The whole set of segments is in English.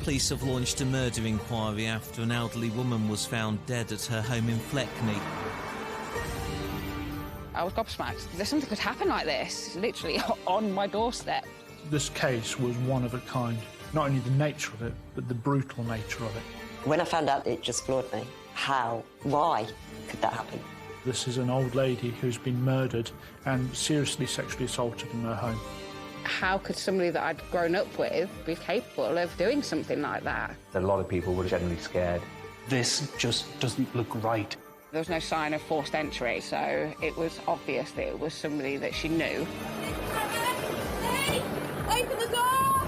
Police have launched a murder inquiry after an elderly woman was found dead at her home in Fleckney. I was gobsmacked. There's something could happen like this, literally on my doorstep. This case was one of a kind. Not only the nature of it, but the brutal nature of it. When I found out, it just floored me. How? Why could that happen? This is an old lady who's been murdered and seriously sexually assaulted in her home. How could somebody that I'd grown up with be capable of doing something like that? A lot of people were generally scared. This just doesn't look right. There was no sign of forced entry, so it was obvious that it was somebody that she knew. Open the door!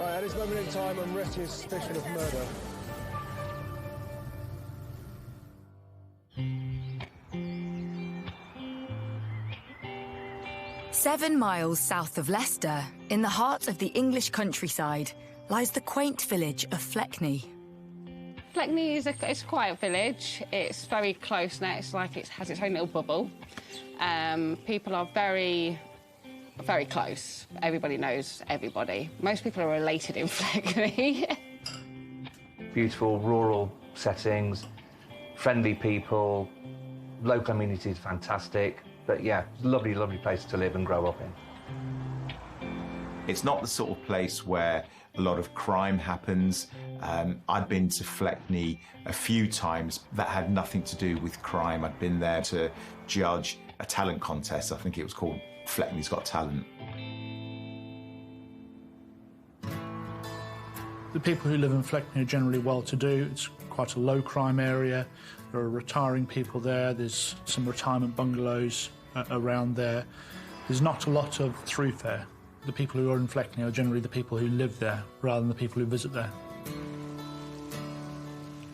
Right, at this moment in time, I'm arresting suspicion of murder. Seven miles south of Leicester, in the heart of the English countryside, lies the quaint village of Fleckney. Fleckney is a quiet village. It's very close-knit. It's like it has its own little bubble. People are very, very close. Everybody knows everybody. Most people are related in Fleckney. Beautiful rural settings, friendly people, local community is fantastic. But yeah, lovely, lovely place to live and grow up in. It's not the sort of place where a lot of crime happens. I'd been to Fleckney a few times. That had nothing to do with crime. I'd been there to judge a talent contest. I think it was called Fleckney's Got Talent. The people who live in Fleckney are generally well-to-do. It's quite a low-crime area. There are retiring people there. There's some retirement bungalows around there. There's not a lot of throughfare. The people who are in Fleckney are generally the people who live there rather than the people who visit there.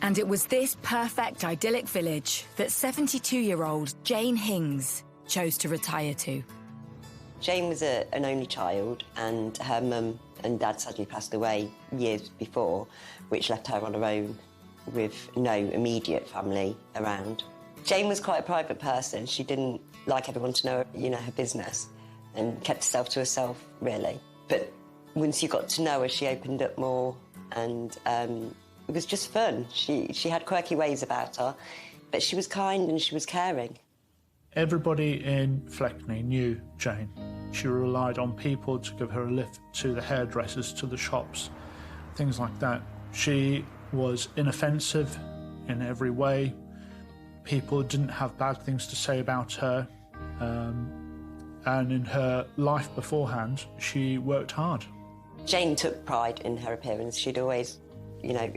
And it was this perfect, idyllic village that 72-year-old Jane Hings chose to retire to. Jane was an only child, and her mum and dad sadly passed away years before, which left her on her own with no immediate family around. Jane was quite a private person. She didn't like everyone to know, her business, and kept herself to herself, really. But once you got to know her, she opened up more, and it was just fun. She had quirky ways about her, but she was kind and she was caring. Everybody in Fleckney knew Jane. She relied on people to give her a lift to the hairdressers, to the shops, things like that. She was inoffensive in every way. People didn't have bad things to say about her. And in her life beforehand, she worked hard. Jane took pride in her appearance. She'd always,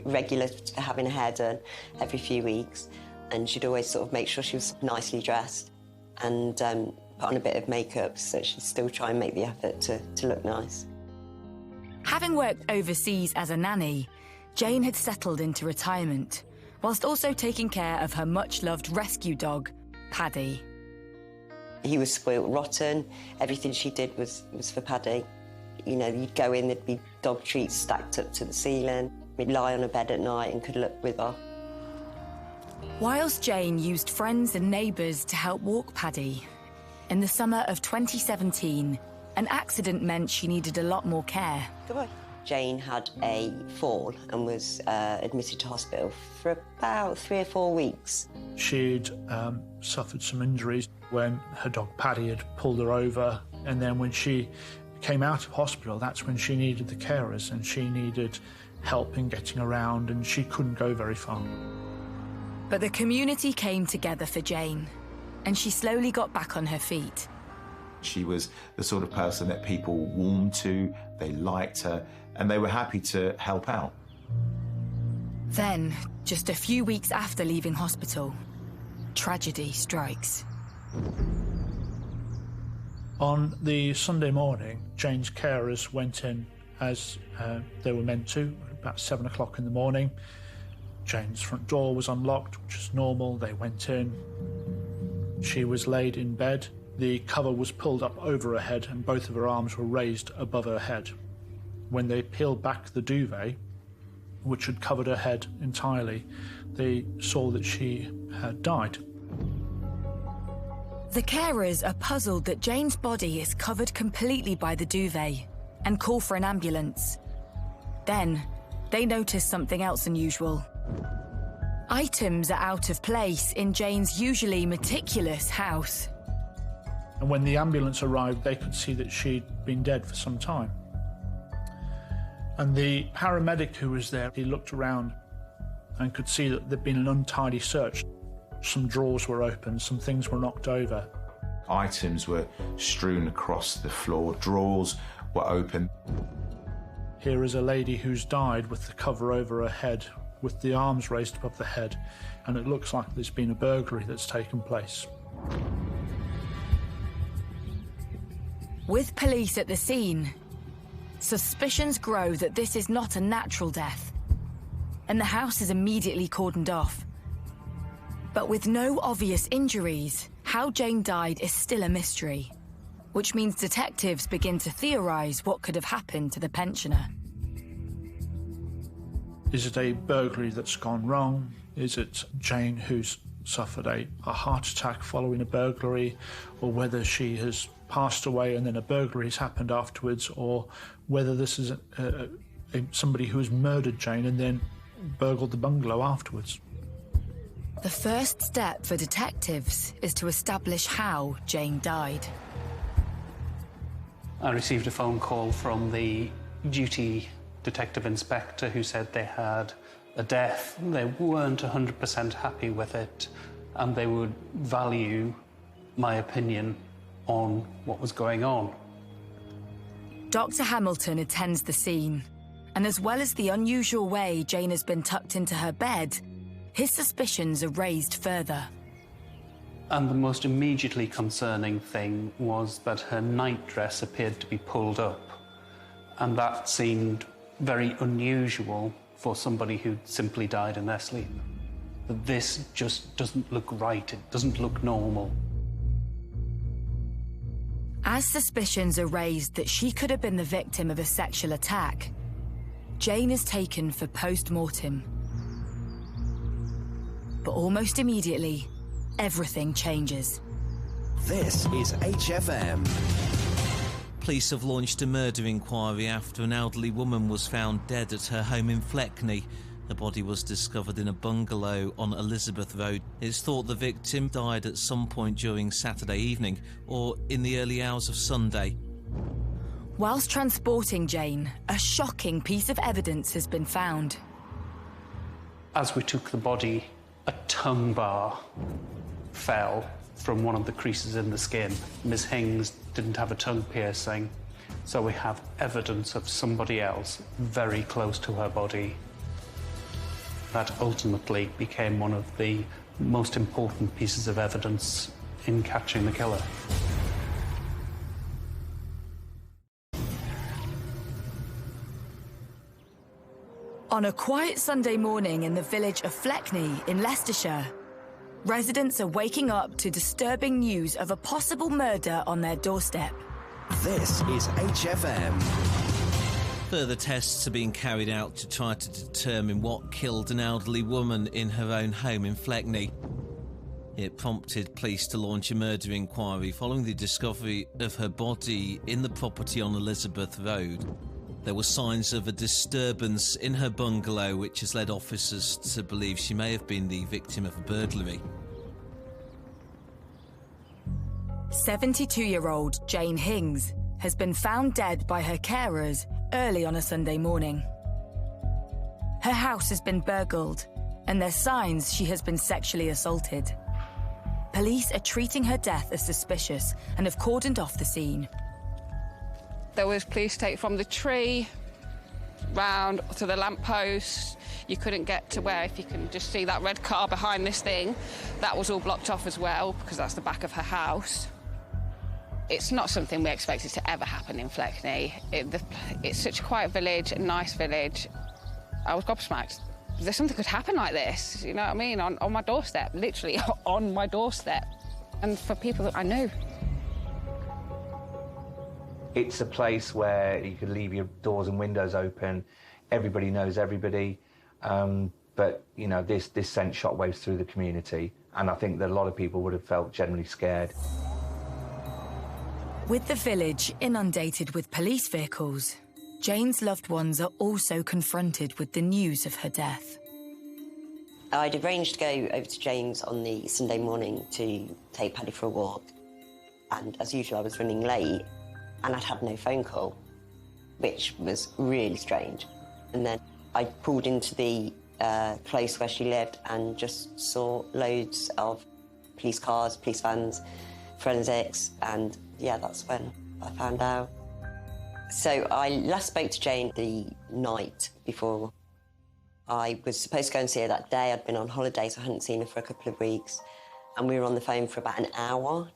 regular having her hair done every few weeks, and she'd always sort of make sure she was nicely dressed and put on a bit of makeup, so she'd still try and make the effort to look nice. Having worked overseas as a nanny, Jane had settled into retirement, whilst also taking care of her much-loved rescue dog, Paddy. He was spoilt rotten. Everything she did was for Paddy. You'd go in, there'd be dog treats stacked up to the ceiling. We'd lie on a bed at night and could look with her. Whilst Jane used friends and neighbours to help walk Paddy, in the summer of 2017, an accident meant she needed a lot more care. Goodbye. Jane had a fall and was admitted to hospital for about 3 or 4 weeks. She'd suffered some injuries when her dog Paddy had pulled her over, and then when she came out of hospital, that's when she needed the carers and she needed help in getting around, and she couldn't go very far. But the community came together for Jane, and she slowly got back on her feet. She was the sort of person that people warmed to, they liked her, and they were happy to help out. Then, just a few weeks after leaving hospital, tragedy strikes. On the Sunday morning, Jane's carers went in as they were meant to, about 7 o'clock in the morning. Jane's front door was unlocked, which is normal. They went in. She was laid in bed. The cover was pulled up over her head and both of her arms were raised above her head. When they peeled back the duvet, which had covered her head entirely, they saw that she had died. The carers are puzzled that Jane's body is covered completely by the duvet and call for an ambulance. Then, they notice something else unusual. Items are out of place in Jane's usually meticulous house. And when the ambulance arrived, they could see that she'd been dead for some time. And the paramedic who was there, he looked around and could see that there'd been an untidy search. Some drawers were open, some things were knocked over. Items were strewn across the floor, drawers were open. Here is a lady who's died with the cover over her head, with the arms raised above the head, and it looks like there's been a burglary that's taken place. With police at the scene, suspicions grow that this is not a natural death, and the house is immediately cordoned off. But with no obvious injuries, how Jane died is still a mystery, which means detectives begin to theorise what could have happened to the pensioner. Is it a burglary that's gone wrong? Is it Jane who's suffered a heart attack following a burglary, or whether she has passed away and then a burglary has happened afterwards, or whether this is somebody who has murdered Jane and then burgled the bungalow afterwards? The first step for detectives is to establish how Jane died. I received a phone call from the duty detective inspector who said they had a death. They weren't 100% happy with it, and they would value my opinion on what was going on. Dr. Hamilton attends the scene, and as well as the unusual way Jane has been tucked into her bed, his suspicions are raised further. And the most immediately concerning thing was that her nightdress appeared to be pulled up, and that seemed very unusual for somebody who'd simply died in their sleep. But this just doesn't look right, it doesn't look normal. As suspicions are raised that she could have been the victim of a sexual attack, Jane is taken for post-mortem. But almost immediately, everything changes. This is HFM. Police have launched a murder inquiry after an elderly woman was found dead at her home in Fleckney. The body was discovered in a bungalow on Elizabeth Road. It's thought the victim died at some point during Saturday evening or in the early hours of Sunday. Whilst transporting Jane, a shocking piece of evidence has been found. As we took the body, a tongue bar fell from one of the creases in the skin. Ms. Hings didn't have a tongue piercing, so we have evidence of somebody else very close to her body. That ultimately became one of the most important pieces of evidence in catching the killer. On a quiet Sunday morning in the village of Fleckney in Leicestershire, residents are waking up to disturbing news of a possible murder on their doorstep. This is HFM. Further tests are being carried out to try to determine what killed an elderly woman in her own home in Fleckney. It prompted police to launch a murder inquiry following the discovery of her body in the property on Elizabeth Road. There were signs of a disturbance in her bungalow, which has led officers to believe she may have been the victim of a burglary. 72-year-old Jane Hings has been found dead by her carers early on a Sunday morning. Her house has been burgled, and there's signs she has been sexually assaulted. Police are treating her death as suspicious and have cordoned off the scene. There was police tape from the tree round to the lamppost. You couldn't get to where, if you can just see that red car behind this thing, that was all blocked off as well, because that's the back of her house. It's not something we expected to ever happen in Fleckney. It's such a quiet village, a nice village. I was gobsmacked. There's something could happen like this, you know what I mean? On my doorstep, literally on my doorstep. And for people that I knew. It's a place where you could leave your doors and windows open. Everybody knows everybody. But, you know, this sent shockwaves through the community. And I think that a lot of people would have felt generally scared. With the village inundated with police vehicles, Jane's loved ones are also confronted with the news of her death. I'd arranged to go over to Jane's on the Sunday morning to take Paddy for a walk. And as usual, I was running late and I'd had no phone call, which was really strange. And then I pulled into the close where she lived and just saw loads of police cars, police vans, forensics, and yeah, that's when I found out. So I last spoke to Jane the night before. I was supposed to go and see her that day. I'd been on holiday, so I hadn't seen her for a couple of weeks. And we were on the phone for about an hour.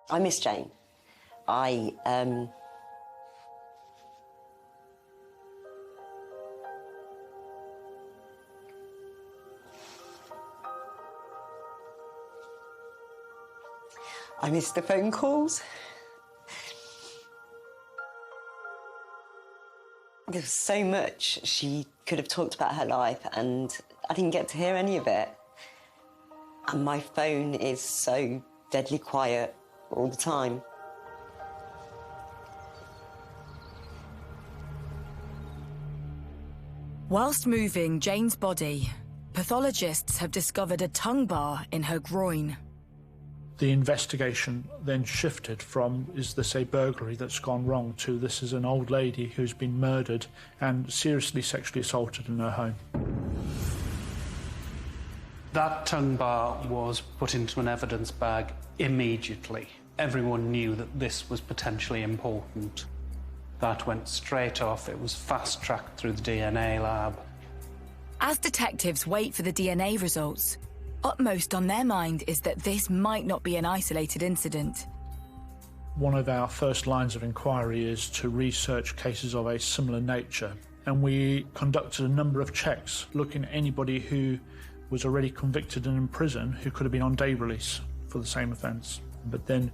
I miss Jane. I miss the phone calls. There was so much she could have talked about her life, and I didn't get to hear any of it. And my phone is so deadly quiet all the time. Whilst moving Jane's body, pathologists have discovered a tongue bar in her groin. The investigation then shifted from, is this a burglary that's gone wrong, to this is an old lady who's been murdered and seriously sexually assaulted in her home. That tongue bar was put into an evidence bag immediately. Everyone knew that this was potentially important. That went straight off. It was fast-tracked through the DNA lab. As detectives wait for the DNA results, upmost on their mind is that this might not be an isolated incident. One of our first lines of inquiry is to research cases of a similar nature, and we conducted a number of checks looking at anybody who was already convicted and in prison who could have been on day release for the same offence. But then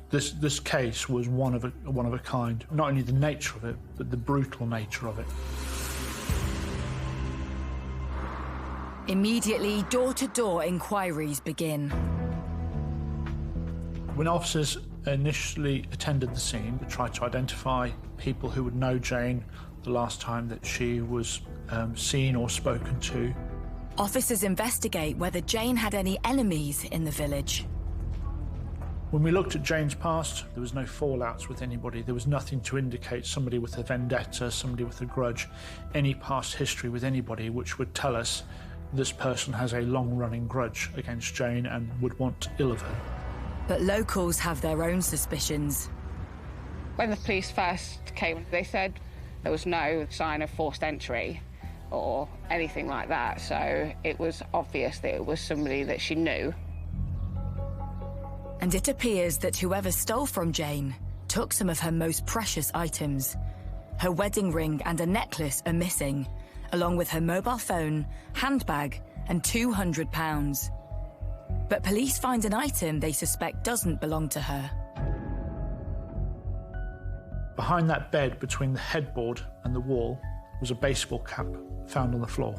this case was one of a kind. Not only the nature of it, but the brutal nature of it. Immediately, door-to-door inquiries begin. When officers initially attended the scene, they tried to identify people who would know Jane the last time that she was seen or spoken to. Officers investigate whether Jane had any enemies in the village. When we looked at Jane's past, there was no fallouts with anybody. There was nothing to indicate somebody with a vendetta, somebody with a grudge, any past history with anybody which would tell us this person has a long-running grudge against Jane and would want ill of her. But locals have their own suspicions. When the police first came, they said there was no sign of forced entry or anything like that, so it was obvious that it was somebody that she knew. And it appears that whoever stole from Jane took some of her most precious items. Her wedding ring and a necklace are missing, along with her mobile phone, handbag, and £200. But police find an item they suspect doesn't belong to her. Behind that bed, between the headboard and the wall, was a baseball cap found on the floor.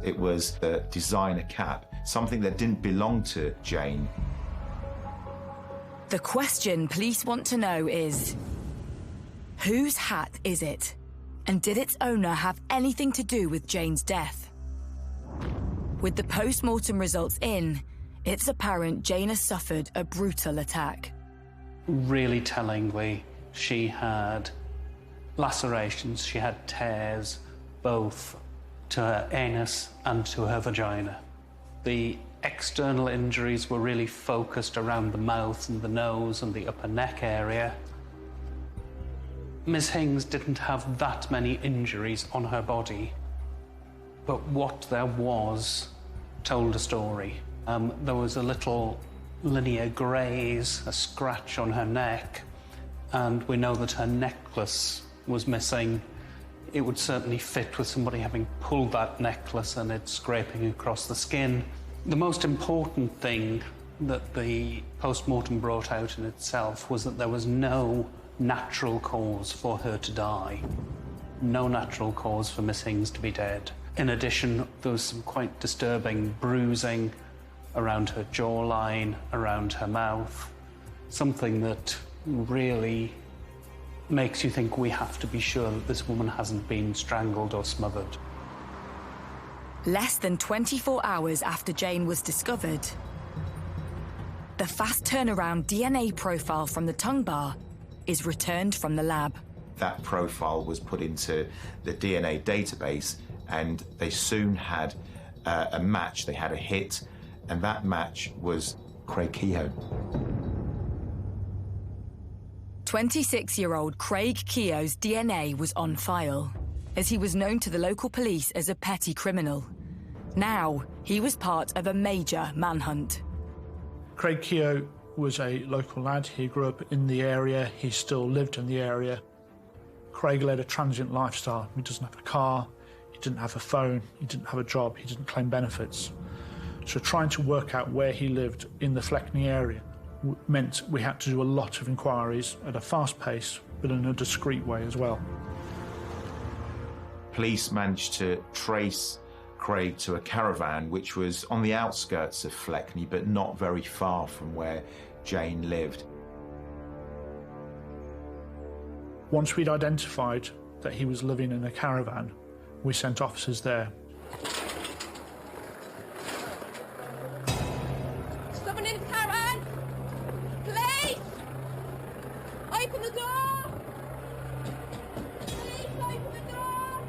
It was a designer cap, something that didn't belong to Jane. The question police want to know is, whose hat is it? And did its owner have anything to do with Jane's death? With the post-mortem results in, it's apparent Jane has suffered a brutal attack. Really tellingly, she had lacerations, she had tears, both to her anus and to her vagina. The external injuries were really focused around the mouth and the nose and the upper neck area. Ms. Hings didn't have that many injuries on her body, but what there was told a story. There was a little linear graze, a scratch on her neck, and we know that her necklace was missing. It would certainly fit with somebody having pulled that necklace and it scraping across the skin. The most important thing that the post-mortem brought out in itself was that there was no natural cause for her to die. No natural cause for Miss Hings to be dead. In addition, there was some quite disturbing bruising around her jawline, around her mouth, something that really makes you think we have to be sure that this woman hasn't been strangled or smothered. Less than 24 hours after Jane was discovered, the fast turnaround DNA profile from the tongue bar is returned from the lab. That profile was put into the DNA database, and they soon had a match. They had a hit, and that match was Craig Kehoe. 26-year-old Craig Kehoe's DNA was on file, as he was known to the local police as a petty criminal. Now, he was part of a major manhunt. Craig Kehoe was a local lad. He grew up in the area. He still lived in the area. Craig led a transient lifestyle. He doesn't have a car, he didn't have a phone, he didn't have a job, he didn't claim benefits. So trying to work out where he lived in the Fleckney area meant we had to do a lot of inquiries at a fast pace, but in a discreet way as well. Police managed to trace Craig to a caravan which was on the outskirts of Fleckney, but not very far from where Jane lived. Once we'd identified that he was living in a caravan, we sent officers there. Someone in the caravan! Police! Open the door! Police, open the door!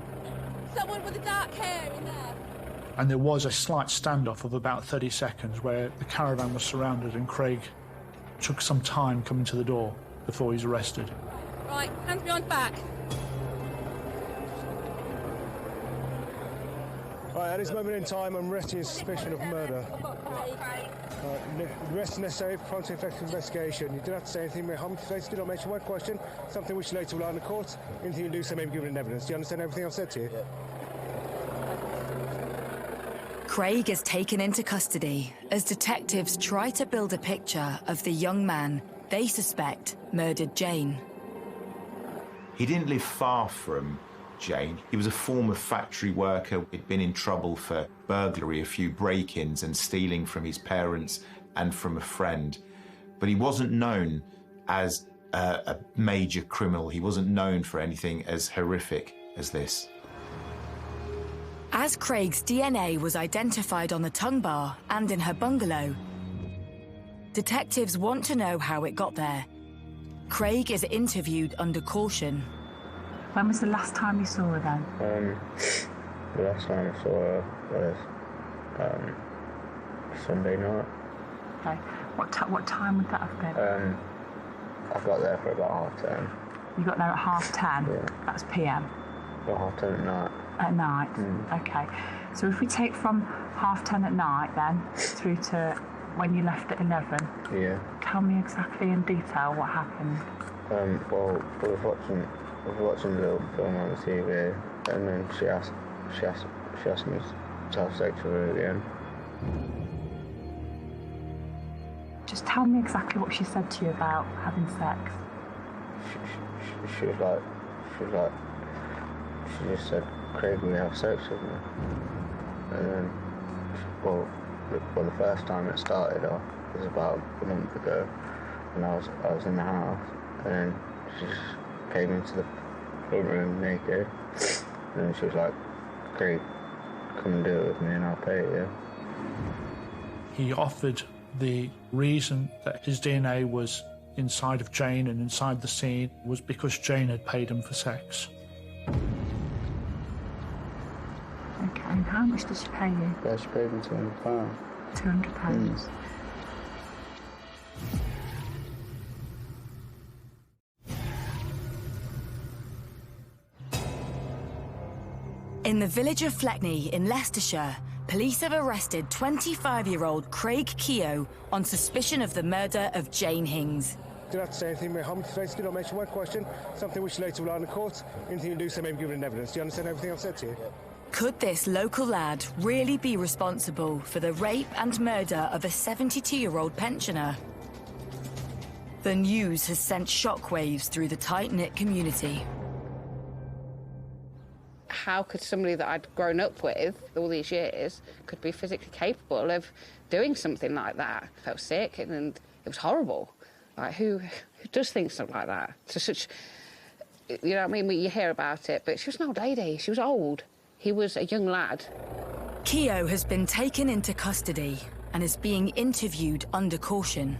Someone with the dark hair in there. And there was a slight standoff of about 30 seconds where the caravan was surrounded and Craig took some time coming to the door before he's arrested. Right, hands behind back. Right, at this moment in time, I'm arresting on suspicion of murder. The rest is necessary for prompt and effective investigation. You don't have to say anything. May harm to face, do not mention one question. Something which later will lie in the court. Anything you do say may be given in evidence. Do you understand everything I've said to you? Craig is taken into custody as detectives try to build a picture of the young man they suspect murdered Jane. He didn't live far from Jane. He was a former factory worker. He'd been in trouble for burglary, a few break-ins and stealing from his parents and from a friend. But he wasn't known as a major criminal. He wasn't known for anything as horrific as this. As Craig's DNA was identified on the tongue bar and in her bungalow, detectives want to know how it got there. Craig is interviewed under caution. When was the last time you saw her then? The last time I saw her was Sunday night. Okay. What time would that have been? I got there for about 10:30. You got there at 10:30? Yeah. That's PM? About 10:30 at night. At night? Okay. So if we take from 10:30 at night then, through to when you left at 11, yeah. Tell me exactly in detail what happened. Well, I was watching a little film on the TV, and then she asked me to have sex with her at the end. Just tell me exactly what she said to you about having sex. She just said, "Craig, will you have sex with me?" And then, well, the first time it started off was about a month ago, and I was in the house, and then she just came into the front room naked, and then she was like, "Craig, come and do it with me, and I'll pay you." He offered the reason that his DNA was inside of Jane and inside the scene was because Jane had paid him for sex. Okay, and how much did she pay you? Yeah, she paid me £200. £200? In the village of Fleckney in Leicestershire, police have arrested 25-year-old Craig Kehoe on suspicion of the murder of Jane Hings. Do not have to say anything. May harm to face, do not mention one question. Something which later will lie in the court. Anything you do say may be given in evidence. Do you understand everything I've said to you? Could this local lad really be responsible for the rape and murder of a 72-year-old pensioner? The news has sent shockwaves through the tight-knit community. How could somebody that I'd grown up with all these years could be physically capable of doing something like that? I felt sick and it was horrible. Like, who does think something like that to such you know what I mean? You hear about it, but she was an old lady. She was old. He was a young lad. Keogh has been taken into custody and is being interviewed under caution.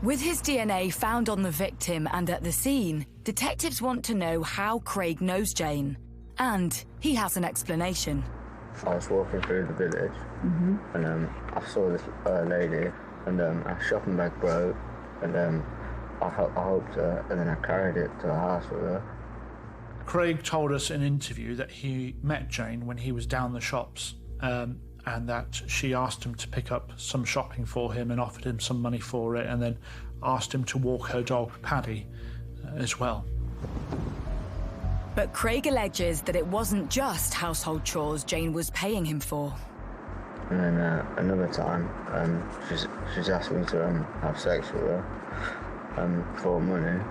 With his DNA found on the victim and at the scene, detectives want to know how Craig knows Jane, and he has an explanation. I was walking through the village, and I saw this lady, and her shopping bag broke, and I helped her, and then I carried it to the house with her. Craig told us in an interview that he met Jane when he was down the shops, and that she asked him to pick up some shopping for him and offered him some money for it, and then asked him to walk her dog, Paddy, as well. But Craig alleges that it wasn't just household chores Jane was paying him for. And then another time, she's asked me to have sex with her for money.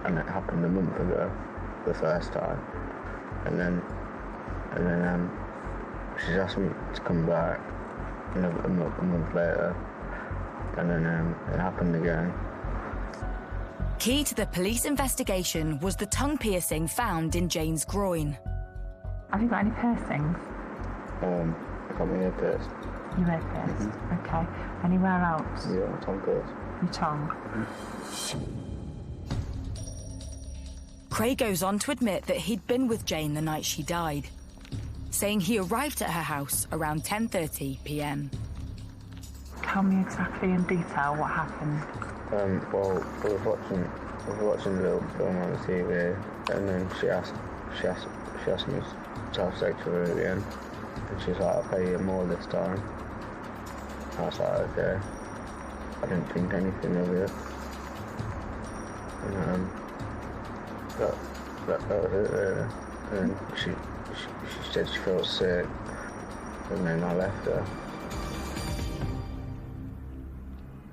And it happened a month ago, the first time. And then she's asked me to come back a month later, and then it happened again. Key to the police investigation was the tongue piercing found in Jane's groin. Have you got any piercings? I got my ear pierced. Your ear pierced? Okay. Anywhere else? Yeah, my tongue pierced. Your tongue? Craig goes on to admit that he'd been with Jane the night she died, saying he arrived at her house around 10:30 p.m. Tell me exactly in detail what happened. Well, I was watching a little film on the TV, and then she asked me to have sex with her again, and she's like, "I'll pay you more this time." I was like, "Okay." I didn't think anything of it, and that was it really. And she said she felt sick, and then I left her.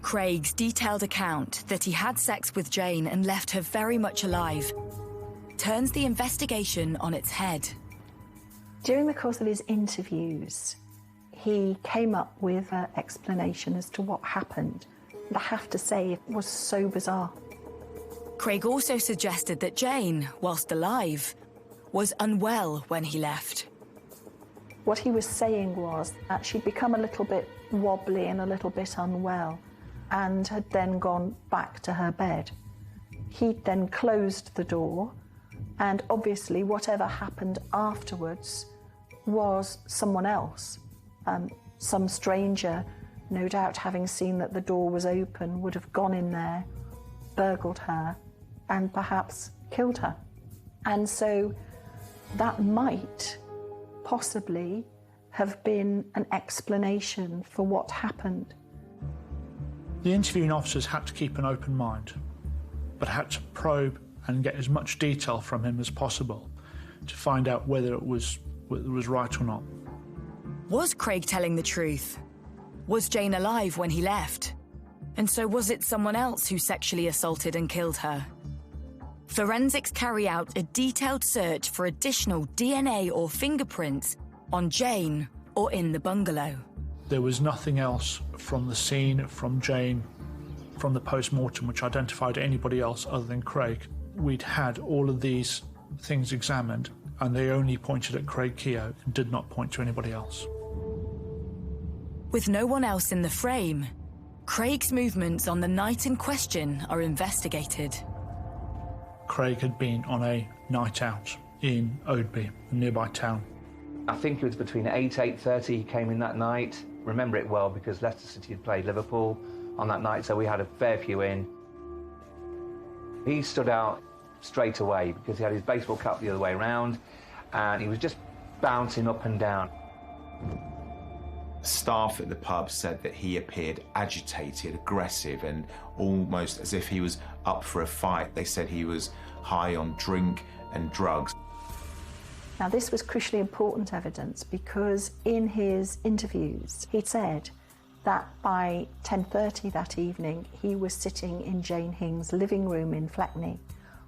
Craig's detailed account that he had sex with Jane and left her very much alive turns the investigation on its head. During the course of his interviews, he came up with an explanation as to what happened. And I have to say, it was so bizarre. Craig also suggested that Jane, whilst alive, was unwell when he left. What he was saying was that she'd become a little bit wobbly and a little bit unwell, and had then gone back to her bed. He'd then closed the door, and obviously whatever happened afterwards was someone else. Some stranger, no doubt having seen that the door was open, would have gone in there, burgled her, and perhaps killed her. And so that might possibly have been an explanation for what happened. The interviewing officers had to keep an open mind, but had to probe and get as much detail from him as possible to find out whether it was right or not. Was Craig telling the truth? Was Jane alive when he left? And so was it someone else who sexually assaulted and killed her? Forensics carry out a detailed search for additional DNA or fingerprints on Jane or in the bungalow. There was nothing else from the scene, from Jane, from the post-mortem which identified anybody else other than Craig. We'd had all of these things examined, and they only pointed at Craig Keogh and did not point to anybody else. With no one else in the frame, Craig's movements on the night in question are investigated. Craig had been on a night out in Oadby, a nearby town. I think it was between 8:30 he came in that night. Remember it well because Leicester City had played Liverpool on that night, so we had a fair few in. He stood out straight away because he had his baseball cap the other way around, and he was just bouncing up and down. Staff at the pub said that he appeared agitated, aggressive, and almost as if he was up for a fight. They said he was high on drink and drugs. Now, this was crucially important evidence because in his interviews, he'd said that by 10:30 that evening, he was sitting in Jane Hing's living room in Fleckney,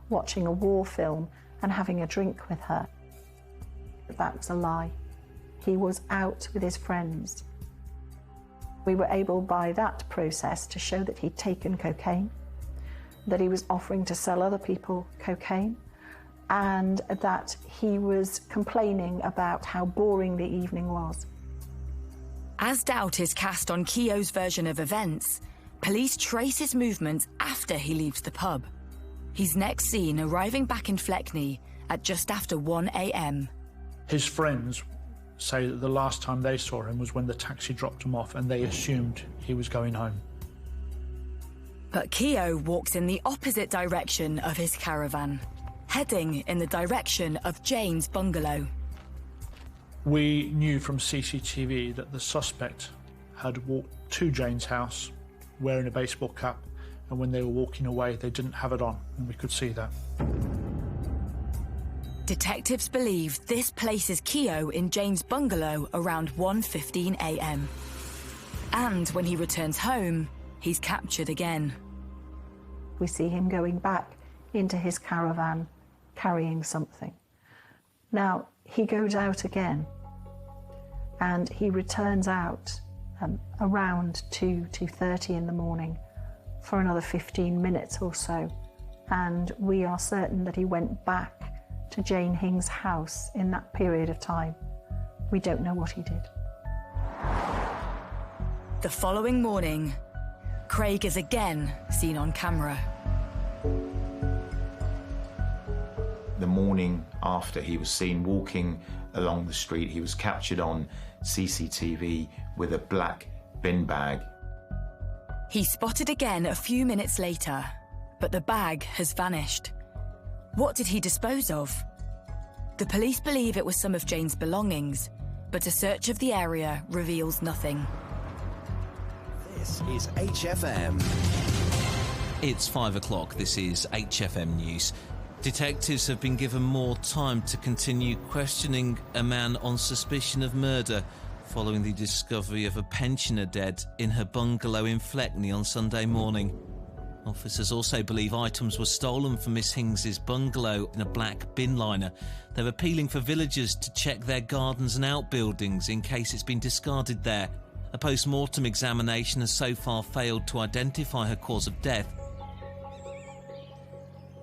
watching a war film and having a drink with her. That was a lie. He was out with his friends. We were able, by that process, to show that he'd taken cocaine, that he was offering to sell other people cocaine, and that he was complaining about how boring the evening was. As doubt is cast on Keogh's version of events, police trace his movements after he leaves the pub. He's next seen arriving back in Fleckney at just after 1 a.m. His friends say that the last time they saw him was when the taxi dropped him off, and they assumed he was going home. But Keogh walks in the opposite direction of his caravan, heading in the direction of Jane's bungalow. We knew from CCTV that the suspect had walked to Jane's house wearing a baseball cap, and when they were walking away, they didn't have it on, and we could see that. Detectives believe this places Keogh in Jane's bungalow around 1:15 a.m. And when he returns home, he's captured again. We see him going back into his caravan, carrying something. Now, he goes out again, and he returns out around 2:30 in the morning for another 15 minutes or so, and we are certain that he went back to Jane Hing's house in that period of time. We don't know what he did. The following morning, Craig is again seen on camera. The morning after he was seen walking along the street, he was captured on CCTV with a black bin bag. He's spotted again a few minutes later, but the bag has vanished. What did he dispose of? The police believe it was some of Jane's belongings, but a search of the area reveals nothing. This is HFM. It's 5 o'clock. This is HFM News. Detectives have been given more time to continue questioning a man on suspicion of murder following the discovery of a pensioner dead in her bungalow in Fleckney on Sunday morning. Officers also believe items were stolen from Miss Hings's bungalow in a black bin liner. They're appealing for villagers to check their gardens and outbuildings in case it's been discarded there. A post-mortem examination has so far failed to identify her cause of death.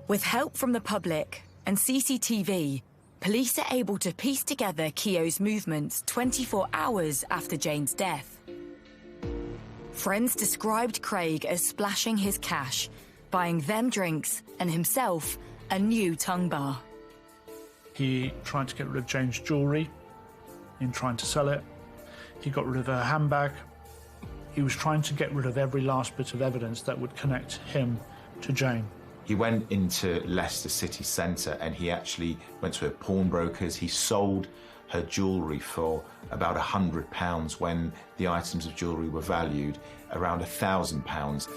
With help from the public and CCTV, police are able to piece together Keogh's movements 24 hours after Jane's death. Friends described Craig as splashing his cash, buying them drinks and himself a new tongue bar. He tried to get rid of Jane's jewellery in trying to sell it. He got rid of her handbag. He was trying to get rid of every last bit of evidence that would connect him to Jane. He went into Leicester city centre and he actually went to a pawnbroker's. He sold her jewellery for about £100 when the items of jewellery were valued around £1,000.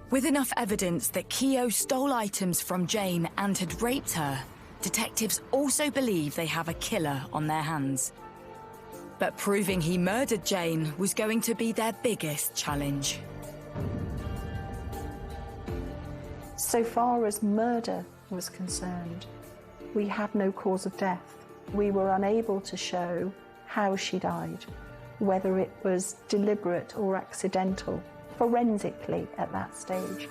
With enough evidence that Keogh stole items from Jane and had raped her, detectives also believe they have a killer on their hands. But proving he murdered Jane was going to be their biggest challenge. So far as murder was concerned, we had no cause of death. We were unable to show how she died, whether it was deliberate or accidental, forensically at that stage.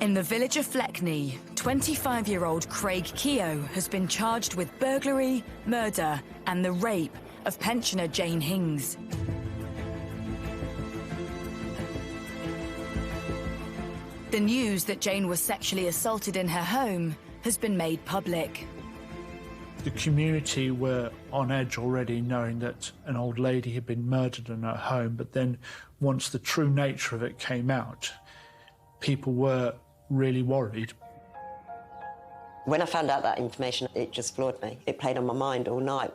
In the village of Fleckney, 25-year-old Craig Keogh has been charged with burglary, murder, and the rape of pensioner Jane Hings. The news that Jane was sexually assaulted in her home has been made public. The community were on edge already, knowing that an old lady had been murdered in her home, but then once the true nature of it came out, people were really worried. When I found out that information, it just floored me. It played on my mind all night.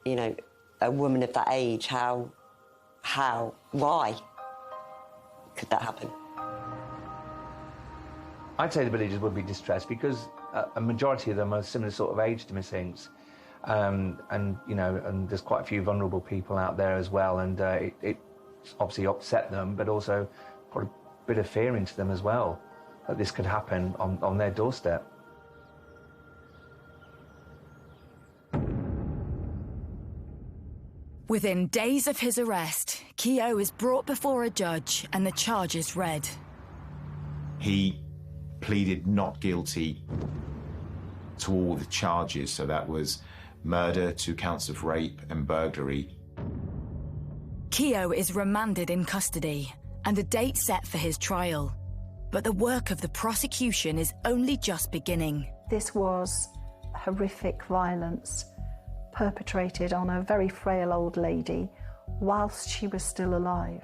You know, a woman of that age, why could that happen? I'd say the villagers would be distressed because a majority of them are similar sort of age to Miss Hinks. And you know, and there's quite a few vulnerable people out there as well, and it obviously upset them, but also put a bit of fear into them as well, that this could happen on their doorstep. Within days of his arrest, Keogh is brought before a judge and the charges read. He pleaded not guilty to all the charges, so that was murder, 2 counts of rape and burglary. Keogh is remanded in custody and a date set for his trial. But the work of the prosecution is only just beginning. This was horrific violence perpetrated on a very frail old lady whilst she was still alive.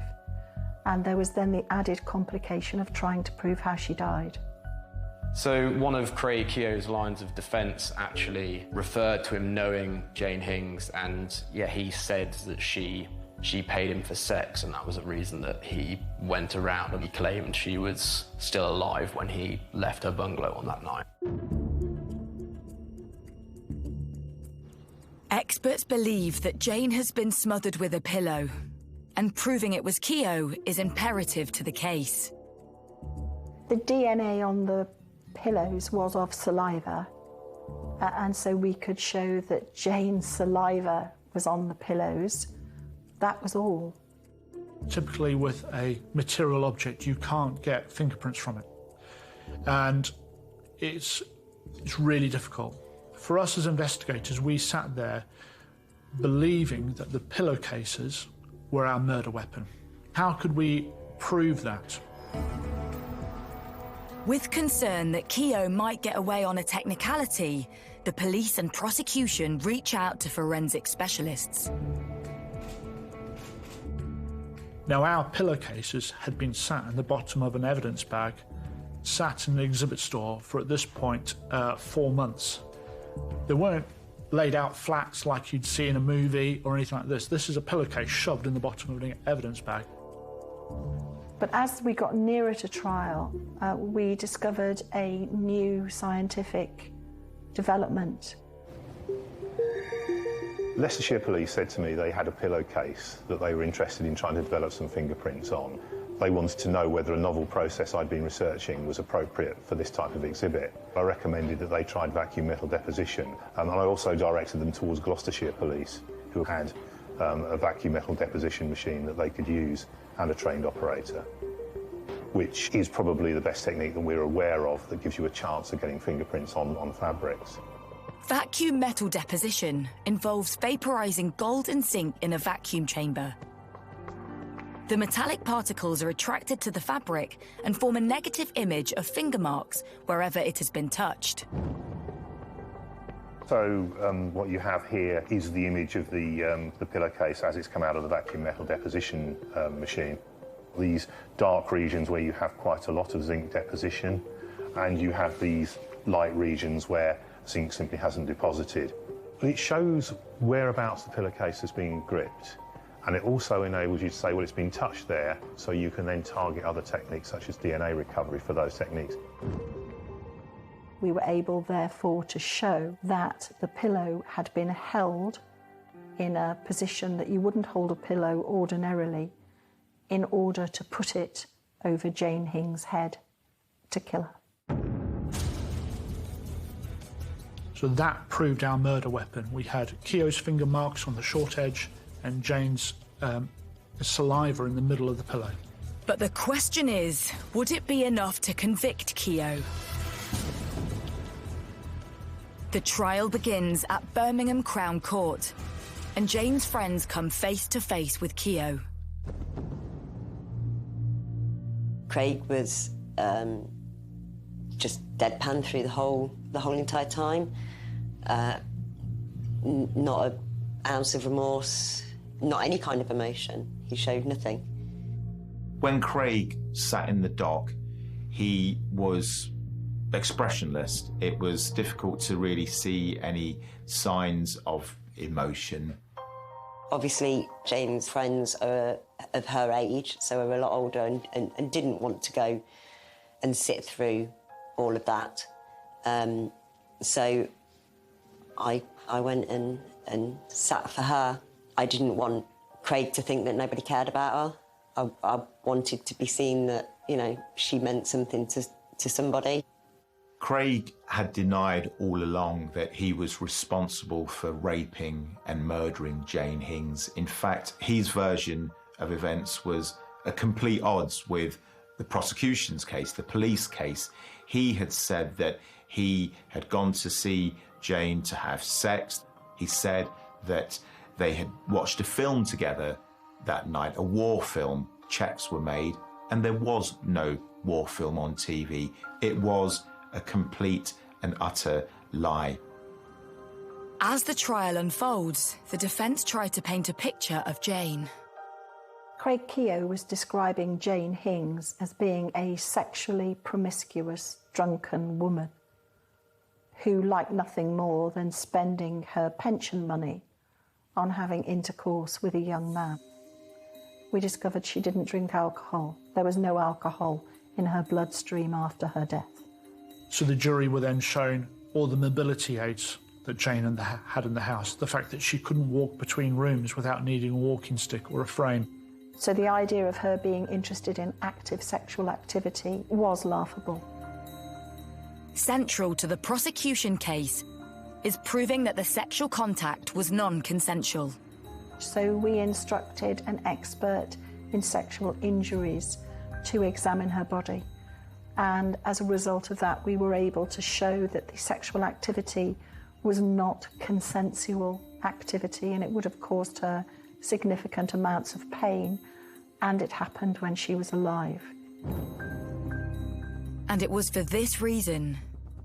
And there was then the added complication of trying to prove how she died. So one of Craig Keogh's lines of defence actually referred to him knowing Jane Hings, and yeah, he said that she paid him for sex, and that was a reason that he went around and he claimed she was still alive when he left her bungalow on that night. Experts believe that Jane has been smothered with a pillow, and proving it was Keogh is imperative to the case. The DNA on the pillows was of saliva, and so we could show that Jane's saliva was on the pillows. That was all. Typically with a material object, you can't get fingerprints from it. And it's really difficult. For us as investigators, we sat there believing that the pillowcases were our murder weapon. How could we prove that? With concern that Keogh might get away on a technicality, the police and prosecution reach out to forensic specialists. Now, our pillowcases had been sat in the bottom of an evidence bag, sat in the exhibit store for, at this point, 4 months. They weren't laid out flat like you'd see in a movie or anything like this. This is a pillowcase shoved in the bottom of an evidence bag. But as we got nearer to trial, we discovered a new scientific development. Leicestershire Police said to me they had a pillowcase that they were interested in trying to develop some fingerprints on. They wanted to know whether a novel process I'd been researching was appropriate for this type of exhibit. I recommended that they tried vacuum metal deposition, and I also directed them towards Gloucestershire Police, who had a vacuum metal deposition machine that they could use and a trained operator, which is probably the best technique that we're aware of that gives you a chance of getting fingerprints on fabrics. Vacuum metal deposition involves vaporizing gold and zinc in a vacuum chamber. The metallic particles are attracted to the fabric and form a negative image of finger marks wherever it has been touched. So what you have here is the image of the pillowcase as it's come out of the vacuum metal deposition machine. These dark regions where you have quite a lot of zinc deposition, and you have these light regions where zinc simply hasn't deposited. It shows whereabouts the pillowcase has been gripped, and it also enables you to say, well, it's been touched there, so you can then target other techniques such as DNA recovery for those techniques. We were able, therefore, to show that the pillow had been held in a position that you wouldn't hold a pillow ordinarily in order to put it over Jane Hings' head to kill her. So that proved our murder weapon. We had Keogh's finger marks on the short edge and Jane's saliva in the middle of the pillow. But the question is, would it be enough to convict Keogh? The trial begins at Birmingham Crown Court, and Jane's friends come face to face with Keogh. Craig was just deadpan through the whole entire time. Not an ounce of remorse, not any kind of emotion. He showed nothing. When Craig sat in the dock, he was expressionless. It was difficult to really see any signs of emotion. Obviously, Jane's friends are of her age, so are a lot older and didn't want to go and sit through all of that. So I went and sat for her. I didn't want Craig to think that nobody cared about her. I wanted to be seen that, you know, she meant something to somebody. Craig had denied all along that he was responsible for raping and murdering Jane Hings. In fact, his version of events was at complete odds with the prosecution's case, the police case. He had said that he had gone to see Jane to have sex. He said that they had watched a film together that night, a war film. Checks were made, and there was no war film on TV. It was a complete and utter lie. As the trial unfolds, the defence tried to paint a picture of Jane. Craig Keogh was describing Jane Hings as being a sexually promiscuous, drunken woman who liked nothing more than spending her pension money on having intercourse with a young man. We discovered she didn't drink alcohol. There was no alcohol in her bloodstream after her death. So the jury were then shown all the mobility aids that Jane had in the house, the fact that she couldn't walk between rooms without needing a walking stick or a frame. So the idea of her being interested in active sexual activity was laughable. Central to the prosecution case is proving that the sexual contact was non-consensual. So we instructed an expert in sexual injuries to examine her body. And as a result of that, we were able to show that the sexual activity was not consensual activity, and it would have caused her significant amounts of pain, and it happened when she was alive. And it was for this reason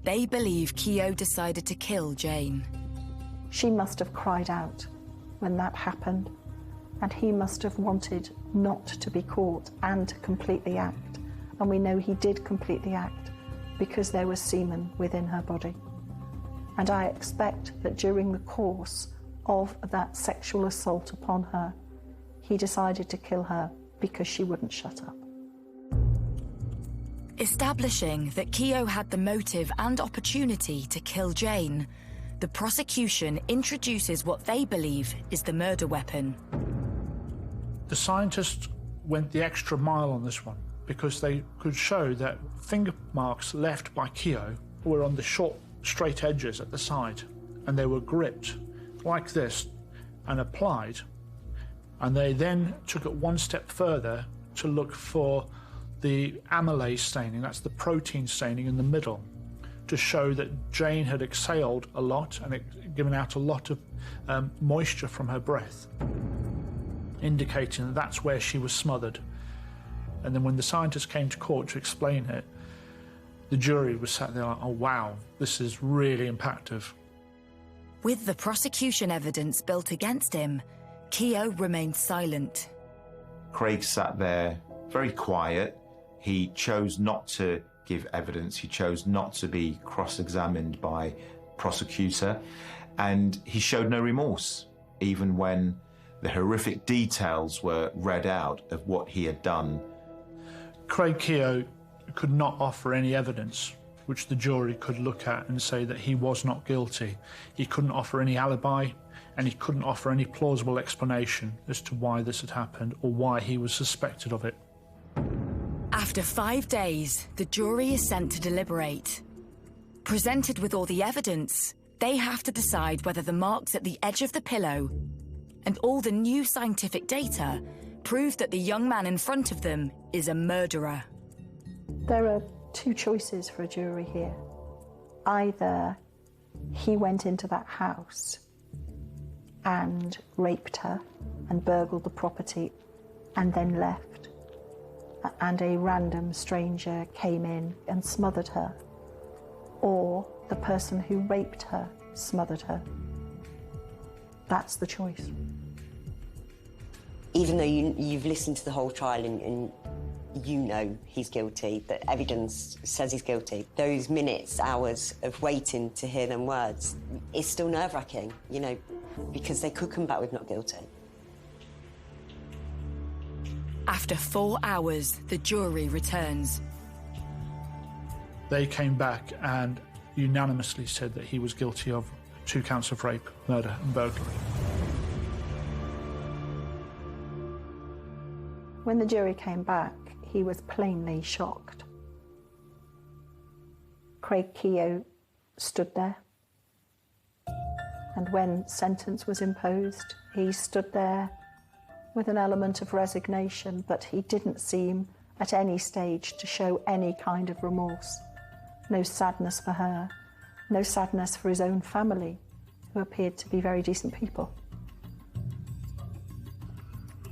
they believe Keogh decided to kill Jane. She must have cried out when that happened, and he must have wanted not to be caught and to complete the act. And we know he did complete the act because there was semen within her body. And I expect that during the course of that sexual assault upon her, he decided to kill her because she wouldn't shut up. Establishing that Keogh had the motive and opportunity to kill Jane, the prosecution introduces what they believe is the murder weapon. The scientists went the extra mile on this one because they could show that finger marks left by Keogh were on the short, straight edges at the side, and they were gripped like this and applied. And they then took it one step further to look for the amylase staining, that's the protein staining in the middle, to show that Jane had exhaled a lot and given out a lot of moisture from her breath, indicating that that's where she was smothered. And then when the scientists came to court to explain it, the jury was sat there like, oh wow, this is really impactful. With the prosecution evidence built against him, Keogh remained silent. Craig sat there very quiet. He chose not to give evidence. He chose not to be cross-examined by prosecutor, and he showed no remorse, even when the horrific details were read out of what he had done. Craig Keogh could not offer any evidence which the jury could look at and say that he was not guilty. He couldn't offer any alibi, and he couldn't offer any plausible explanation as to why this had happened or why he was suspected of it. After 5 days, the jury is sent to deliberate. Presented with all the evidence, they have to decide whether the marks at the edge of the pillow and all the new scientific data prove that the young man in front of them is a murderer. There are two choices for a jury here. Either he went into that house and raped her and burgled the property and then left, and a random stranger came in and smothered her, or the person who raped her smothered her. That's the choice. Even though you've listened to the whole trial and you know he's guilty, that evidence says he's guilty, those minutes, hours of waiting to hear them words, it's still nerve-wracking, you know, because they could come back with not guilty. After 4 hours, the jury returns. They came back and unanimously said that he was guilty of 2 counts of rape, murder and burglary. When the jury came back, he was plainly shocked. Craig Keogh stood there. And when sentence was imposed, he stood there with an element of resignation, but he didn't seem at any stage to show any kind of remorse. No sadness for her, no sadness for his own family, who appeared to be very decent people.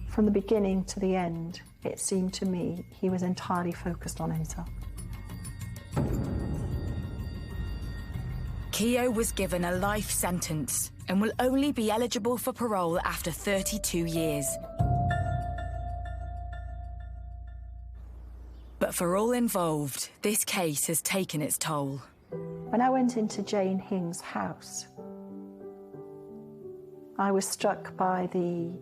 From the beginning to the end, it seemed to me he was entirely focused on himself. Keogh was given a life sentence and will only be eligible for parole after 32 years. But for all involved, this case has taken its toll. When I went into Jane Hing's house, I was struck by the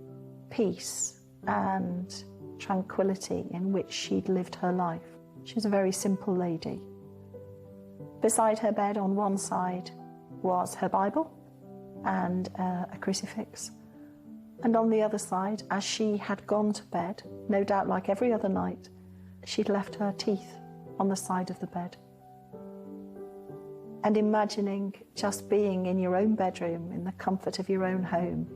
peace and tranquility in which she'd lived her life. She was a very simple lady. Beside her bed on one side was her Bible and a crucifix. And on the other side, as she had gone to bed, no doubt like every other night, she'd left her teeth on the side of the bed. And imagining just being in your own bedroom, in the comfort of your own home,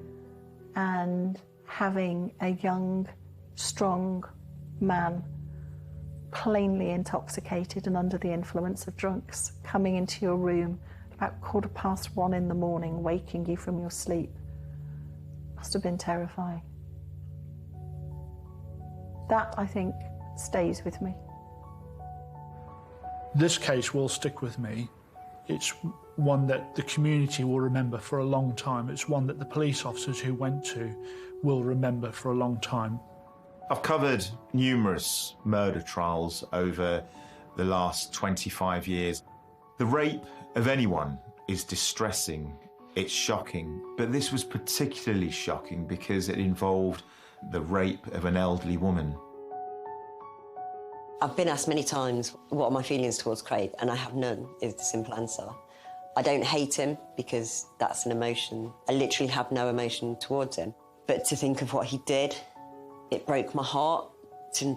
and having a young, strong man, plainly intoxicated and under the influence of drunks, coming into your room about 1:15 in the morning, waking you from your sleep, must have been terrifying. That, I think, stays with me. This case will stick with me. It's one that the community will remember for a long time. It's one that the police officers who went to will remember for a long time. I've covered numerous murder trials over the last 25 years. The rape of anyone is distressing, it's shocking, but this was particularly shocking because it involved the rape of an elderly woman. I've been asked many times, what are my feelings towards Craig? And I have none, is the simple answer. I don't hate him because that's an emotion. I literally have no emotion towards him. But to think of what he did, it broke my heart to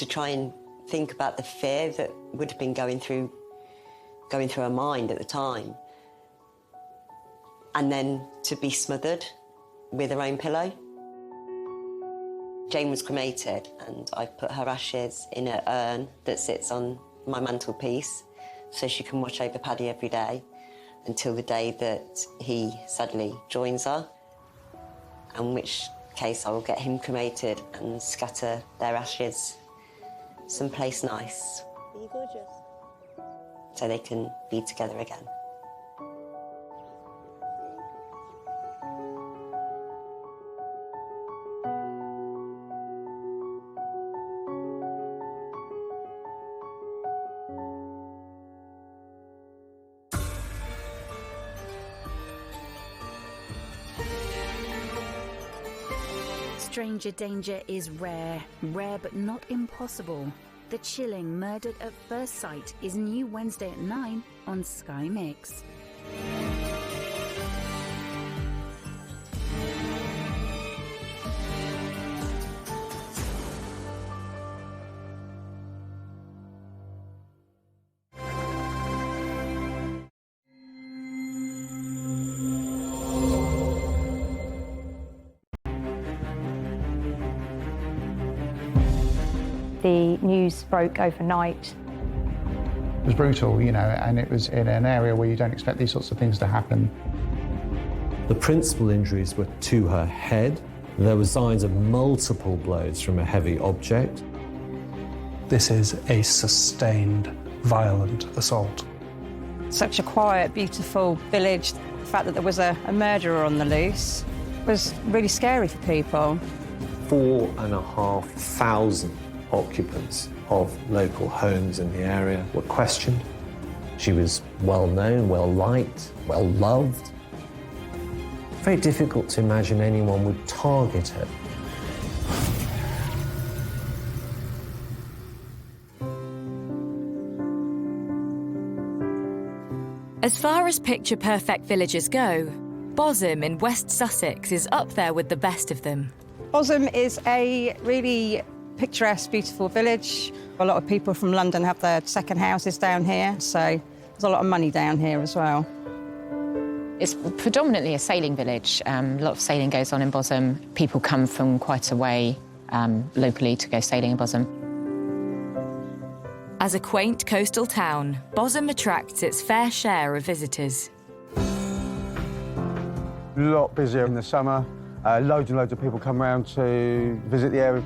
try and think about the fear that would have been going through her mind at the time. And then to be smothered with her own pillow. Jane was cremated and I put her ashes in an urn that sits on my mantelpiece so she can watch over Paddy every day until the day that he sadly joins her, in which case I will get him cremated and scatter their ashes someplace nice. Are you gorgeous? So they can be together again. Stranger danger is rare but not impossible. The chilling Murdered at First Sight is new Wednesday at 9 on Sky Mix. The news broke overnight. It was brutal, you know, and it was in an area where you don't expect these sorts of things to happen. The principal injuries were to her head. There were signs of multiple blows from a heavy object. This is a sustained, violent assault. Such a quiet, beautiful village. The fact that there was a murderer on the loose was really scary for people. 4,500 occupants of local homes in the area were questioned. She was well known, well liked, well loved. Very difficult to imagine anyone would target her. As far as picture-perfect villages go, Bosham in West Sussex is up there with the best of them. Bosham is a really picturesque, beautiful village. A lot of people from London have their second houses down here, so there's a lot of money down here as well. It's predominantly a sailing village. A lot of sailing goes on in Bosham. People come from quite a way locally to go sailing in Bosham. As a quaint coastal town, Bosham attracts its fair share of visitors. A lot busier in the summer. Loads and loads of people come around to visit the area.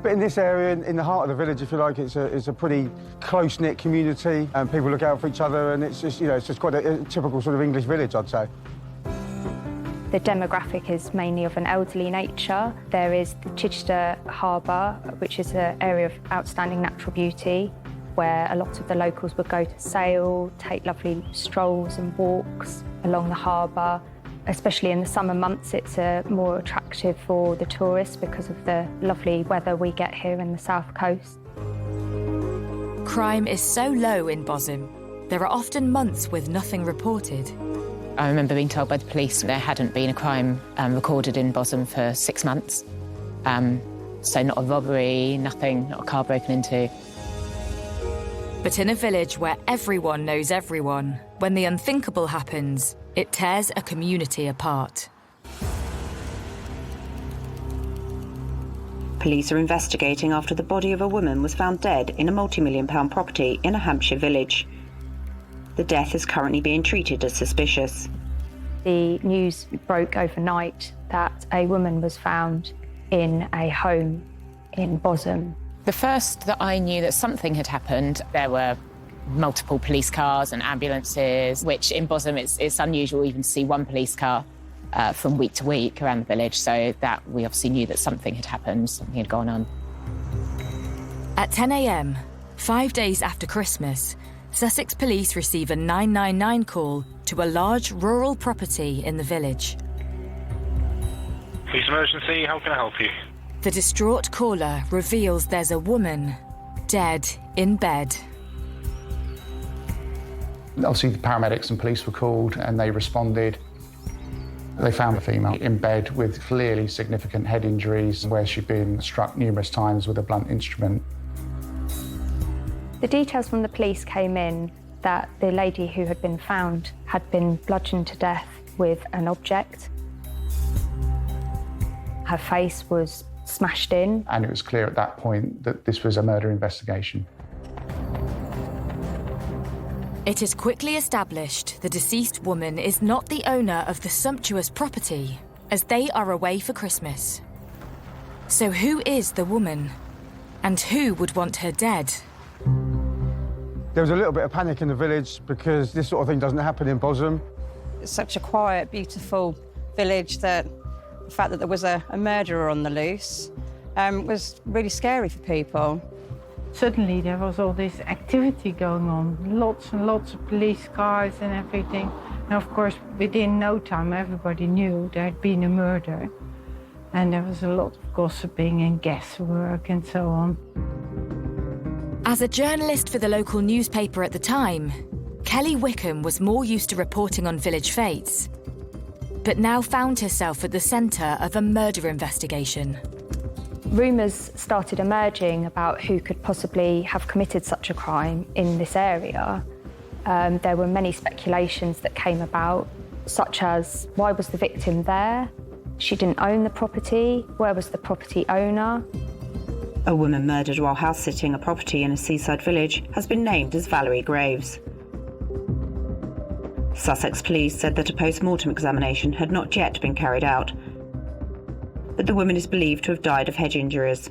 But in this area, in the heart of the village, if you like, it's a pretty close-knit community, and people look out for each other, and it's just, it's just quite a typical sort of English village, I'd say. The demographic is mainly of an elderly nature. There is the Chichester Harbour, which is an area of outstanding natural beauty, where a lot of the locals would go to sail, take lovely strolls and walks along the harbour. Especially in the summer months, it's more attractive for the tourists because of the lovely weather we get here in the south coast. Crime is so low in Bosham, there are often months with nothing reported. I remember being told by the police there hadn't been a crime recorded in Bosham for 6 months. So not a robbery, nothing, not a car broken into. But in a village where everyone knows everyone, when the unthinkable happens, it tears a community apart. Police are investigating after the body of a woman was found dead in a multi-million-pound property in a Hampshire village. The death is currently being treated as suspicious. The news broke overnight that a woman was found in a home in Bosham. The first that I knew that something had happened, there were multiple police cars and ambulances, which in Bosham it's unusual even to see one police car from week to week around the village, so that we obviously knew that something had happened, something had gone on. At 10 a.m, 5 days after Christmas, Sussex police receive a 999 call to a large rural property in the village. Police emergency, how can I help you? The distraught caller reveals there's a woman dead in bed. Obviously, the paramedics and police were called and they responded. They found the female in bed with clearly significant head injuries where she'd been struck numerous times with a blunt instrument. The details from the police came in that the lady who had been found had been bludgeoned to death with an object. Her face was smashed in. And it was clear at that point that this was a murder investigation. It is quickly established the deceased woman is not the owner of the sumptuous property, as they are away for Christmas. So who is the woman? And who would want her dead? There was a little bit of panic in the village because this sort of thing doesn't happen in Bosham. It's such a quiet, beautiful village that the fact that there was a murderer on the loose was really scary for people. Suddenly there was all this activity going on, lots and lots of police cars and everything. And of course, within no time, everybody knew there had been a murder. And there was a lot of gossiping and guesswork and so on. As a journalist for the local newspaper at the time, Kelly Wickham was more used to reporting on village fates, but now found herself at the centre of a murder investigation. Rumours started emerging about who could possibly have committed such a crime in this area. There were many speculations that came about, such as, why was the victim there? She didn't own the property. Where was the property owner? A woman murdered while house-sitting a property in a seaside village has been named as Valerie Graves. Sussex police said that a post-mortem examination had not yet been carried out, but the woman is believed to have died of head injuries.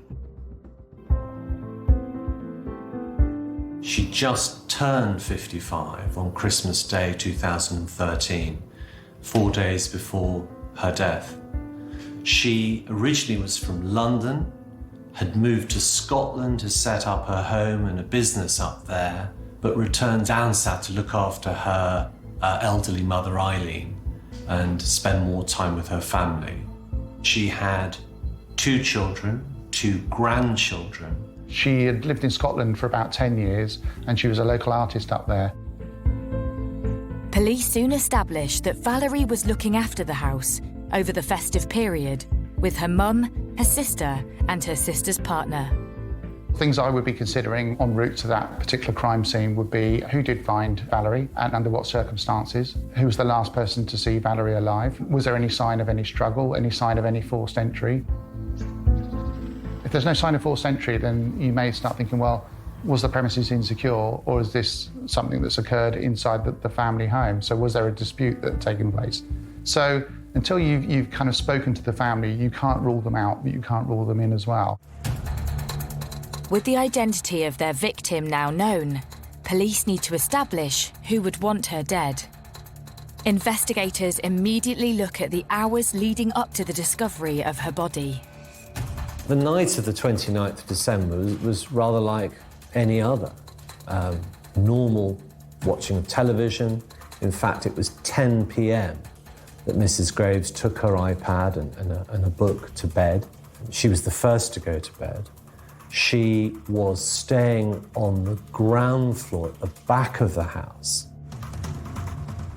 She just turned 55 on Christmas Day 2013, 4 days before her death. She originally was from London, had moved to Scotland to set up her home and a business up there, but returned down south to look after her elderly mother Eileen and spend more time with her family. She had 2 children, 2 grandchildren. She had lived in Scotland for about 10 years and she was a local artist up there. Police soon established that Valerie was looking after the house over the festive period with her mum, her sister, and her sister's partner. Things I would be considering en route to that particular crime scene would be who did find Valerie and under what circumstances? Who was the last person to see Valerie alive? Was there any sign of any struggle, any sign of any forced entry? If there's no sign of forced entry, then you may start thinking, well, was the premises insecure, or is this something that's occurred inside the family home? So was there a dispute that had taken place? So until you've kind of spoken to the family, you can't rule them out, but you can't rule them in as well. With the identity of their victim now known, police need to establish who would want her dead. Investigators immediately look at the hours leading up to the discovery of her body. The night of the 29th of December was rather like any other. Normal watching of television. In fact, it was 10 p.m. that Mrs. Graves took her iPad and a book to bed. She was the first to go to bed. She was staying on the ground floor at the back of the house.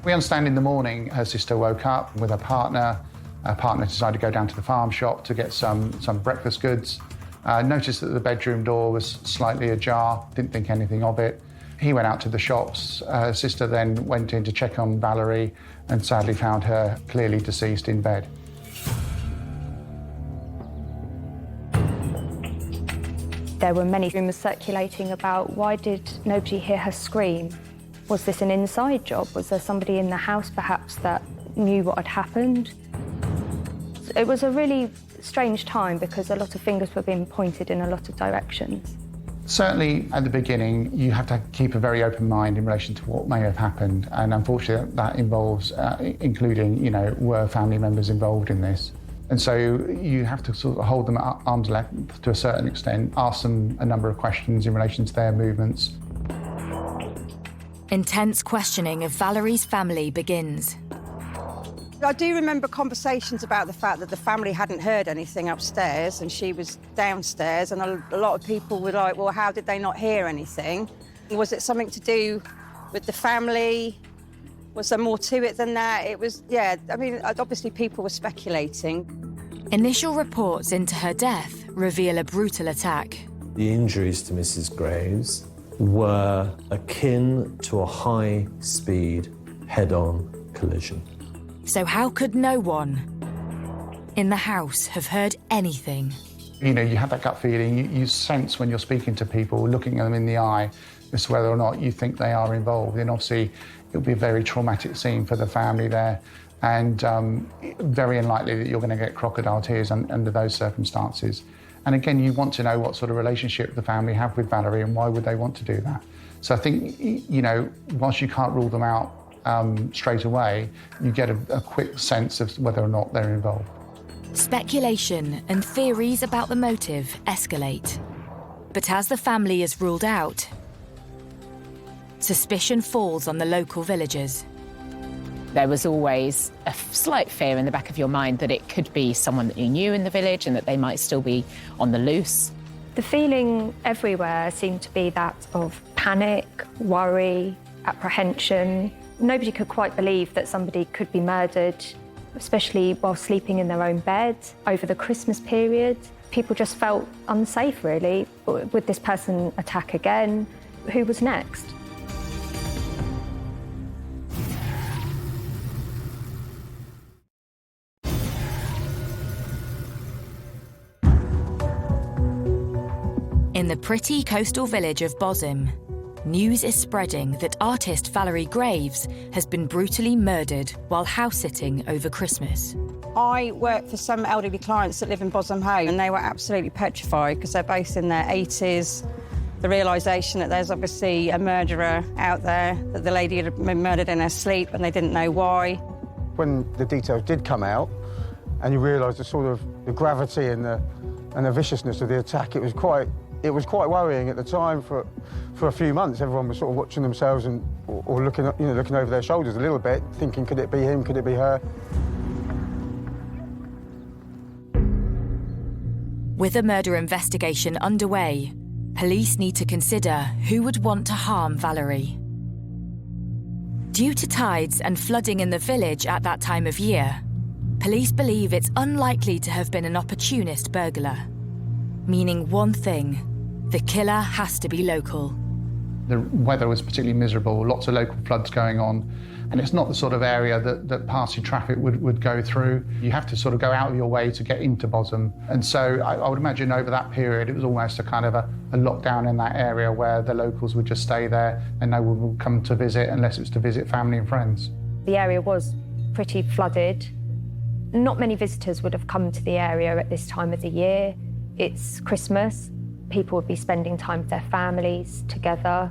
We understand in the morning her sister woke up with her partner. Her partner decided to go down to the farm shop to get some breakfast goods. Noticed that the bedroom door was slightly ajar, didn't think anything of it. He went out to the shops. Her sister then went in to check on Valerie and sadly found her clearly deceased in bed. There were many rumours circulating about why did nobody hear her scream? Was this an inside job? Was there somebody in the house perhaps that knew what had happened? It was a really strange time because a lot of fingers were being pointed in a lot of directions. Certainly at the beginning, you have to keep a very open mind in relation to what may have happened. And unfortunately, that involves including, were family members involved in this? And so you have to sort of hold them at arm's length to a certain extent, ask them a number of questions in relation to their movements. Intense questioning of Valerie's family begins. I do remember conversations about the fact that the family hadn't heard anything upstairs and she was downstairs, and a lot of people were like, well, how did they not hear anything? Was it something to do with the family? Was there more to it than that? It was, obviously people were speculating. Initial reports into her death reveal a brutal attack. The injuries to Mrs. Graves were akin to a high-speed, head-on collision. So how could no one in the house have heard anything? You have that gut feeling. You sense when you're speaking to people, looking at them in the eye, as to whether or not you think they are involved. And obviously, it would be a very traumatic scene for the family there, and very unlikely that you're going to get crocodile tears under those circumstances. And again, you want to know what sort of relationship the family have with Valerie and why would they want to do that. So I think, whilst you can't rule them out straight away, you get a quick sense of whether or not they're involved. Speculation and theories about the motive escalate. But as the family is ruled out, suspicion falls on the local villagers. There was always a slight fear in the back of your mind that it could be someone that you knew in the village and that they might still be on the loose. The feeling everywhere seemed to be that of panic, worry, apprehension. Nobody could quite believe that somebody could be murdered, especially while sleeping in their own bed over the Christmas period. People just felt unsafe, really. Would this person attack again? Who was next? In the pretty coastal village of Bosham, news is spreading that artist Valerie Graves has been brutally murdered while house-sitting over Christmas. I work for some elderly clients that live in Bosham Home, and they were absolutely petrified because they're both in their 80s. The realisation that there's obviously a murderer out there, that the lady had been murdered in her sleep and they didn't know why. When the details did come out and you realise the sort of the gravity and the viciousness of the attack, it was quite worrying at the time. For a few months, everyone was sort of watching themselves or looking over their shoulders a little bit, thinking, could it be him, could it be her? With a murder investigation underway, police need to consider who would want to harm Valerie. Due to tides and flooding in the village at that time of year, Police believe it's unlikely to have been an opportunist burglar, meaning one thing: the killer has to be local. The weather was particularly miserable, lots of local floods going on, and it's not the sort of area that passing traffic would go through. You have to sort of go out of your way to get into Bosham. And so I would imagine over that period it was almost a kind of a lockdown in that area where the locals would just stay there and no one would come to visit unless it was to visit family and friends. The area was pretty flooded. Not many visitors would have come to the area at this time of the year. It's Christmas. People would be spending time with their families together.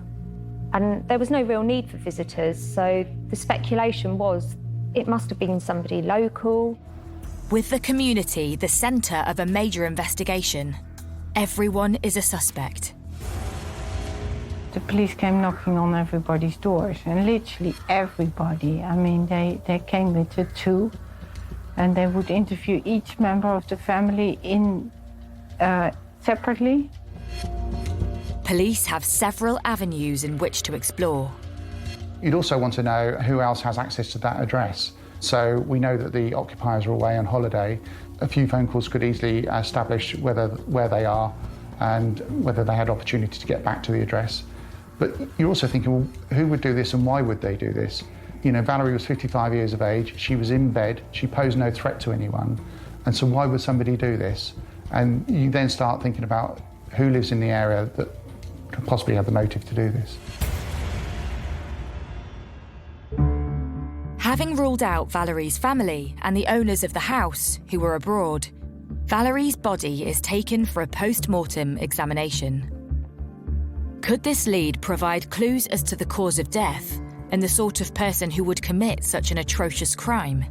And there was no real need for visitors, so the speculation was it must have been somebody local. With the community the centre of a major investigation, everyone is a suspect. The police came knocking on everybody's doors, and literally everybody. I mean, they came with a tool, and they would interview each member of the family separately. Police have several avenues in which to explore. You'd also want to know who else has access to that address. So we know that the occupiers are away on holiday. A few phone calls could easily establish where they are and whether they had opportunity to get back to the address. But you're also thinking, well, who would do this and why would they do this? You know, Valerie was 55 years of age, she was in bed, she posed no threat to anyone. And so why would somebody do this? And you then start thinking about who lives in the area that could possibly have the motive to do this. Having ruled out Valerie's family and the owners of the house, who were abroad, Valerie's body is taken for a post-mortem examination. Could this lead provide clues as to the cause of death and the sort of person who would commit such an atrocious crime?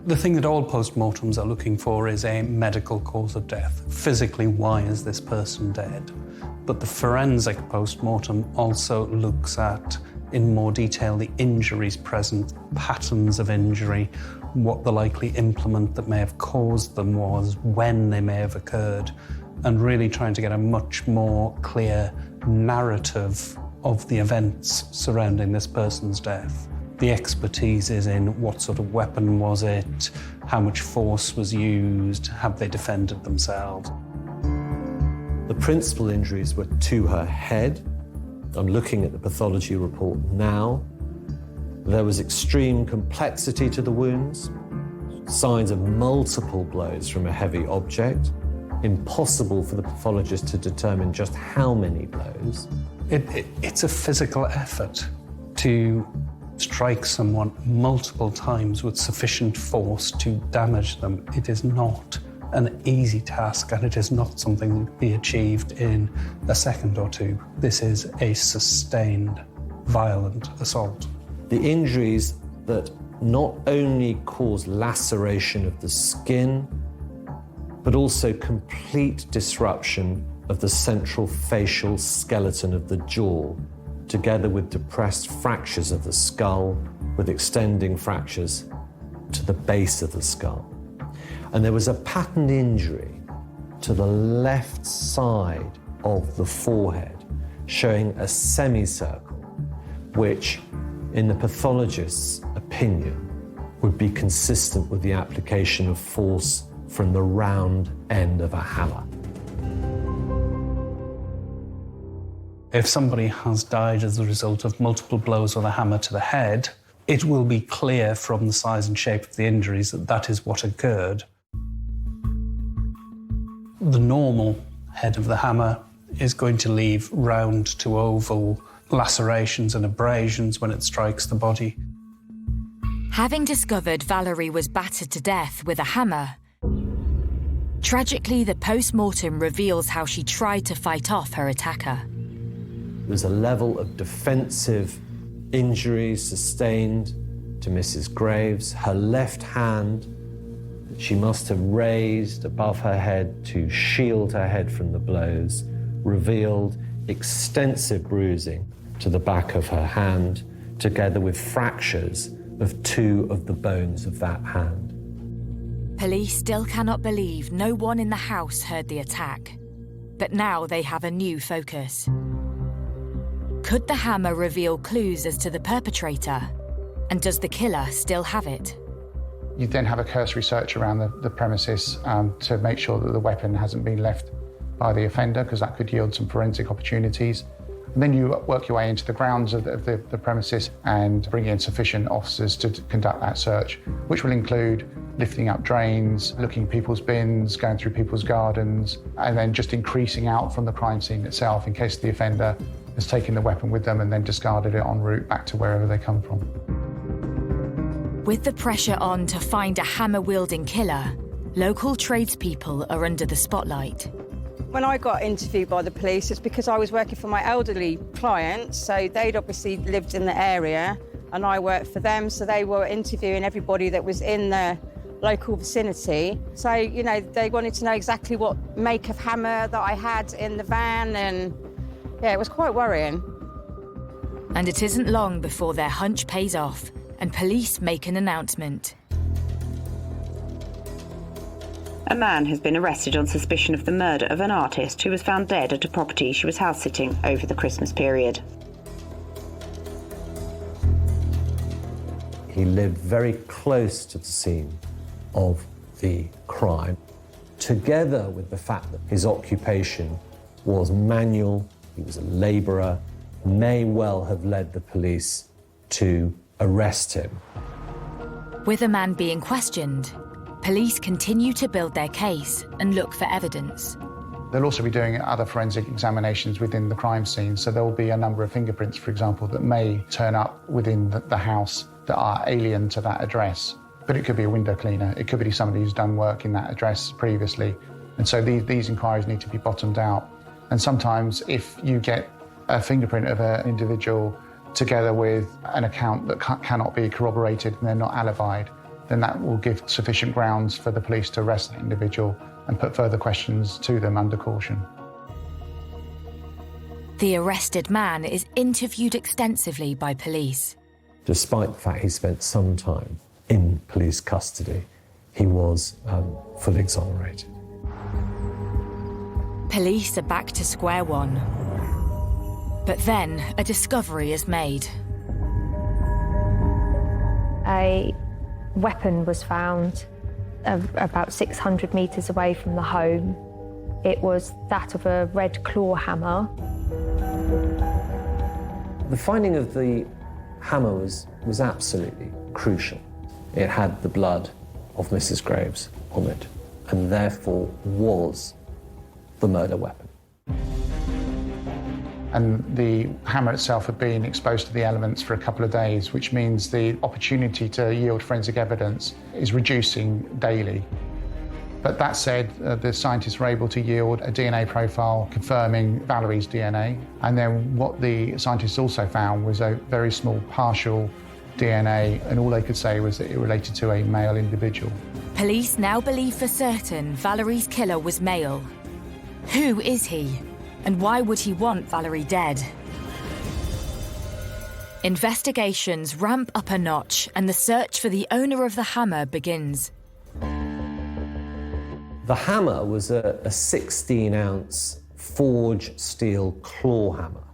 The thing that all post-mortems are looking for is a medical cause of death. Physically, why is this person dead? But the forensic post-mortem also looks at, in more detail, the injuries present, patterns of injury, what the likely implement that may have caused them was, when they may have occurred, and really trying to get a much more clear narrative of the events surrounding this person's death. The expertise is in what sort of weapon was it, how much force was used, have they defended themselves. The principal injuries were to her head. I'm looking at the pathology report now. There was extreme complexity to the wounds, signs of multiple blows from a heavy object, impossible for the pathologist to determine just how many blows. It's a physical effort to strike someone multiple times with sufficient force to damage them. It is not an easy task, and it is not something that can be achieved in a second or two. This is a sustained, violent assault. The injuries that not only cause laceration of the skin, but also complete disruption of the central facial skeleton of the jaw, together with depressed fractures of the skull, with extending fractures to the base of the skull. And there was a patterned injury to the left side of the forehead, showing a semicircle, which, in the pathologist's opinion, would be consistent with the application of force from the round end of a hammer. If somebody has died as a result of multiple blows with a hammer to the head, it will be clear from the size and shape of the injuries that that is what occurred. The normal head of the hammer is going to leave round to oval lacerations and abrasions when it strikes the body. Having discovered Valerie was battered to death with a hammer, tragically the post-mortem reveals how she tried to fight off her attacker. There's a level of defensive injuries sustained to Mrs. Graves. Her left hand, she must have raised above her head to shield her head from the blows, revealed extensive bruising to the back of her hand, together with fractures of 2 of the bones of that hand. Police still cannot believe no one in the house heard the attack, but now they have a new focus. Could the hammer reveal clues as to the perpetrator? And does the killer still have it? You then have a cursory search around the premises to make sure that the weapon hasn't been left by the offender, because that could yield some forensic opportunities. And then you work your way into the grounds of the premises and bring in sufficient officers to conduct that search, which will include lifting up drains, looking at people's bins, going through people's gardens, and then just increasing out from the crime scene itself in case the offender has taken the weapon with them and then discarded it en route back to wherever they come from. With the pressure on to find a hammer-wielding killer, local tradespeople are under the spotlight. When I got interviewed by the police, it's because I was working for my elderly clients, so they'd obviously lived in the area, and I worked for them, so they were interviewing everybody that was in the local vicinity. So, you know, they wanted to know exactly what make of hammer that I had in the van, and yeah, it was quite worrying. And it isn't long before their hunch pays off and police make an announcement. A man has been arrested on suspicion of the murder of an artist who was found dead at a property she was house-sitting over the Christmas period. He lived very close to the scene of the crime, together with the fact that his occupation was manual, he was a labourer, may well have led the police to arrest him. With a man being questioned, police continue to build their case and look for evidence. They'll also be doing other forensic examinations within the crime scene, so there will be a number of fingerprints, for example, that may turn up within the house that are alien to that address. But it could be a window cleaner, it could be somebody who's done work in that address previously. And so these inquiries need to be bottomed out. And sometimes if you get a fingerprint of an individual together with an account that cannot be corroborated and they're not alibied, then that will give sufficient grounds for the police to arrest that individual and put further questions to them under caution. The arrested man is interviewed extensively by police. Despite the fact he spent some time in police custody, he was fully exonerated. Police are back to square one. But then a discovery is made. A weapon was found about 600 metres away from the home. It was that of a red claw hammer. The finding of the hammer was absolutely crucial. It had the blood of Mrs. Graves on it, and therefore was the murder weapon. And the hammer itself had been exposed to the elements for a couple of days, which means the opportunity to yield forensic evidence is reducing daily. But that said, the scientists were able to yield a DNA profile confirming Valerie's DNA. And then what the scientists also found was a very small partial DNA, and all they could say was that it related to a male individual. Police now believe for certain Valerie's killer was male. Who is he? And why would he want Valerie dead? Investigations ramp up a notch and the search for the owner of the hammer begins. The hammer was a 16-ounce forged steel claw hammer,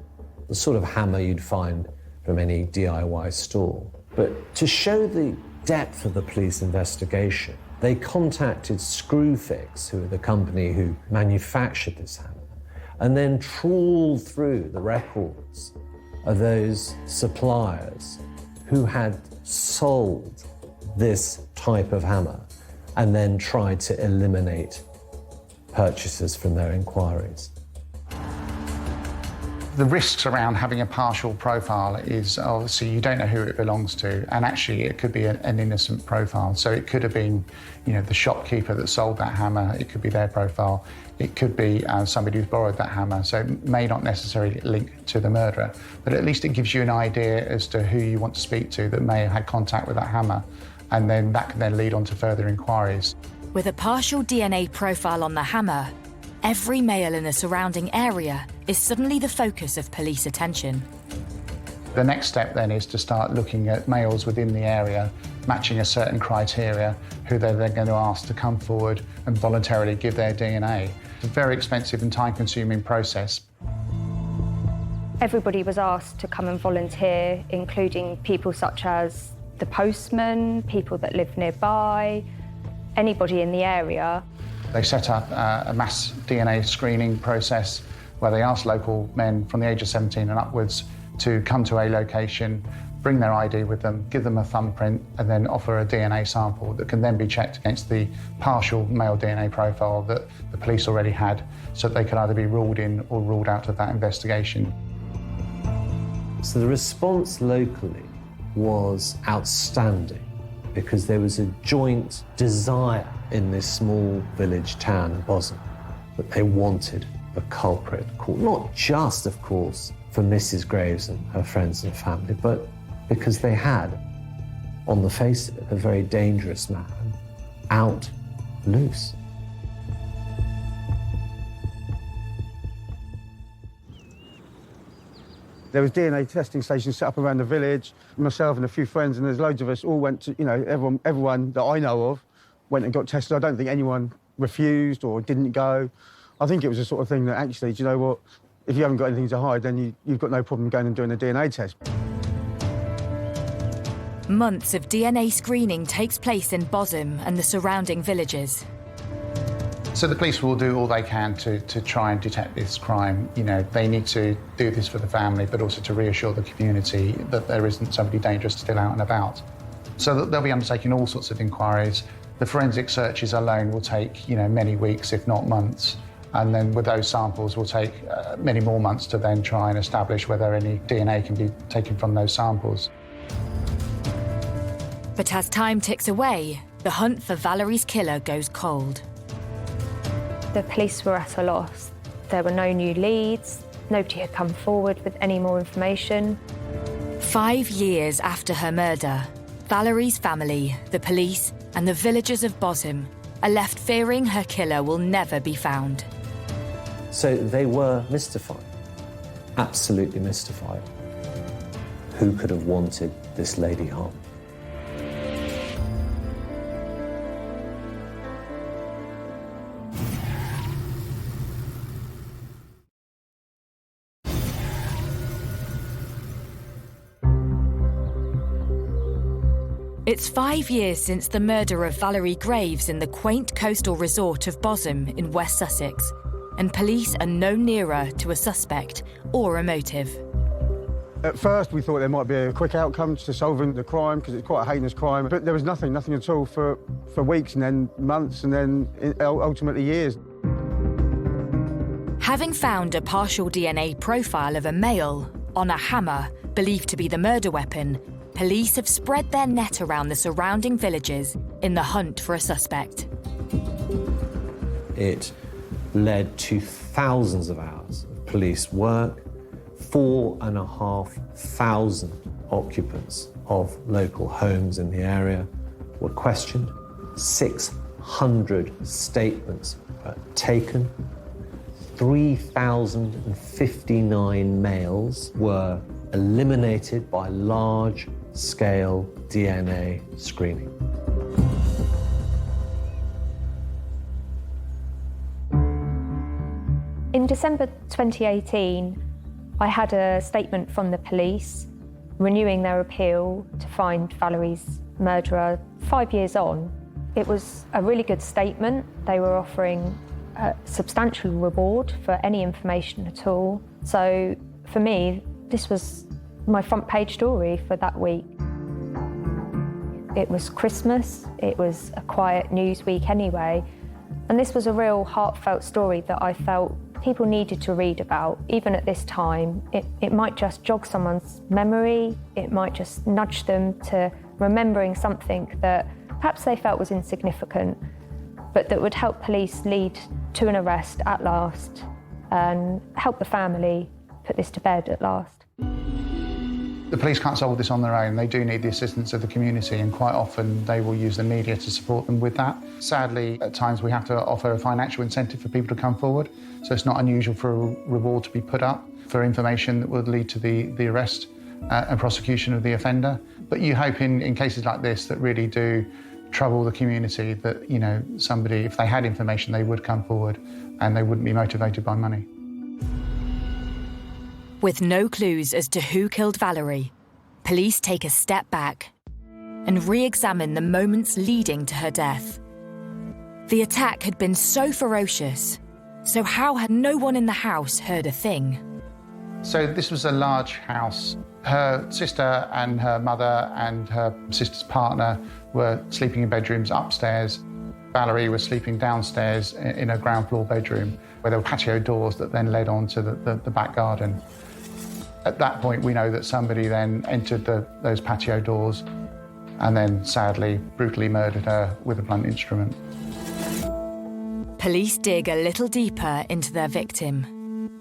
the sort of hammer you'd find from any DIY store. But to show the depth of the police investigation, they contacted Screwfix, who are the company who manufactured this hammer, and then trawled through the records of those suppliers who had sold this type of hammer and then tried to eliminate purchasers from their inquiries. The risks around having a partial profile is obviously you don't know who it belongs to, and actually it could be an innocent profile. So it could have been, the shopkeeper that sold that hammer. It could be their profile. It could be somebody who's borrowed that hammer. So it may not necessarily link to the murderer, but at least it gives you an idea as to who you want to speak to that may have had contact with that hammer, and then that can then lead on to further inquiries. With a partial DNA profile on the hammer, every male in the surrounding area is suddenly the focus of police attention. The next step then is to start looking at males within the area, matching a certain criteria, who they're then going to ask to come forward and voluntarily give their DNA. It's a very expensive and time-consuming process. Everybody was asked to come and volunteer, including people such as the postman, people that live nearby, anybody in the area. They set up a mass DNA screening process where they asked local men from the age of 17 and upwards to come to a location, bring their ID with them, give them a thumbprint, and then offer a DNA sample that can then be checked against the partial male DNA profile that the police already had, so that they could either be ruled in or ruled out of that investigation. So the response locally was outstanding because there was a joint desire in this small village town of Bosham that they wanted a culprit caught, not just, of course, for Mrs. Graves and her friends and family, but because they had, on the face of it, a very dangerous man out loose. There was DNA testing stations set up around the village. Myself and a few friends, and there's loads of us all went to, everyone that I know of went and got tested. I don't think anyone refused or didn't go. I think it was the sort of thing that actually, do you know what, if you haven't got anything to hide, then you've got no problem going and doing a DNA test. Months of DNA screening takes place in Bosham and the surrounding villages. So the police will do all they can to try and detect this crime. They need to do this for the family, but also to reassure the community that there isn't somebody dangerous still out and about. So they'll be undertaking all sorts of inquiries. The forensic searches alone will take, many weeks, if not months. And then with those samples will take many more months to then try and establish whether any DNA can be taken from those samples. But as time ticks away, the hunt for Valerie's killer goes cold. The police were at a loss. There were no new leads. Nobody had come forward with any more information. 5 years after her murder, Valerie's family, the police, and the villagers of Bosham are left fearing her killer will never be found. So they were mystified, absolutely mystified. Who could have wanted this lady harm? It's 5 years since the murder of Valerie Graves in the quaint coastal resort of Bosham in West Sussex, and police are no nearer to a suspect or a motive. At first, we thought there might be a quick outcome to solving the crime, because it's quite a heinous crime, but there was nothing at all for weeks and then months and then ultimately years. Having found a partial DNA profile of a male on a hammer believed to be the murder weapon, police have spread their net around the surrounding villages in the hunt for a suspect. It led to thousands of hours of police work. 4,500 occupants of local homes in the area were questioned. 600 statements were taken. 3,059 males were eliminated by large-scale DNA screening. In December 2018, I had a statement from the police renewing their appeal to find Valerie's murderer 5 years on. It was a really good statement. They were offering a substantial reward for any information at all. So for me, this was my front page story for that week. It was Christmas, it was a quiet news week anyway, and this was a real heartfelt story that I felt people needed to read about, even at this time. It might just jog someone's memory, it might just nudge them to remembering something that perhaps they felt was insignificant, but that would help police lead to an arrest at last and help the family put this to bed at last. The police can't solve this on their own. They do need the assistance of the community, and quite often they will use the media to support them with that. Sadly, at times we have to offer a financial incentive for people to come forward, so it's not unusual for a reward to be put up for information that would lead to the arrest and prosecution of the offender. But you hope in cases like this that really do trouble the community that, you know, somebody, if they had information, they would come forward and they wouldn't be motivated by money. With no clues as to who killed Valerie, police take a step back. and re-examine the moments leading to her death. The attack had been so ferocious, so how had no one in the house heard a thing? So this was a large house. Her sister and her mother and her sister's partner were sleeping in bedrooms upstairs. Valerie was sleeping downstairs in a ground floor bedroom where there were patio doors that then led on to the back garden. At that point, we know that somebody then entered those patio doors and then sadly, brutally murdered her with a blunt instrument. Police dig a little deeper into their victim.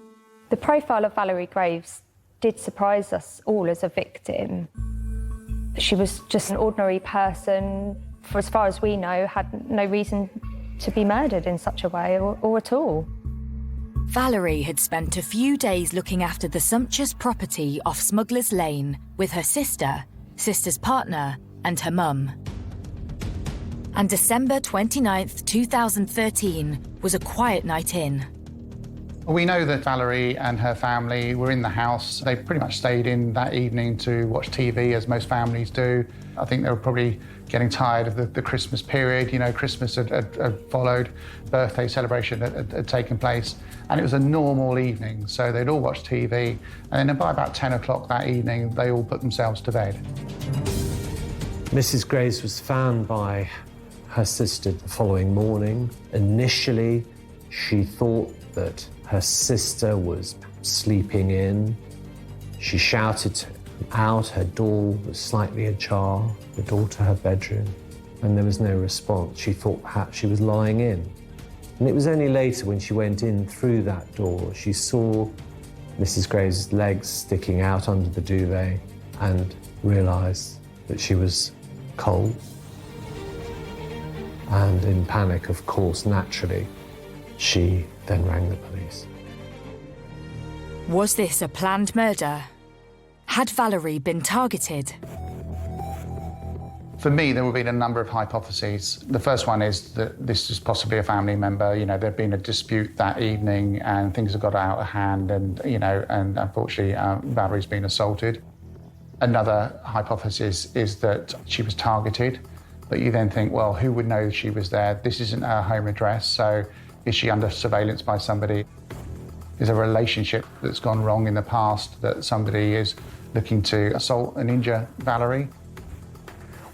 The profile of Valerie Graves did surprise us all as a victim. She was just an ordinary person, for as far as we know, had no reason to be murdered in such a way or at all. Valerie had spent a few days looking after the sumptuous property off Smugglers Lane with her sister, sister's partner, and her mum. And December 29th, 2013 was a quiet night in. We know that Valerie and her family were in the house. They pretty much stayed in that evening to watch TV, as most families do. I think they were probably getting tired of the Christmas period. You know, Christmas had followed, birthday celebration had taken place, and it was a normal evening. So they'd all watched TV, and then by about 10 o'clock that evening, they all put themselves to bed. Mrs. Graves was found by her sister the following morning. Initially, she thought that her sister was sleeping in. She shouted out, her door was slightly ajar, the door to her bedroom, and there was no response. She thought perhaps she was lying in. And it was only later when she went in through that door, she saw Mrs. Graves' legs sticking out under the duvet and realised that she was cold. And in panic, of course, naturally, she then rang the police. Was this a planned murder? Had Valerie been targeted? For me, there would be a number of hypotheses. The first one is that this is possibly a family member. You know, there'd been a dispute that evening and things have got out of hand and, you know, and unfortunately, Valerie's been assaulted. Another hypothesis is that she was targeted, but you then think, well, who would know she was there? This isn't her home address, so is she under surveillance by somebody? Is there a relationship that's gone wrong in the past that somebody is looking to assault and injure Valerie?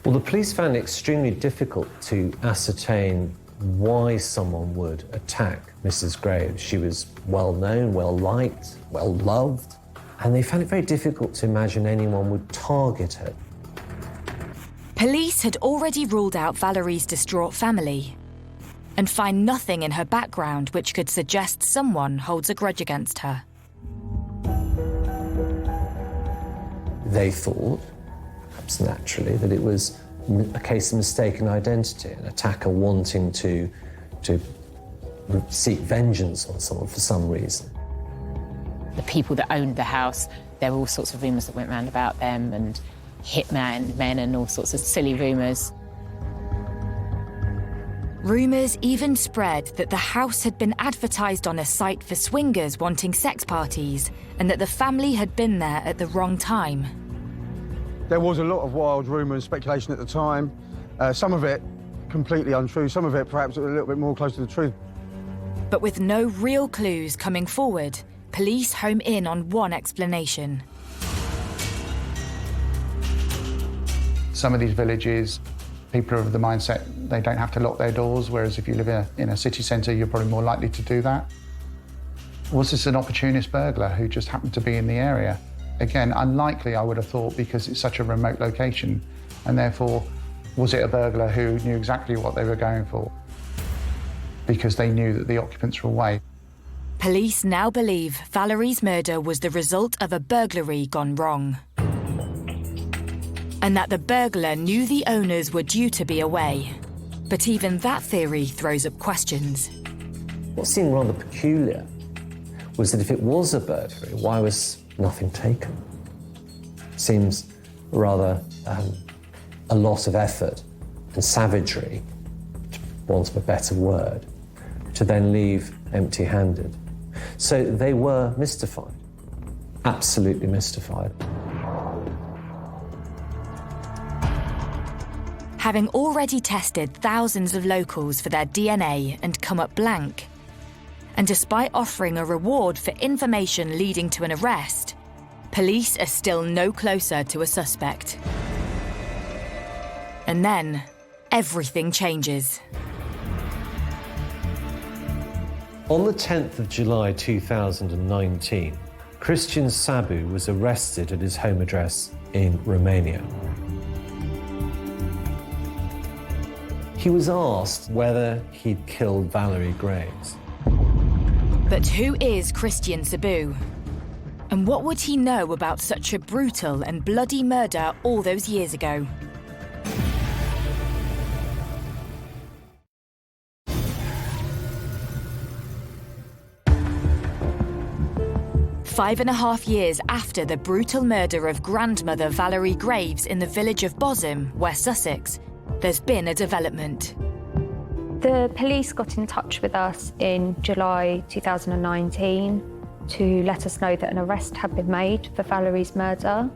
Well, the police found it extremely difficult to ascertain why someone would attack Mrs. Graves. She was well-known, well-liked, well-loved, and they found it very difficult to imagine anyone would target her. Police had already ruled out Valerie's distraught family and find nothing in her background which could suggest someone holds a grudge against her. They thought, perhaps naturally, that it was a case of mistaken identity, an attacker wanting to seek vengeance on someone for some reason. The people that owned the house, there were all sorts of rumours that went round about them and hitmen and all sorts of silly rumours. Rumours even spread that the house had been advertised on a site for swingers wanting sex parties and that the family had been there at the wrong time. There was a lot of wild rumour and speculation at the time. Some of it completely untrue, some of it perhaps a little bit more close to the truth. But with no real clues coming forward, police home in on one explanation. Some of these villages, people are of the mindset they don't have to lock their doors, whereas if you live in a city centre, you're probably more likely to do that. Was this an opportunist burglar who just happened to be in the area? Again, unlikely, I would have thought, because it's such a remote location, and therefore, was it a burglar who knew exactly what they were going for? Because they knew that the occupants were away. Police now believe Valerie's murder was the result of a burglary gone wrong, and that the burglar knew the owners were due to be away. But even that theory throws up questions. What seemed rather peculiar was that if it was a burglary, why was nothing taken? Seems rather a lot of effort and savagery, for want of a better word, to then leave empty-handed. So they were mystified, absolutely mystified. having already tested thousands of locals for their DNA and come up blank. And despite offering a reward for information leading to an arrest, police are still no closer to a suspect. And then, everything changes. On the 10th of July 2019, Cristian Sabu was arrested at his home address in Romania. He was asked whether he'd killed Valerie Graves. But who is Cristian Sabu? And what would he know about such a brutal and bloody murder all those years ago? Five and a half years after the brutal murder of grandmother Valerie Graves in the village of Bosham, West Sussex, there's been a development. The police got in touch with us in July 2019 to let us know that an arrest had been made for Valerie's murder.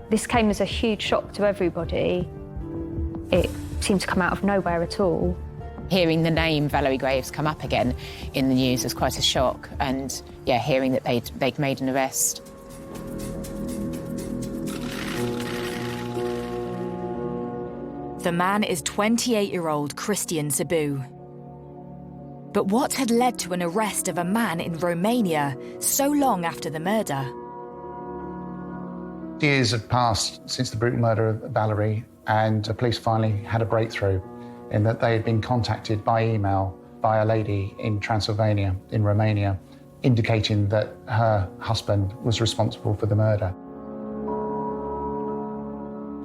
This came as a huge shock to everybody. It seemed to come out of nowhere at all. Hearing the name Valerie Graves come up again in the news was quite a shock, and yeah, hearing that they'd made an arrest. The man is 28-year-old Cristian Sabu. But what had led to an arrest of a man in Romania so long after the murder? Years had passed since the brutal murder of Valerie, and the police finally had a breakthrough in that they had been contacted by email by a lady in Transylvania, in Romania, indicating that her husband was responsible for the murder.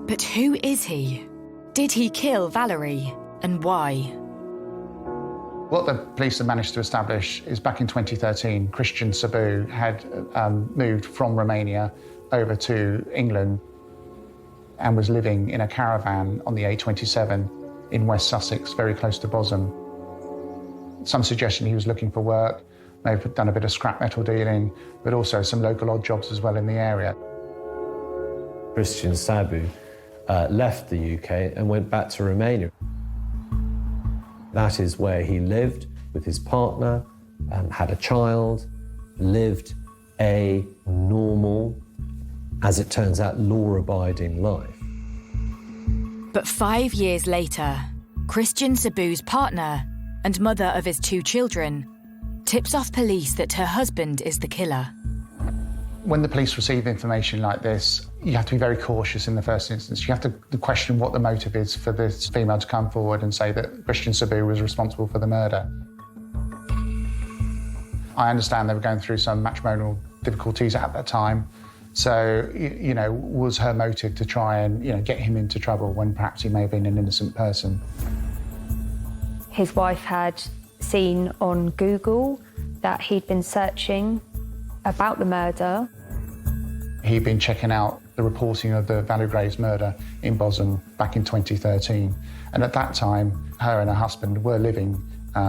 But who is he? Did he kill Valerie, and why? What the police have managed to establish is back in 2013, Cristian Sabu had moved from Romania over to England and was living in a caravan on the A27 in West Sussex, very close to Bosham. Some suggestion he was looking for work, may have done a bit of scrap metal dealing, but also some local odd jobs as well in the area. Cristian Sabu left the UK and went back to Romania. That is where he lived with his partner, had a child, lived a normal, as it turns out, law-abiding life. But 5 years later, Cristian Sabu's partner and mother of his 2 children tips off police that her husband is the killer. When the police receive information like this, you have to be very cautious in the first instance. You have to question what the motive is for this female to come forward and say that Cristian Sabu was responsible for the murder. I understand they were going through some matrimonial difficulties at that time. So, you know, was her motive to try and, get him into trouble when perhaps he may have been an innocent person? His wife had seen on Google that he'd been searching about the murder. He'd been checking out the reporting of the Valerie Graves murder in Bosham back in 2013. And at that time, her and her husband were living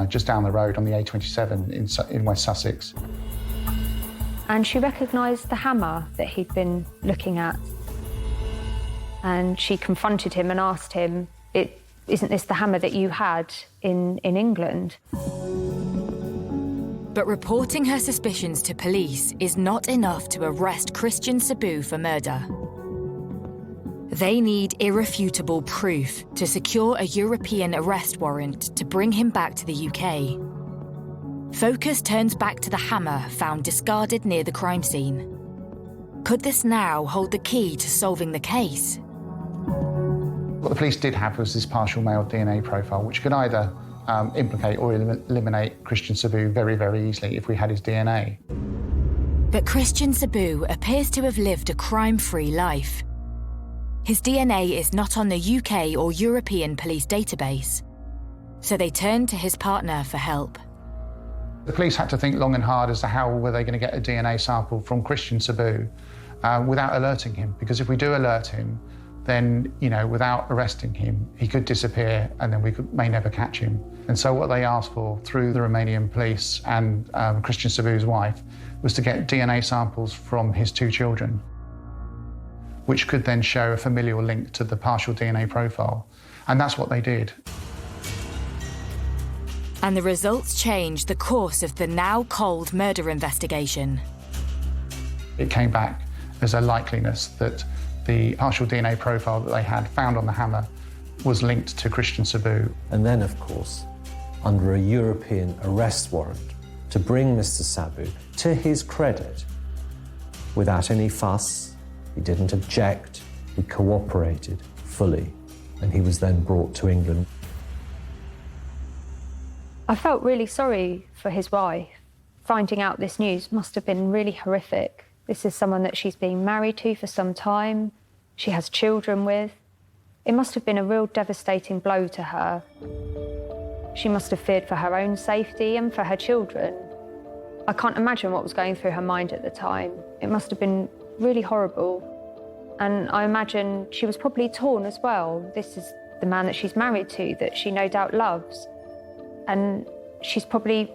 just down the road on the A27 in West Sussex. And she recognised the hammer that he'd been looking at. And she confronted him and asked him, isn't this the hammer that you had in England? But reporting her suspicions to police is not enough to arrest Cristian Sabu for murder. They need irrefutable proof to secure a European arrest warrant to bring him back to the UK. Focus turns back to the hammer found discarded near the crime scene. Could this now hold the key to solving the case? What the police did have was this partial male DNA profile, which could either implicate or eliminate Cristian Sabu very, very easily if we had his DNA. But Cristian Sabu appears to have lived a crime-free life. His DNA is not on the UK or European police database, so they turned to his partner for help. The police had to think long and hard as to how were they going to get a DNA sample from Cristian Sabu without alerting him, because if we do alert him, then, without arresting him, he could disappear and then we may never catch him. And so what they asked for through the Romanian police and Cristian Sabu's wife was to get DNA samples from his 2 children, which could then show a familial link to the partial DNA profile. And that's what they did. And the results changed the course of the now cold murder investigation. It came back as a likeliness that the partial DNA profile that they had found on the hammer was linked to Christian Sabu. And then, of course, under a European arrest warrant, to bring Mr. Sabu, to his credit, without any fuss, he didn't object, he cooperated fully, and he was then brought to England. I felt really sorry for his wife. Finding out this news must have been really horrific. This is someone that she's been married to for some time, she has children with. It must have been a real devastating blow to her. She must have feared for her own safety and for her children. I can't imagine what was going through her mind at the time. It must have been really horrible. And I imagine she was probably torn as well. This is the man that she's married to, that she no doubt loves. And she's probably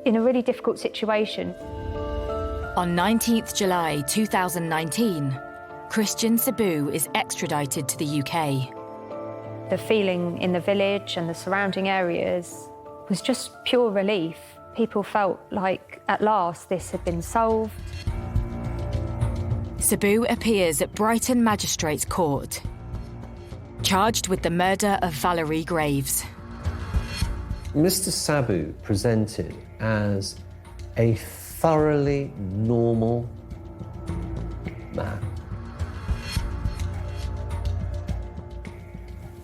in a really difficult situation. On 19th July 2019, Christian Sabu is extradited to the UK. The feeling in the village and the surrounding areas was just pure relief. People felt like, at last, this had been solved. Sabu appears at Brighton Magistrates Court, charged with the murder of Valerie Graves. Mr. Sabu presented as a thoroughly normal man.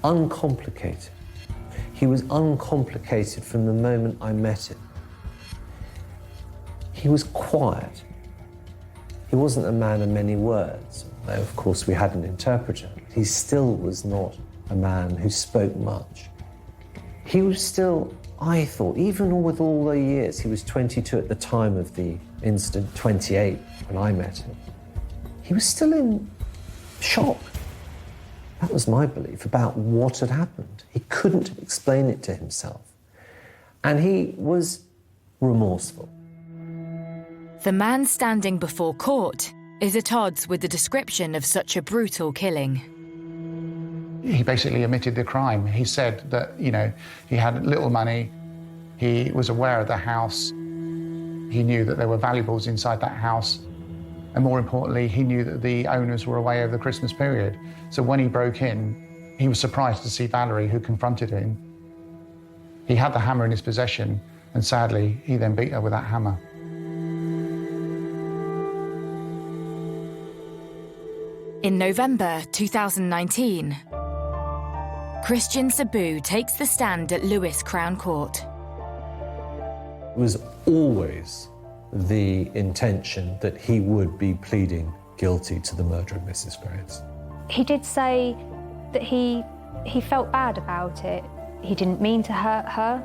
Uncomplicated. He was uncomplicated from the moment I met him. He was quiet. He wasn't a man of many words, though of course we had an interpreter. He still was not a man who spoke much. He was still, I thought, even with all the years, he was 22 at the time of the incident, 28 when I met him. He was still in shock. That was my belief about what had happened. He couldn't explain it to himself. And he was remorseful. The man standing before court is at odds with the description of such a brutal killing. He basically admitted the crime. He said that, he had little money, he was aware of the house, he knew that there were valuables inside that house, and more importantly, he knew that the owners were away over the Christmas period. So when he broke in, he was surprised to see Valerie, who confronted him. He had the hammer in his possession, and sadly, he then beat her with that hammer. In November 2019, Christian Sabu takes the stand at Lewes Crown Court. It was always the intention that he would be pleading guilty to the murder of Mrs. Graves. He did say that he felt bad about it. He didn't mean to hurt her.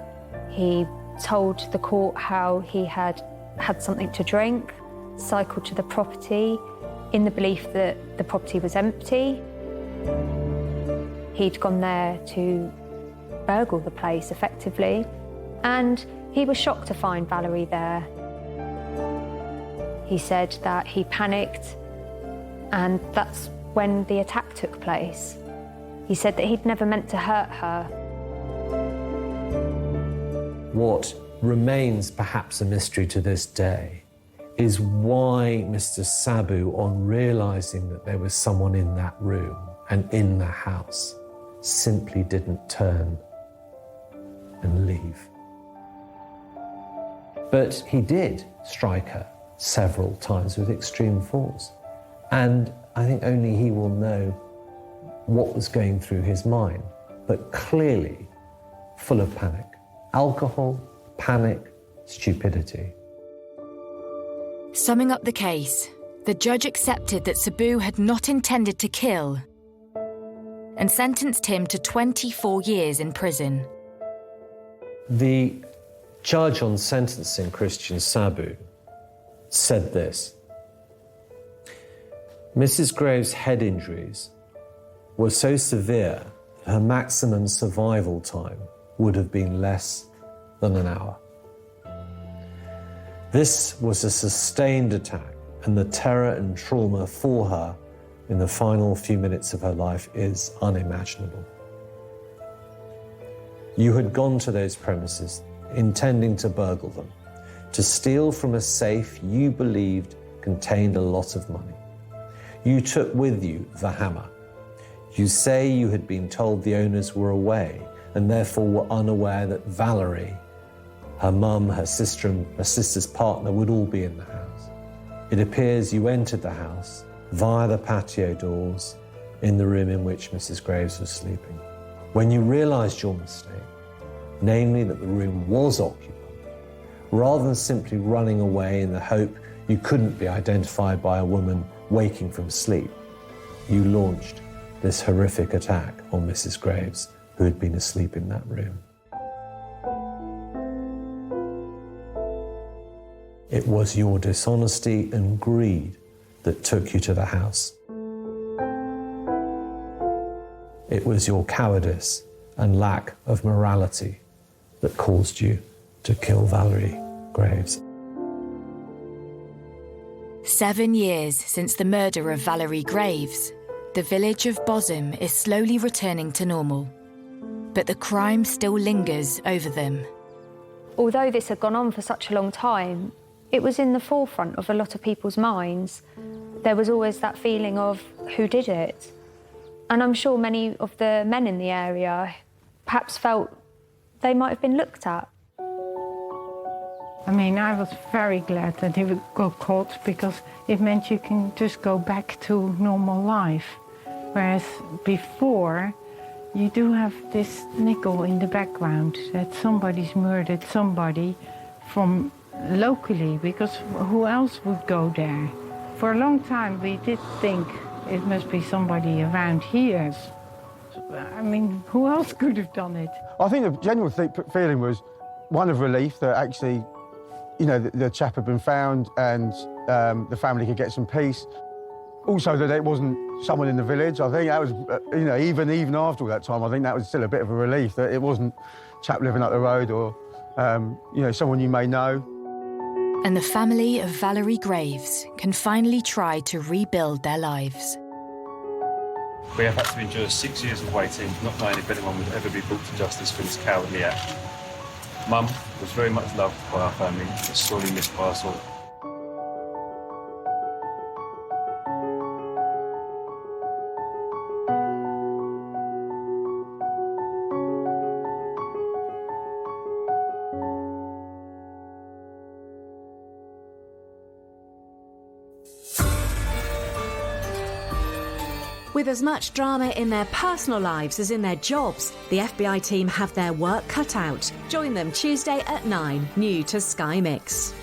He told the court how he had had something to drink, cycled to the property in the belief that the property was empty. He'd gone there to burgle the place, effectively, and he was shocked to find Valerie there. He said that he panicked, and that's when the attack took place. He said that he'd never meant to hurt her. What remains perhaps a mystery to this day is why Mr. Sabu, on realising that there was someone in that room and in the house, simply didn't turn and leave. But he did strike her several times with extreme force. And I think only he will know what was going through his mind, but clearly full of panic. Alcohol, panic, stupidity. Summing up the case, the judge accepted that Sabu had not intended to kill and sentenced him to 24 years in prison. The judge on sentencing Christian Sabu said this: Mrs. Graves' head injuries were so severe that her maximum survival time would have been less than an hour. This was a sustained attack, and the terror and trauma for her in the final few minutes of her life is unimaginable. You had gone to those premises intending to burgle them, to steal from a safe you believed contained a lot of money. You took with you the hammer. You say you had been told the owners were away and therefore were unaware that Valerie, her mum, her sister and her sister's partner would all be in the house. It appears you entered the house via the patio doors in the room in which Mrs. Graves was sleeping. When you realised your mistake, namely that the room was occupied, rather than simply running away in the hope you couldn't be identified by a woman waking from sleep, you launched this horrific attack on Mrs. Graves, who had been asleep in that room. It was your dishonesty and greed that took you to the house. It was your cowardice and lack of morality that caused you to kill Valerie Graves. 7 years since the murder of Valerie Graves, the village of Bosham is slowly returning to normal. But the crime still lingers over them. Although this had gone on for such a long time, it was in the forefront of a lot of people's minds. There was always that feeling of who did it. And I'm sure many of the men in the area perhaps felt they might have been looked at. I mean, I was very glad that he got caught because it meant you can just go back to normal life. Whereas before, you do have this nickel in the background that somebody's murdered somebody from locally, because who else would go there? For a long time, we did think it must be somebody around here. I mean, who else could have done it? I think the general feeling was one of relief that actually, you know, the chap had been found and the family could get some peace. Also that it wasn't someone in the village. I think that was, you know, even after all that time, I think that was still a bit of a relief that it wasn't a chap living up the road or, you know, someone you may know. And the family of Valerie Graves can finally try to rebuild their lives. We have had to endure 6 years of waiting, not knowing if anyone would ever be brought to justice for this cowardly act. Mum was very much loved by our family, but sorely missed by us all. With as much drama in their personal lives as in their jobs, the FBI team have their work cut out. Join them Tuesday at 9, new to Sky Mix.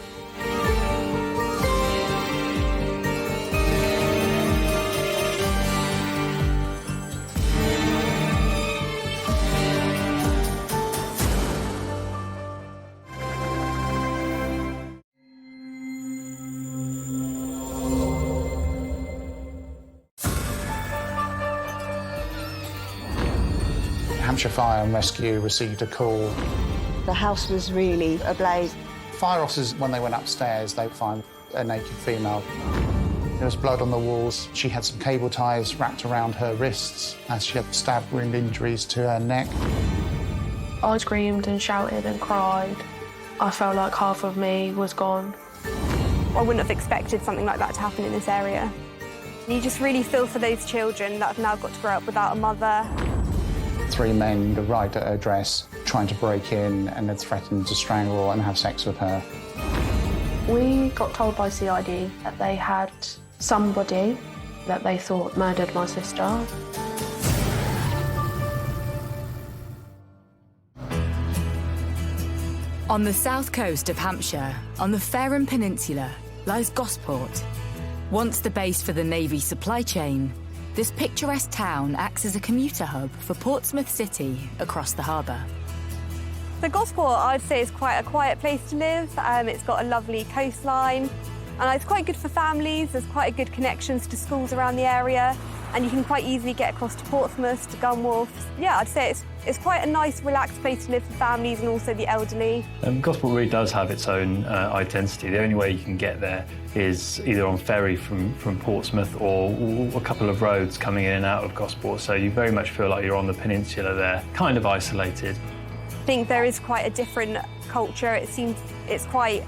Hampshire Fire and Rescue received a call. The house was really ablaze. Fire officers, when they went upstairs, they found a naked female. There was blood on the walls. She had some cable ties wrapped around her wrists as she had stab wound injuries to her neck. I screamed and shouted and cried. I felt like half of me was gone. I wouldn't have expected something like that to happen in this area. You just really feel for those children that have now got to grow up without a mother. 3 men arrived at her dress, trying to break in, and had threatened to strangle and have sex with her. We got told by CID that they had somebody that they thought murdered my sister. On the south coast of Hampshire, on the Fareham Peninsula, lies Gosport. Once the base for the Navy supply chain, this picturesque town acts as a commuter hub for Portsmouth City across the harbour. So Gosport, I'd say, is quite a quiet place to live. It's got a lovely coastline, and it's quite good for families. There's quite good connections to schools around the area, and you can quite easily get across to Portsmouth, to Gunwharf. Yeah, I'd say it's quite a nice, relaxed place to live for families and also the elderly. Gosport really does have its own identity. The only way you can get there is either on ferry from Portsmouth or a couple of roads coming in and out of Gosport. So you very much feel like you're on the peninsula there, kind of isolated. I think there is quite a different culture. It seems it's quite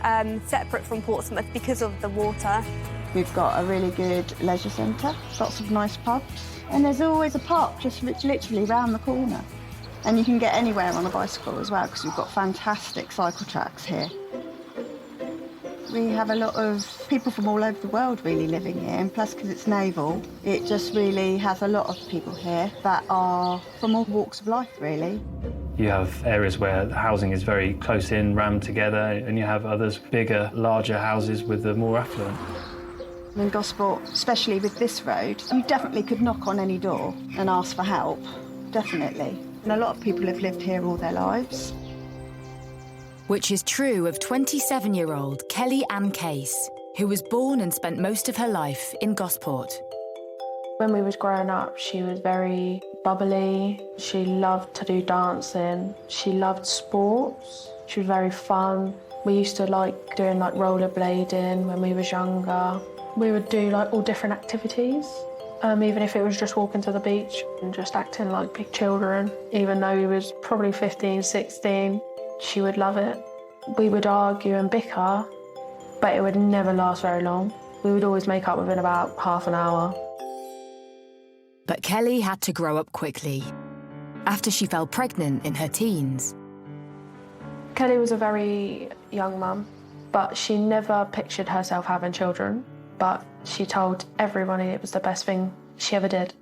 separate from Portsmouth because of the water. We've got a really good leisure centre, lots of nice pubs, and there's always a park just literally round the corner. And you can get anywhere on a bicycle as well because we've got fantastic cycle tracks here. We have a lot of people from all over the world really living here, and plus because it's naval, it just really has a lot of people here that are from all walks of life really. You have areas where the housing is very close in, rammed together, and you have others, bigger, larger houses with the more affluent. In Gosport, especially with this road, you definitely could knock on any door and ask for help, definitely. And a lot of people have lived here all their lives. Which is true of 27-year-old Kelly Ann Case, who was born and spent most of her life in Gosport. When we was growing up, she was very bubbly. She loved to do dancing. She loved sports. She was very fun. We used to like doing like rollerblading when we was younger. We would do like all different activities, even if it was just walking to the beach and just acting like big children. Even though we was probably 15, 16, she would love it. We would argue and bicker, but it would never last very long. We would always make up within about half an hour. But Kelly had to grow up quickly, after she fell pregnant in her teens. Kelly was a very young mum, but she never pictured herself having children. But she told everybody it was the best thing she ever did.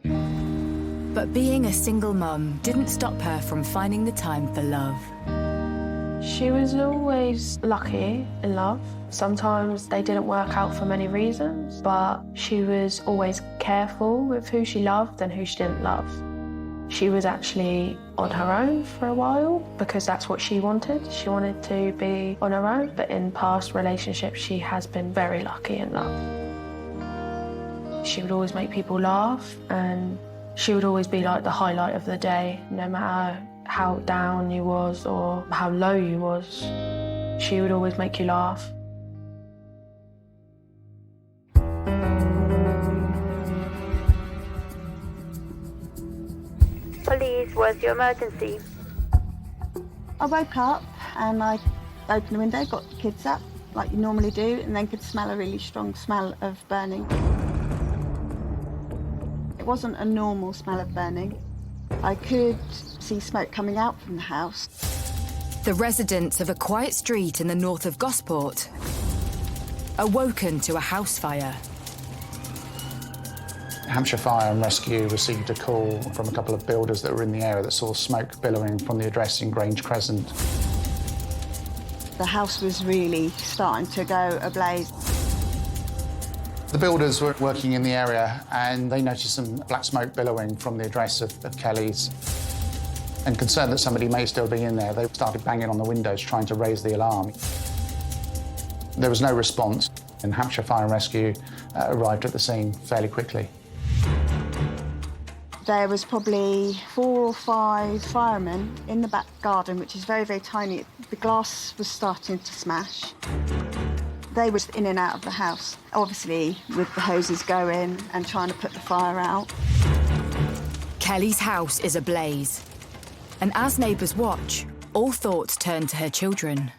But being a single mum didn't stop her from finding the time for love. She was always lucky in love. Sometimes they didn't work out for many reasons, but she was always careful with who she loved and who she didn't love. She was actually on her own for a while because that's what she wanted. She wanted to be on her own, but in past relationships, she has been very lucky in love. She would always make people laugh, and she would always be like the highlight of the day, no matter how down you was or how low you was. She would always make you laugh. Police, where's your emergency? I woke up and I opened the window, got the kids up, like you normally do, and then could smell a really strong smell of burning. It wasn't a normal smell of burning. I could see smoke coming out from the house. The residents of a quiet street in the north of Gosport are woken to a house fire. Hampshire Fire and Rescue received a call from a couple of builders that were in the area that saw smoke billowing from the address in Grange Crescent. The house was really starting to go ablaze. The builders were working in the area and they noticed some black smoke billowing from the address of Kelly's. And concerned that somebody may still be in there, they started banging on the windows trying to raise the alarm. There was no response, and Hampshire Fire and Rescue arrived at the scene fairly quickly. There was probably 4 or 5 firemen in the back garden, which is very, very tiny. The glass was starting to smash. They were in and out of the house, obviously with the hoses going and trying to put the fire out. Kelly's house is ablaze. And as neighbours watch, all thoughts turn to her children.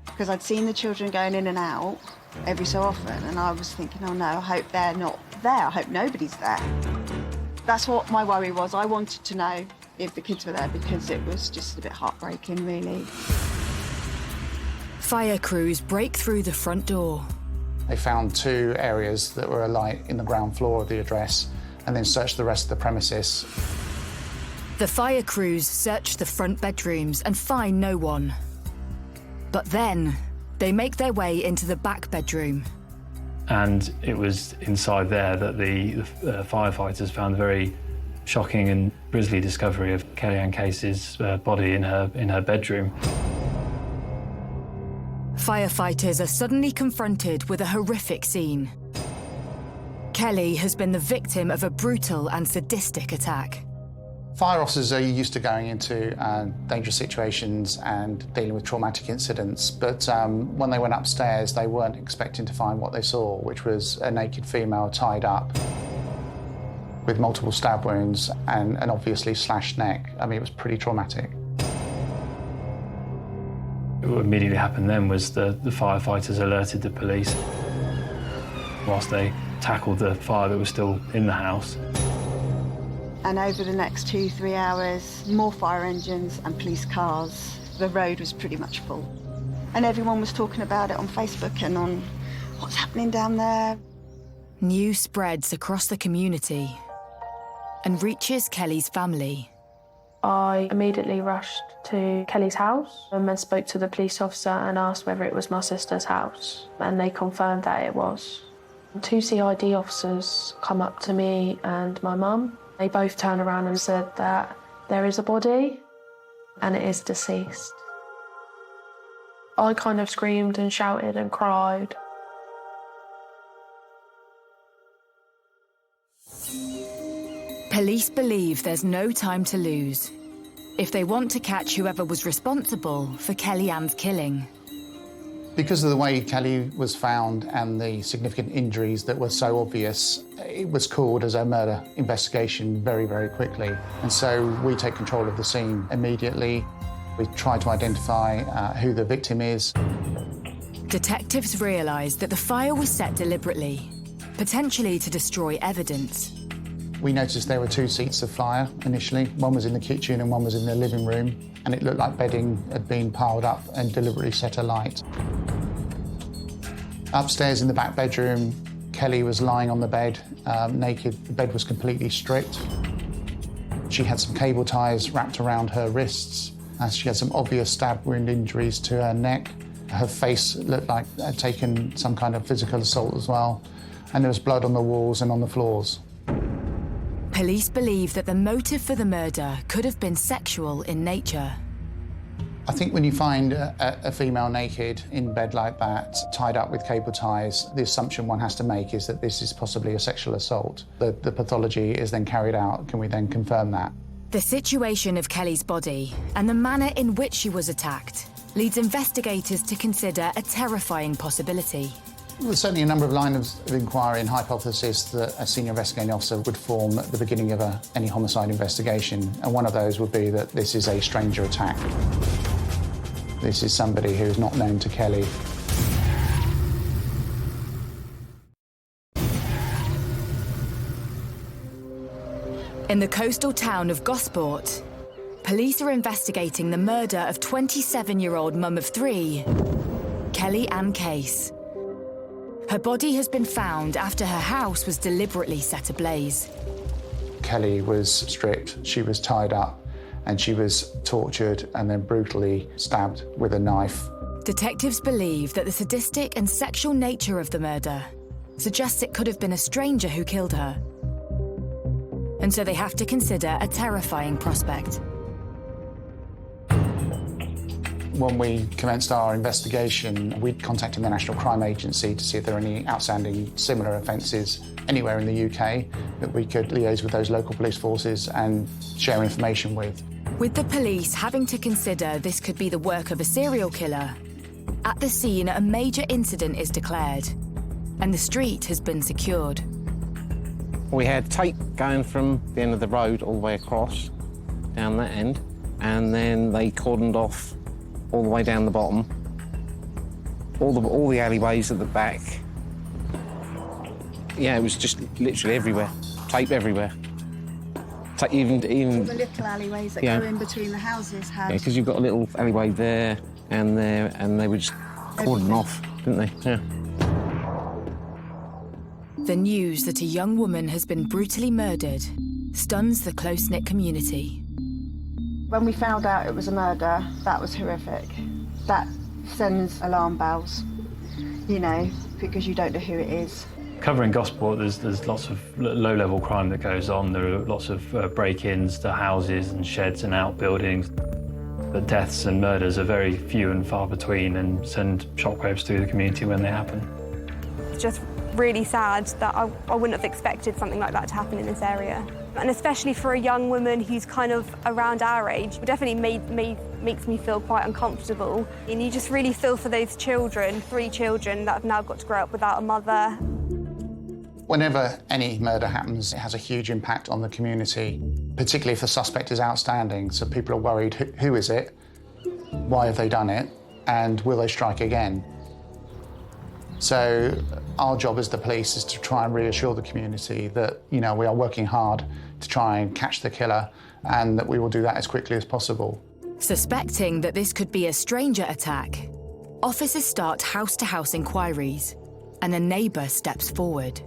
Because I'd seen the children going in and out every so often, and I was thinking, oh no, I hope they're not there. I hope nobody's there. That's what my worry was. I wanted to know if the kids were there because it was just a bit heartbreaking, really. Fire crews break through the front door. They found 2 areas that were alight in the ground floor of the address and then searched the rest of the premises. The fire crews search the front bedrooms and find no one. But then they make their way into the back bedroom. And it was inside there that the firefighters found a very shocking and grisly discovery of Kelly Ann Case's body in her bedroom. Firefighters are suddenly confronted with a horrific scene. Kelly has been the victim of a brutal and sadistic attack. Fire officers are used to going into dangerous situations and dealing with traumatic incidents, but when they went upstairs, they weren't expecting to find what they saw, which was a naked female tied up with multiple stab wounds and obviously slashed neck. I mean, it was pretty traumatic. What immediately happened then was the firefighters alerted the police whilst they tackled the fire that was still in the house. And over the next 2-3 hours, more fire engines and police cars. The road was pretty much full. And everyone was talking about it on Facebook and on what's happening down there. News spreads across the community and reaches Kelly's family. I immediately rushed to Kelly's house and spoke to the police officer and asked whether it was my sister's house, and they confirmed that it was. 2 CID officers come up to me and my mum. They both turned around and said that there is a body and it is deceased. I kind of screamed and shouted and cried. Police believe there's no time to lose if they want to catch whoever was responsible for Kellyanne's killing. Because of the way Kelly was found and the significant injuries that were so obvious, it was called as a murder investigation very, very quickly. And so we take control of the scene immediately. We try to identify who the victim is. Detectives realised that the fire was set deliberately, potentially to destroy evidence. We noticed there were 2 seats of fire initially. One was in the kitchen and one was in the living room, and it looked like bedding had been piled up and deliberately set alight. Upstairs in the back bedroom, Kelly was lying on the bed, naked. The bed was completely stripped. She had some cable ties wrapped around her wrists. She had some obvious stab wound injuries to her neck. Her face looked like it had taken some kind of physical assault as well. And there was blood on the walls and on the floors. Police believe that the motive for the murder could have been sexual in nature. I think when you find a female naked in bed like that, tied up with cable ties, the assumption one has to make is that this is possibly a sexual assault. The pathology is then carried out. Can we then confirm that? The situation of Kelly's body and the manner in which she was attacked leads investigators to consider a terrifying possibility. There's certainly a number of lines of inquiry and hypothesis that a senior investigating officer would form at the beginning of any homicide investigation, and one of those would be that this is a stranger attack. This is somebody who is not known to Kelly. In the coastal town of Gosport, police are investigating the murder of 27-year-old mum of 3, Kellyanne Case. Her body has been found after her house was deliberately set ablaze. Kelly was stripped, she was tied up, and she was tortured and then brutally stabbed with a knife. Detectives believe that the sadistic and sexual nature of the murder suggests it could have been a stranger who killed her. And so they have to consider a terrifying prospect. When we commenced our investigation, we contacted the National Crime Agency to see if there are any outstanding similar offences anywhere in the UK that we could liaise with those local police forces and share information with. With the police having to consider this could be the work of a serial killer, at the scene a major incident is declared and the street has been secured. We had tape going from the end of the road all the way across, down that end, and then they cordoned off all the way down the bottom, all the alleyways at the back. Yeah, it was just literally everywhere, tape everywhere. Even All the little alleyways that yeah. go in between the houses had... Yeah, because you've got a little alleyway there, and they were just cordoned off, didn't they? Yeah. The news that a young woman has been brutally murdered stuns the close-knit community. When we found out it was a murder, that was horrific. That sends alarm bells, you know, because you don't know who it is. Covering Gosport, there's lots of low-level crime that goes on. There are lots of break-ins to houses and sheds and outbuildings. But deaths and murders are very few and far between and send shockwaves through the community when they happen. It's just really sad that I wouldn't have expected something like that to happen in this area. And especially for a young woman who's kind of around our age, it definitely makes me feel quite uncomfortable. And you just really feel for those children, 3 children that have now got to grow up without a mother. Whenever any murder happens, it has a huge impact on the community, particularly if the suspect is outstanding. So people are worried, who is it? Why have they done it? And will they strike again? So our job as the police is to try and reassure the community that, we are working hard to try and catch the killer and that we will do that as quickly as possible. Suspecting that this could be a stranger attack, officers start house-to-house inquiries, and a neighbour steps forward.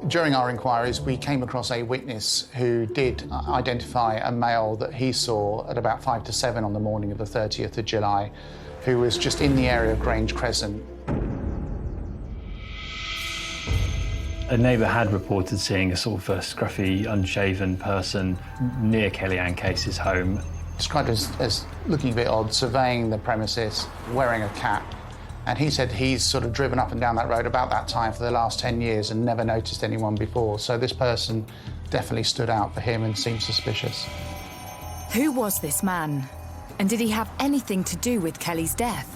During our inquiries, we came across a witness who did identify a male that he saw at about 5 to 7 on the morning of the 30th of July, who was just in the area of Grange Crescent. A neighbour had reported seeing a sort of a scruffy, unshaven person near Kellyanne Case's home. Described as looking a bit odd, surveying the premises, wearing a cap. And he said he's sort of driven up and down that road about that time for the last 10 years and never noticed anyone before. So this person definitely stood out for him and seemed suspicious. Who was this man? And did he have anything to do with Kelly's death?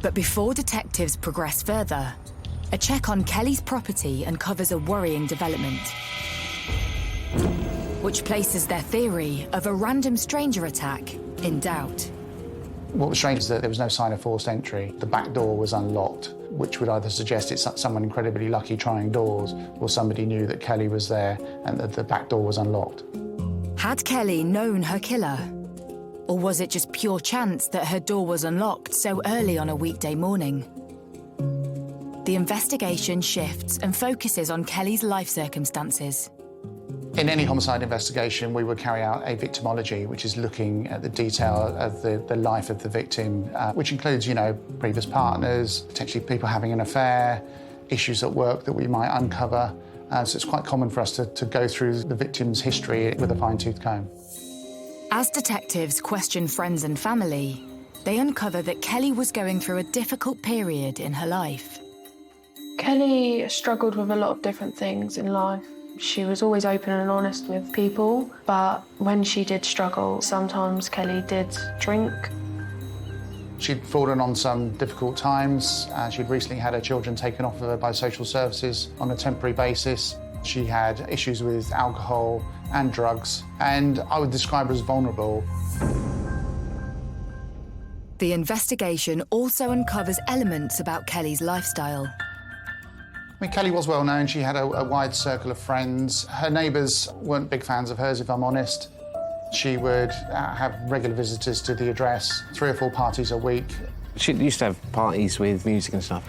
But before detectives progress further, a check on Kelly's property uncovers a worrying development, which places their theory of a random stranger attack in doubt. What was strange is that there was no sign of forced entry. The back door was unlocked, which would either suggest it's someone incredibly lucky trying doors, or somebody knew that Kelly was there and that the back door was unlocked. Had Kelly known her killer? Or was it just pure chance that her door was unlocked so early on a weekday morning? The investigation shifts and focuses on Kelly's life circumstances. In any homicide investigation, we would carry out a victimology, which is looking at the detail of the life of the victim, which includes, previous partners, potentially people having an affair, issues at work that we might uncover. So it's quite common for us to go through the victim's history with a fine-tooth comb. As detectives question friends and family, they uncover that Kelly was going through a difficult period in her life. Kelly struggled with a lot of different things in life. She was always open and honest with people, but when she did struggle, sometimes Kelly did drink. She'd fallen on some difficult times. She'd recently had her children taken off of her by social services on a temporary basis. She had issues with alcohol and drugs, and I would describe her as vulnerable. The investigation also uncovers elements about Kelly's lifestyle. Kelly was well known. She had a wide circle of friends. Her neighbours weren't big fans of hers, if I'm honest. She would have regular visitors to the address, 3 or 4 parties a week. She used to have parties with music and stuff.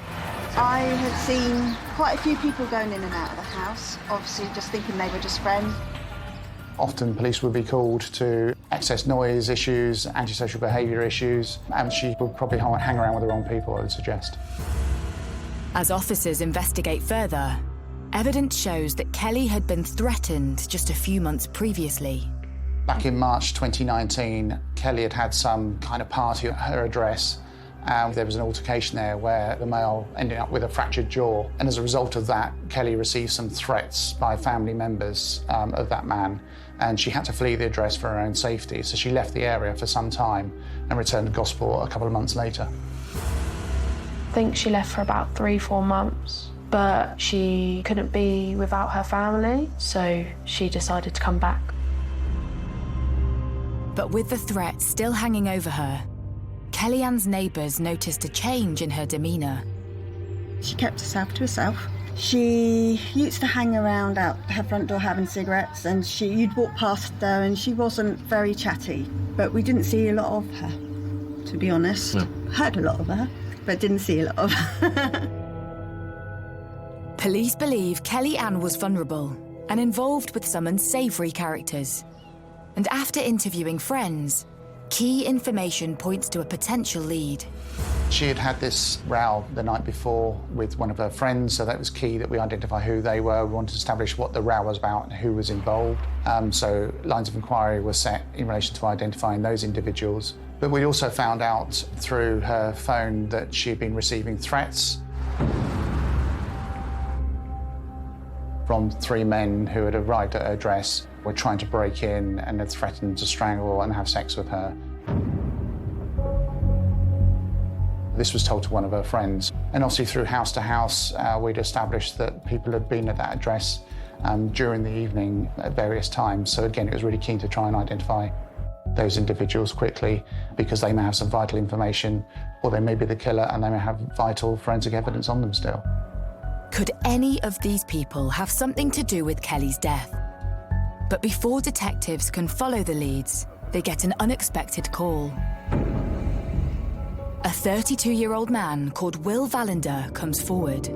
I had seen quite a few people going in and out of the house, obviously just thinking they were just friends. Often police would be called to excess noise issues, antisocial behaviour issues, and she would probably hang around with the wrong people, I would suggest. As officers investigate further, evidence shows that Kelly had been threatened just a few months previously. Back in March 2019, Kelly had had some kind of party at her address, and there was an altercation there where the male ended up with a fractured jaw. And as a result of that, Kelly received some threats by family members of that man, and she had to flee the address for her own safety. So she left the area for some time and returned to Gosport a couple of months later. I think she left for about 3-4 months, but she couldn't be without her family, so she decided to come back. But with the threat still hanging over her, Kellyanne's neighbours noticed a change in her demeanour. She kept herself to herself. She used to hang around out her front door having cigarettes, and you'd walk past her and she wasn't very chatty, but we didn't see a lot of her, to be honest. No. Heard a lot of her, but didn't see a lot of her. Police believe Kellyanne was vulnerable and involved with some unsavoury characters. And after interviewing friends, key information points to a potential lead. She had had this row the night before with one of her friends, so that was key that we identify who they were. We wanted to establish what the row was about and who was involved. So lines of inquiry were set in relation to identifying those individuals. But we also found out through her phone that she'd been receiving threats from 3 men who had arrived at her address, were trying to break in and had threatened to strangle and have sex with her. This was told to one of her friends. And obviously through house to house, we'd established that people had been at that address during the evening at various times. So again, it was really keen to try and identify those individuals quickly because they may have some vital information or they may be the killer and they may have vital forensic evidence on them still. Could any of these people have something to do with Kelly's death? But before detectives can follow the leads, they get an unexpected call. A 32-year-old man called Will Vallender comes forward.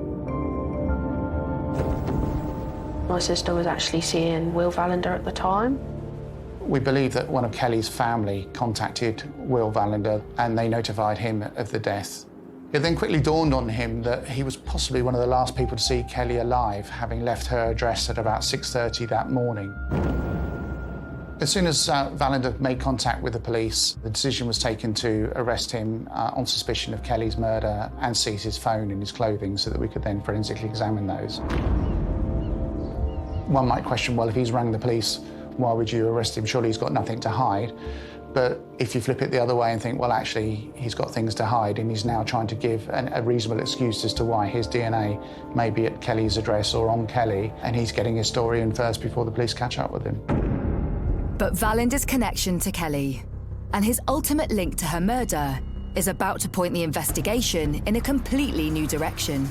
My sister was actually seeing Will Vallender at the time. We believe that one of Kelly's family contacted Will Vallender and they notified him of the death. It then quickly dawned on him that he was possibly one of the last people to see Kelly alive, having left her address at about 6:30 that morning. As soon as Vallender made contact with the police, the decision was taken to arrest him on suspicion of Kelly's murder and seize his phone and his clothing so that we could then forensically examine those. One might question, well, if he's rang the police, why would you arrest him? Surely he's got nothing to hide. But if you flip it the other way and think, well, actually, he's got things to hide and he's now trying to give a reasonable excuse as to why his DNA may be at Kelly's address or on Kelly, and he's getting his story in first before the police catch up with him. But Vallender's connection to Kelly and his ultimate link to her murder is about to point the investigation in a completely new direction.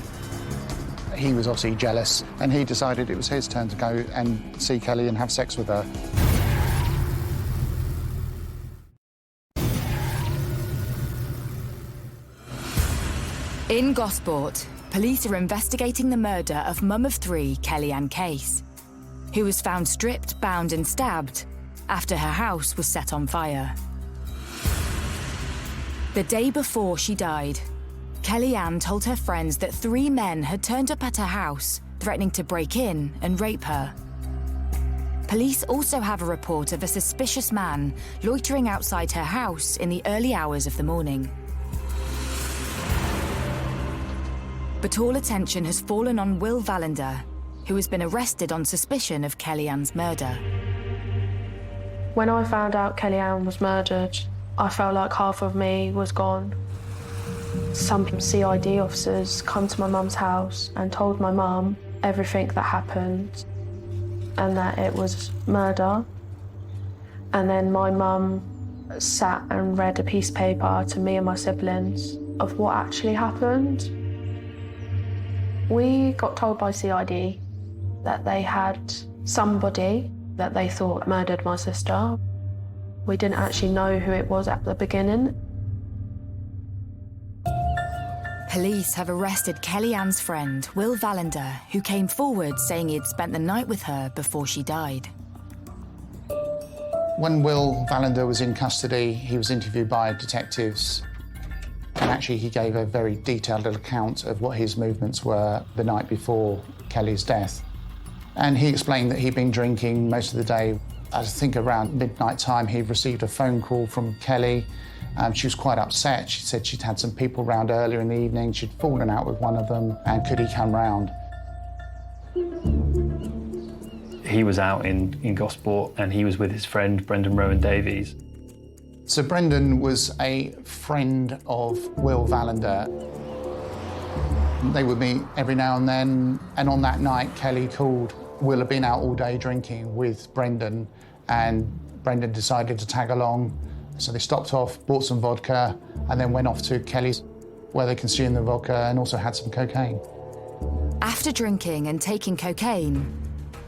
He was obviously jealous, and he decided it was his turn to go and see Kelly and have sex with her. In Gosport, police are investigating the murder of mum of three, Kellyanne Case, who was found stripped, bound and stabbed after her house was set on fire. The day before she died, Kellyanne told her friends that 3 men had turned up at her house, threatening to break in and rape her. Police also have a report of a suspicious man loitering outside her house in the early hours of the morning. But all attention has fallen on Will Vallender, who has been arrested on suspicion of Kellyanne's murder. When I found out Kellyanne was murdered, I felt like half of me was gone. Some CID officers come to my mum's house and told my mum everything that happened and that it was murder. And then my mum sat and read a piece of paper to me and my siblings of what actually happened. We got told by CID that they had somebody that they thought murdered my sister. We didn't actually know who it was at the beginning. Police have arrested Kellyanne's friend, Will Vallender, who came forward saying he had spent the night with her before she died. When Will Vallender was in custody, he was interviewed by detectives, and actually he gave a very detailed account of what his movements were the night before Kelly's death. And he explained that he'd been drinking most of the day. I think around midnight time, he'd received a phone call from Kelly. She was quite upset. She said she'd had some people round earlier in the evening. She'd fallen out with one of them, and could he come round? He was out in Gosport and he was with his friend Brendan Rowan Davies. So Brendan was a friend of Will Vallender. They would meet every now and then, and on that night, Kelly called. Will had been out all day drinking with Brendan, and Brendan decided to tag along. So they stopped off, bought some vodka, and then went off to Kelly's, where they consumed the vodka and also had some cocaine. After drinking and taking cocaine,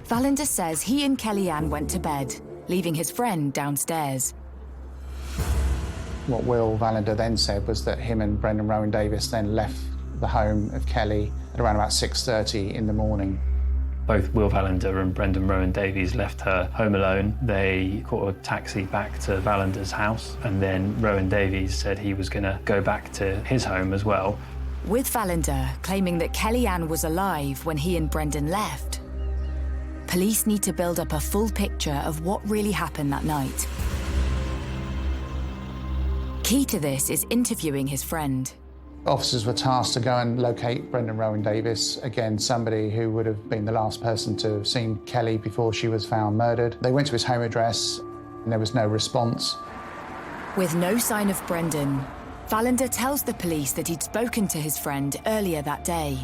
Vallender says he and Kellyanne went to bed, leaving his friend downstairs. What Will Vallender then said was that him and Brendan Rowan Davies then left the home of Kelly at around about 6:30 in the morning. Both Will Vallender and Brendan Rowan Davies left her home alone. They caught a taxi back to Vallender's house, and then Rowan Davies said he was going to go back to his home as well. With Vallender claiming that Kellyanne was alive when he and Brendan left, police need to build up a full picture of what really happened that night. Key to this is interviewing his friend. Officers were tasked to go and locate Brendan Rowan Davies, again, somebody who would have been the last person to have seen Kelly before she was found murdered. They went to his home address and there was no response. With no sign of Brendan, Wallander tells the police that he'd spoken to his friend earlier that day.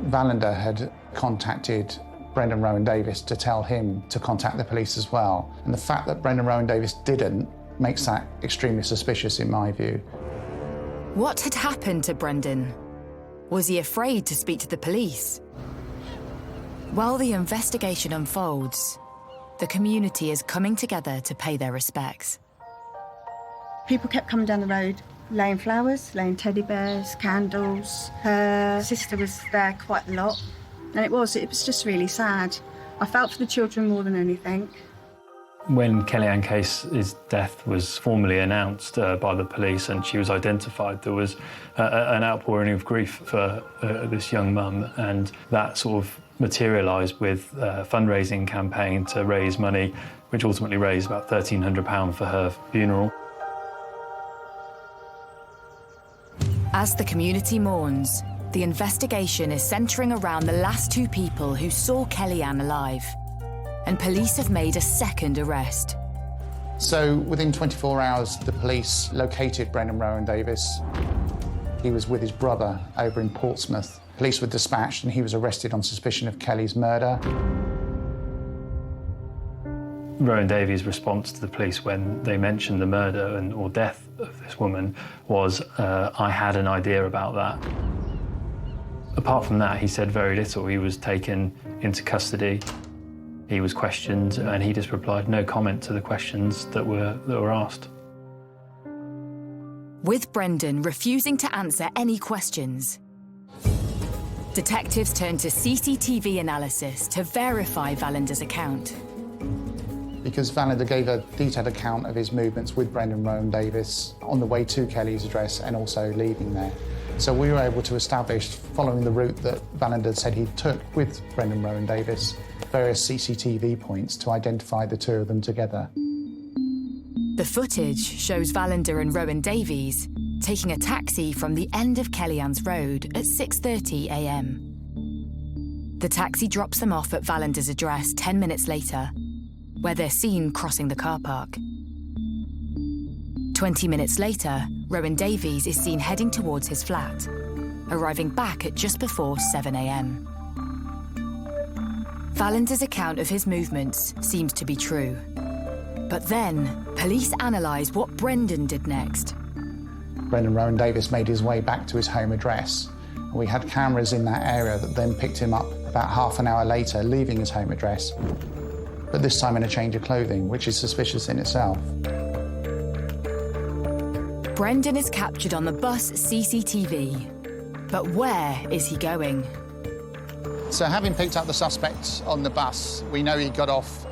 Wallander had contacted Brendan Rowan Davis to tell him to contact the police as well. And the fact that Brendan Rowan Davis didn't makes that extremely suspicious in my view. What had happened to Brendan? Was he afraid to speak to the police? While the investigation unfolds, the community is coming together to pay their respects. People kept coming down the road, laying flowers, laying teddy bears, candles. Her sister was there quite a lot, and it was just really sad. I felt for the children more than anything. When Kellyanne Case's death was formally announced by the police and she was identified, there was an outpouring of grief for this young mum, and that sort of materialised with a fundraising campaign to raise money, which ultimately raised about £1,300 for her funeral. As the community mourns, the investigation is centring around the last two people who saw Kellyanne alive, and police have made a second arrest. So within 24 hours, the police located Brendan Rowan Davis. He was with his brother over in Portsmouth. Police were dispatched and he was arrested on suspicion of Kelly's murder. Rowan Davies' response to the police when they mentioned the murder or death of this woman was, I had an idea about that. Apart from that, he said very little. He was taken into custody. He was questioned, and he just replied no comment to the questions that were asked. With Brendan refusing to answer any questions, detectives turned to CCTV analysis to verify Wallander's account. Because Wallander gave a detailed account of his movements with Brendan Rowan Davis on the way to Kelly's address and also leaving there. So we were able to establish, following the route that Wallander said he took with Brendan Rowan Davis, various CCTV points to identify the two of them together. The footage shows Wallander and Rowan Davies taking a taxi from the end of Kellyanne's Road at 6:30 a.m. The taxi drops them off at Wallander's address 10 minutes later, where they're seen crossing the car park. 20 minutes later, Rowan Davies is seen heading towards his flat, arriving back at just before 7 a.m. Wallander's account of his movements seems to be true. But then, police analyse what Brendan did next. Brendan Rowan Davis made his way back to his home address. We had cameras in that area that then picked him up about half an hour later, leaving his home address, but this time in a change of clothing, which is suspicious in itself. Brendan is captured on the bus CCTV. But where is he going? So having picked up the suspect on the bus, we know he got off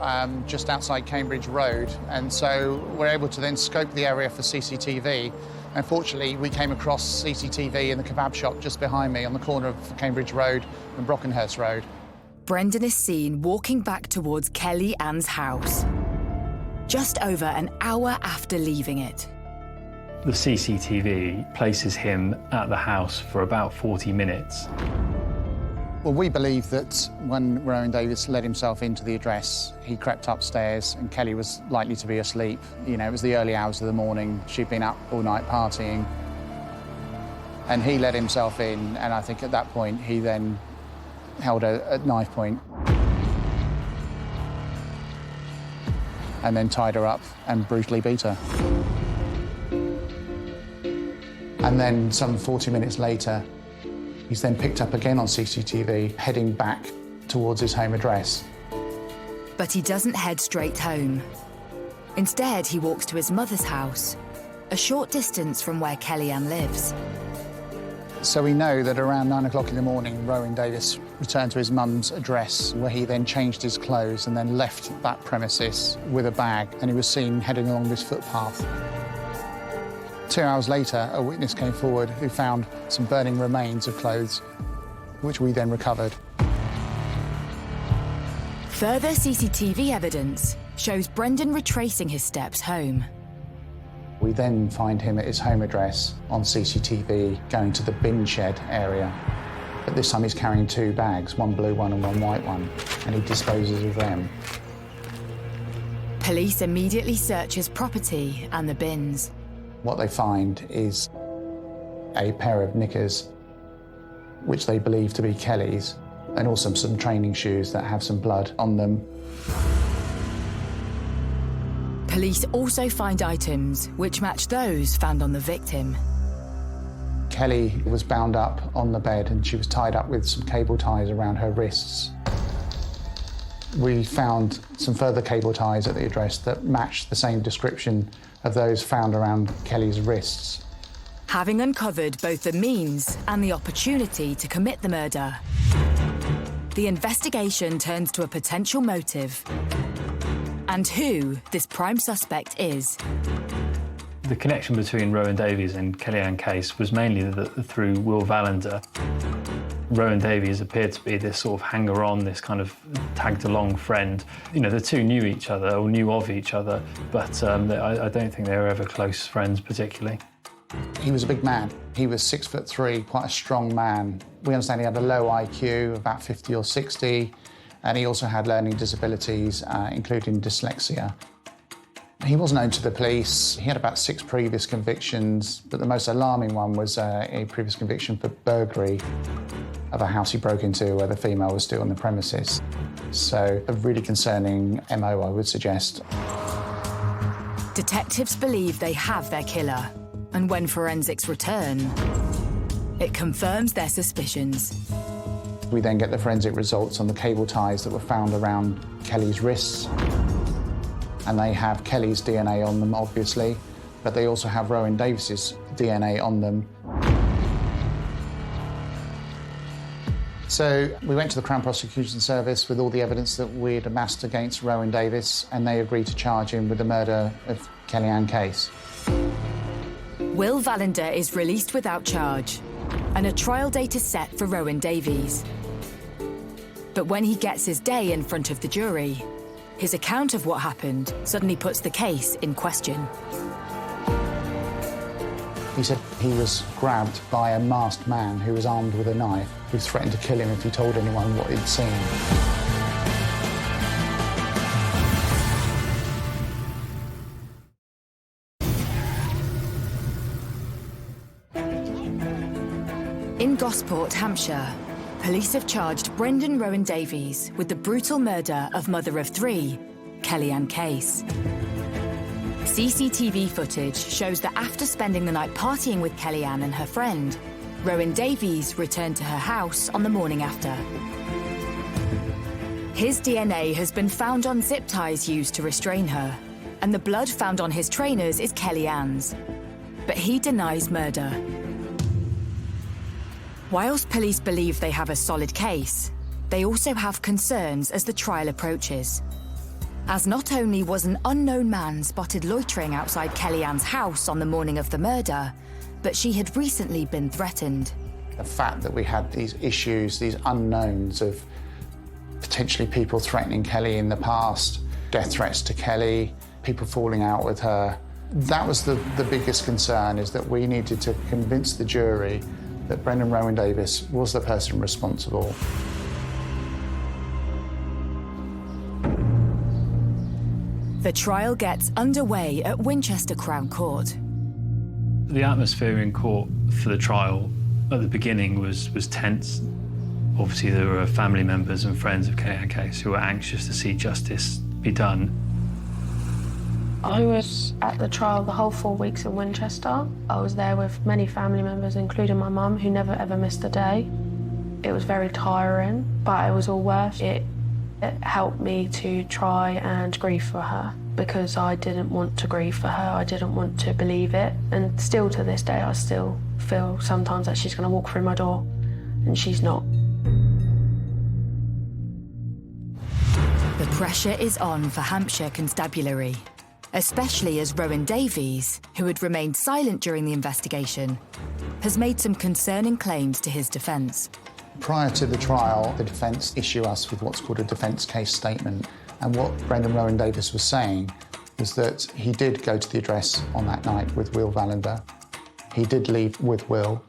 just outside Cambridge Road, and so we're able to then scope the area for CCTV. Unfortunately, we came across CCTV in the kebab shop just behind me on the corner of Cambridge Road and Brockenhurst Road. Brendan is seen walking back towards Kellyanne's house, just over an hour after leaving it. The CCTV places him at the house for about 40 minutes. Well, we believe that when Rowan Davis led himself into the address, he crept upstairs and Kelly was likely to be asleep. You know, it was the early hours of the morning. She'd been up all night partying. And he let himself in, and I think at that point he then held her at knife point and then tied her up and brutally beat her. And then some 40 minutes later, he's then picked up again on CCTV, heading back towards his home address. But he doesn't head straight home. Instead, he walks to his mother's house, a short distance from where Kellyanne lives. So we know that around 9 o'clock in the morning, Rowan Davis returned to his mum's address, where he then changed his clothes and then left that premises with a bag, and he was seen heading along this footpath. 2 hours later, a witness came forward who found some burning remains of clothes, which we then recovered. Further CCTV evidence shows Brendan retracing his steps home. We then find him at his home address on CCTV going to the bin shed area. But this time he's carrying two bags, one blue one and one white one, and he disposes of them. Police immediately search his property and the bins. What they find is a pair of knickers, which they believe to be Kelly's, and also some training shoes that have some blood on them. Police also find items which match those found on the victim. Kelly was bound up on the bed and she was tied up with some cable ties around her wrists. We found some further cable ties at the address that matched the same description of those found around Kelly's wrists. Having uncovered both the means and the opportunity to commit the murder, the investigation turns to a potential motive and who this prime suspect is. The connection between Rowan Davies and Kellyanne Case was mainly through Will Vallender. Rowan Davies appeared to be this sort of hanger-on, this kind of tagged-along friend. You know, the two knew each other, or knew of each other, but I don't think they were ever close friends particularly. He was a big man. He was 6'3", quite a strong man. We understand he had a low IQ, about 50 or 60, and he also had learning disabilities, including dyslexia. He was known to the police. He had about 6 previous convictions, but the most alarming one was a previous conviction for burglary of a house he broke into where the female was still on the premises. So a really concerning MO, I would suggest. Detectives believe they have their killer, and when forensics return, it confirms their suspicions. We then get the forensic results on the cable ties that were found around Kelly's wrists. And they have Kelly's DNA on them, obviously, but they also have Rowan Davies's DNA on them. So we went to the Crown Prosecution Service with all the evidence that we'd amassed against Rowan Davies, and they agreed to charge him with the murder of Kellyanne Case. Will Vallender is released without charge, and a trial date is set for Rowan Davies. But when he gets his day in front of the jury, his account of what happened suddenly puts the case in question. He said he was grabbed by a masked man who was armed with a knife, who threatened to kill him if he told anyone what he'd seen. In Gosport, Hampshire, police have charged Brendan Rowan Davies with the brutal murder of mother of 3, Kellyanne Case. CCTV footage shows that after spending the night partying with Kellyanne and her friend, Rowan Davies returned to her house on the morning after. His DNA has been found on zip ties used to restrain her, and the blood found on his trainers is Kellyanne's. But he denies murder. Whilst police believe they have a solid case, they also have concerns as the trial approaches. As not only was an unknown man spotted loitering outside Kellyanne's house on the morning of the murder, but she had recently been threatened. The fact that we had these issues, these unknowns of potentially people threatening Kelly in the past, death threats to Kelly, people falling out with her, that was the biggest concern, is that we needed to convince the jury that Brendan Rowan Davies was the person responsible. The trial gets underway at Winchester Crown Court. The atmosphere in court for the trial at the beginning was tense. Obviously, there were family members and friends of Kellyanne Case who were anxious to see justice be done. I was at the trial the whole 4 weeks in Winchester. I was there with many family members, including my mum, who never ever missed a day. It was very tiring, but it was all worth it. It helped me to try and grieve for her, because I didn't want to grieve for her. I didn't want to believe it. And still to this day, I still feel sometimes that she's going to walk through my door, and she's not. The pressure is on for Hampshire Constabulary, especially as Rowan Davies, who had remained silent during the investigation, has made some concerning claims to his defence. Prior to the trial, the defence issue us with what's called a defence case statement. And what Brendan Rowan Davies was saying was that he did go to the address on that night with Will Vallender. He did leave with Will,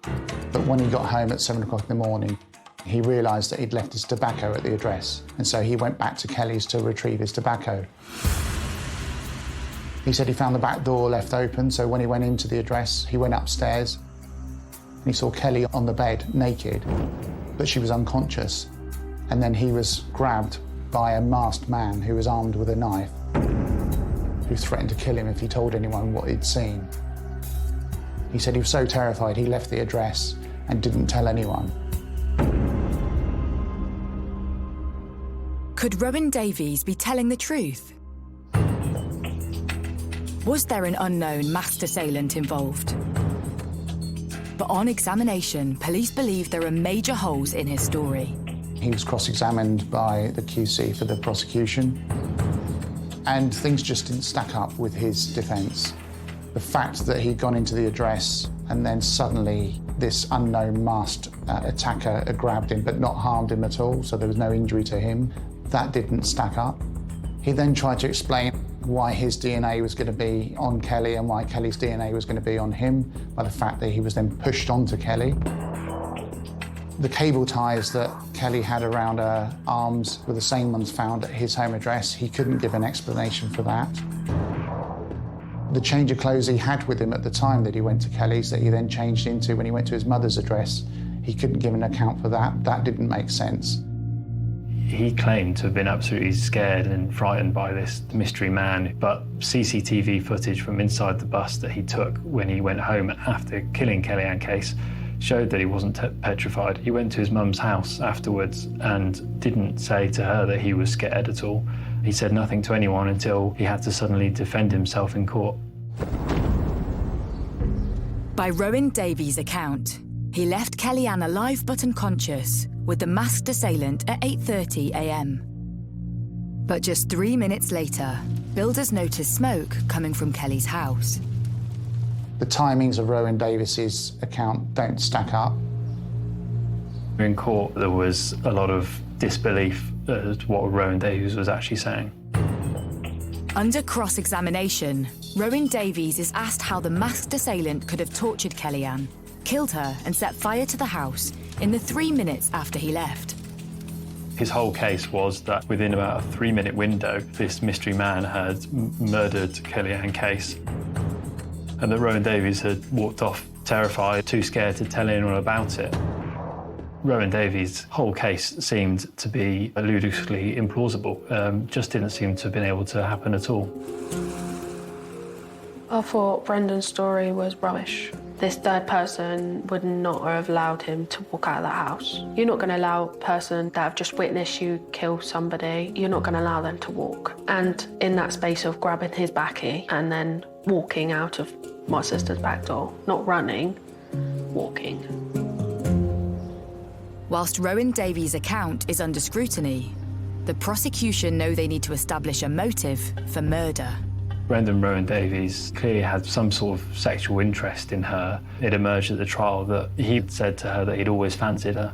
but when he got home at 7 o'clock in the morning, he realised that he'd left his tobacco at the address. And so he went back to Kelly's to retrieve his tobacco. He said he found the back door left open, so when he went into the address, he went upstairs and he saw Kelly on the bed, naked, but she was unconscious. And then he was grabbed by a masked man who was armed with a knife, who threatened to kill him if he told anyone what he'd seen. He said he was so terrified he left the address and didn't tell anyone. Could Rowan Davies be telling the truth? Was there an unknown masked assailant involved? But on examination, police believe there are major holes in his story. He was cross-examined by the QC for the prosecution, and things just didn't stack up with his defence. The fact that he'd gone into the address and then suddenly this unknown masked attacker had grabbed him but not harmed him at all, so there was no injury to him, that didn't stack up. He then tried to explain why his DNA was going to be on Kelly and why Kelly's DNA was going to be on him by the fact that he was then pushed onto Kelly. The cable ties that Kelly had around her arms were the same ones found at his home address. He couldn't give an explanation for that. The change of clothes he had with him at the time that he went to Kelly's that he then changed into when he went to his mother's address, he couldn't give an account for that. That didn't make sense. He claimed to have been absolutely scared and frightened by this mystery man, but CCTV footage from inside the bus that he took when he went home after killing Kellyanne Case showed that he wasn't petrified. He went to his mum's house afterwards and didn't say to her that he was scared at all. He said nothing to anyone until he had to suddenly defend himself in court. By Rowan Davies' account, he left Kellyanne alive but unconscious with the masked assailant at 8:30 a.m. But just 3 minutes later, builders noticed smoke coming from Kelly's house. The timings of Rowan Davies's account don't stack up. In court, there was a lot of disbelief as to what Rowan Davies was actually saying. Under cross-examination, Rowan Davies is asked how the masked assailant could have tortured Kellyanne, killed her and set fire to the house in the 3 minutes after he left. His whole case was that within about a 3-minute window, this mystery man had murdered Kellyanne Case, and that Rowan Davies had walked off terrified, too scared to tell anyone about it. Rowan Davies' whole case seemed to be ludicrously implausible, just didn't seem to have been able to happen at all. I thought Brendan's story was rubbish. This third person would not have allowed him to walk out of the house. You're not going to allow a person that have just witnessed you kill somebody, you're not going to allow them to walk. And in that space of grabbing his backy and then walking out of my sister's back door, not running, walking. Whilst Rowan Davies' account is under scrutiny, the prosecution know they need to establish a motive for murder. Brendan Rowan Davies clearly had some sort of sexual interest in her. It emerged at the trial that he'd said to her that he'd always fancied her.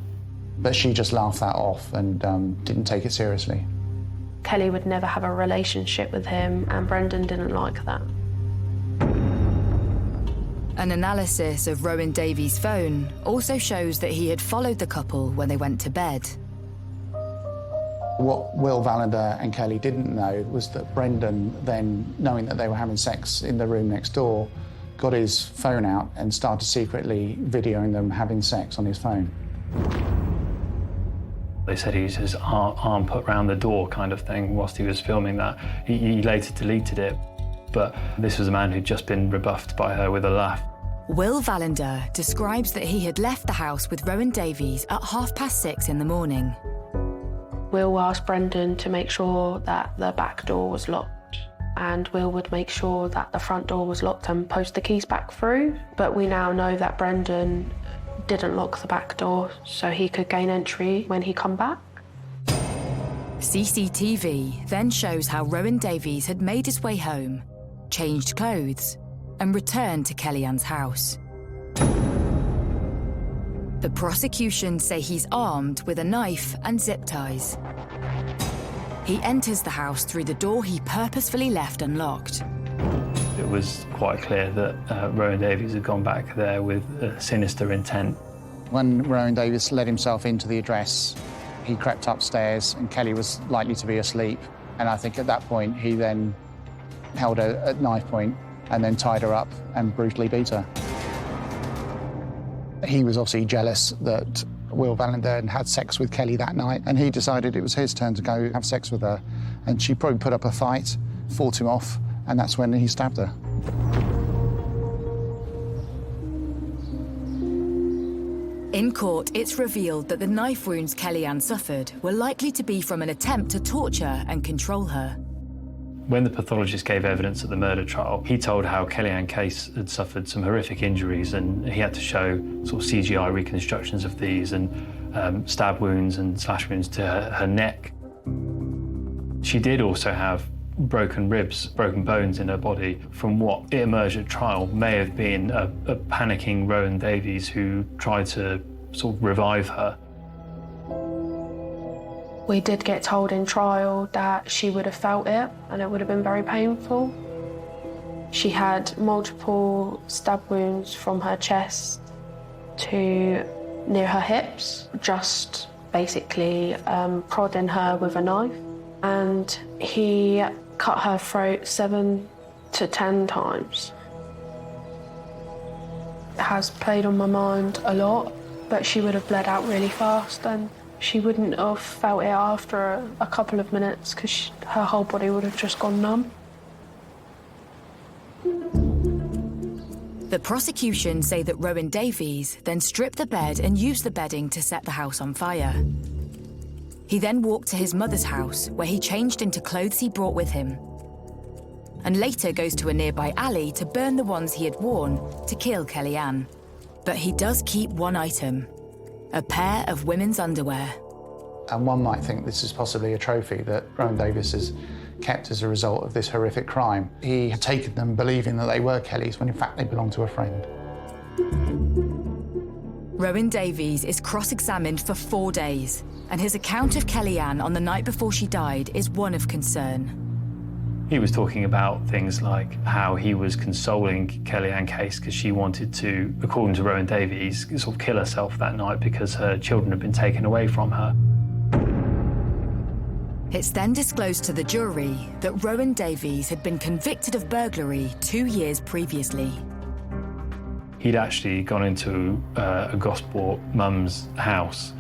But she just laughed that off and didn't take it seriously. Kelly would never have a relationship with him, and Brendan didn't like that. An analysis of Rowan Davies' phone also shows that he had followed the couple when they went to bed. What Will Valander and Kelly didn't know was that Brendan then, knowing that they were having sex in the room next door, got his phone out and started secretly videoing them having sex on his phone. They said he was his arm put round the door kind of thing whilst he was filming that. He later deleted it, but this was a man who'd just been rebuffed by her with a laugh. Will Valander describes that he had left the house with Rowan Davies at 6:30 in the morning. Will asked Brendan to make sure that the back door was locked, and Will would make sure that the front door was locked and post the keys back through. But we now know that Brendan didn't lock the back door so he could gain entry when he come back. CCTV then shows how Rowan Davies had made his way home, changed clothes, and returned to Kellyanne's house. The prosecution say he's armed with a knife and zip ties. He enters the house through the door he purposefully left unlocked. It was quite clear that Rowan Davies had gone back there with a sinister intent. When Rowan Davies let himself into the address, he crept upstairs and Kelly was likely to be asleep. And I think at that point he then held her at knife point and then tied her up and brutally beat her. He was obviously jealous that Will Vallandern had sex with Kelly that night, and he decided it was his turn to go have sex with her. And she probably put up a fight, fought him off, and that's when he stabbed her. In court, it's revealed that the knife wounds Kellyanne suffered were likely to be from an attempt to torture and control her. When the pathologist gave evidence at the murder trial, he told how Kellyanne Case had suffered some horrific injuries, and he had to show sort of CGI reconstructions of these and stab wounds and slash wounds to her neck. She did also have broken ribs, broken bones in her body. From what it emerged at trial may have been a panicking Rowan Davies who tried to sort of revive her. We did get told in trial that she would have felt it and it would have been very painful. She had multiple stab wounds from her chest to near her hips, just basically prodding her with a knife. And he cut her throat 7 to 10 times. It has played on my mind a lot, but she would have bled out really fast and she wouldn't have felt it after a couple of minutes because her whole body would have just gone numb. The prosecution say that Rowan Davies then stripped the bed and used the bedding to set the house on fire. He then walked to his mother's house, where he changed into clothes he brought with him, and later goes to a nearby alley to burn the ones he had worn to kill Kellyanne. But he does keep one item, a pair of women's underwear. And one might think this is possibly a trophy that Rowan Davies has kept as a result of this horrific crime. He had taken them believing that they were Kelly's when in fact they belonged to a friend. Rowan Davies is cross-examined for 4 days, and his account of Kellyanne on the night before she died is one of concern. He was talking about things like how he was consoling Kellyanne Case because she wanted to, according to Rowan Davies, sort of kill herself that night because her children had been taken away from her. It's then disclosed to the jury that Rowan Davies had been convicted of burglary 2 years previously. He'd actually gone into a Gosport mum's house,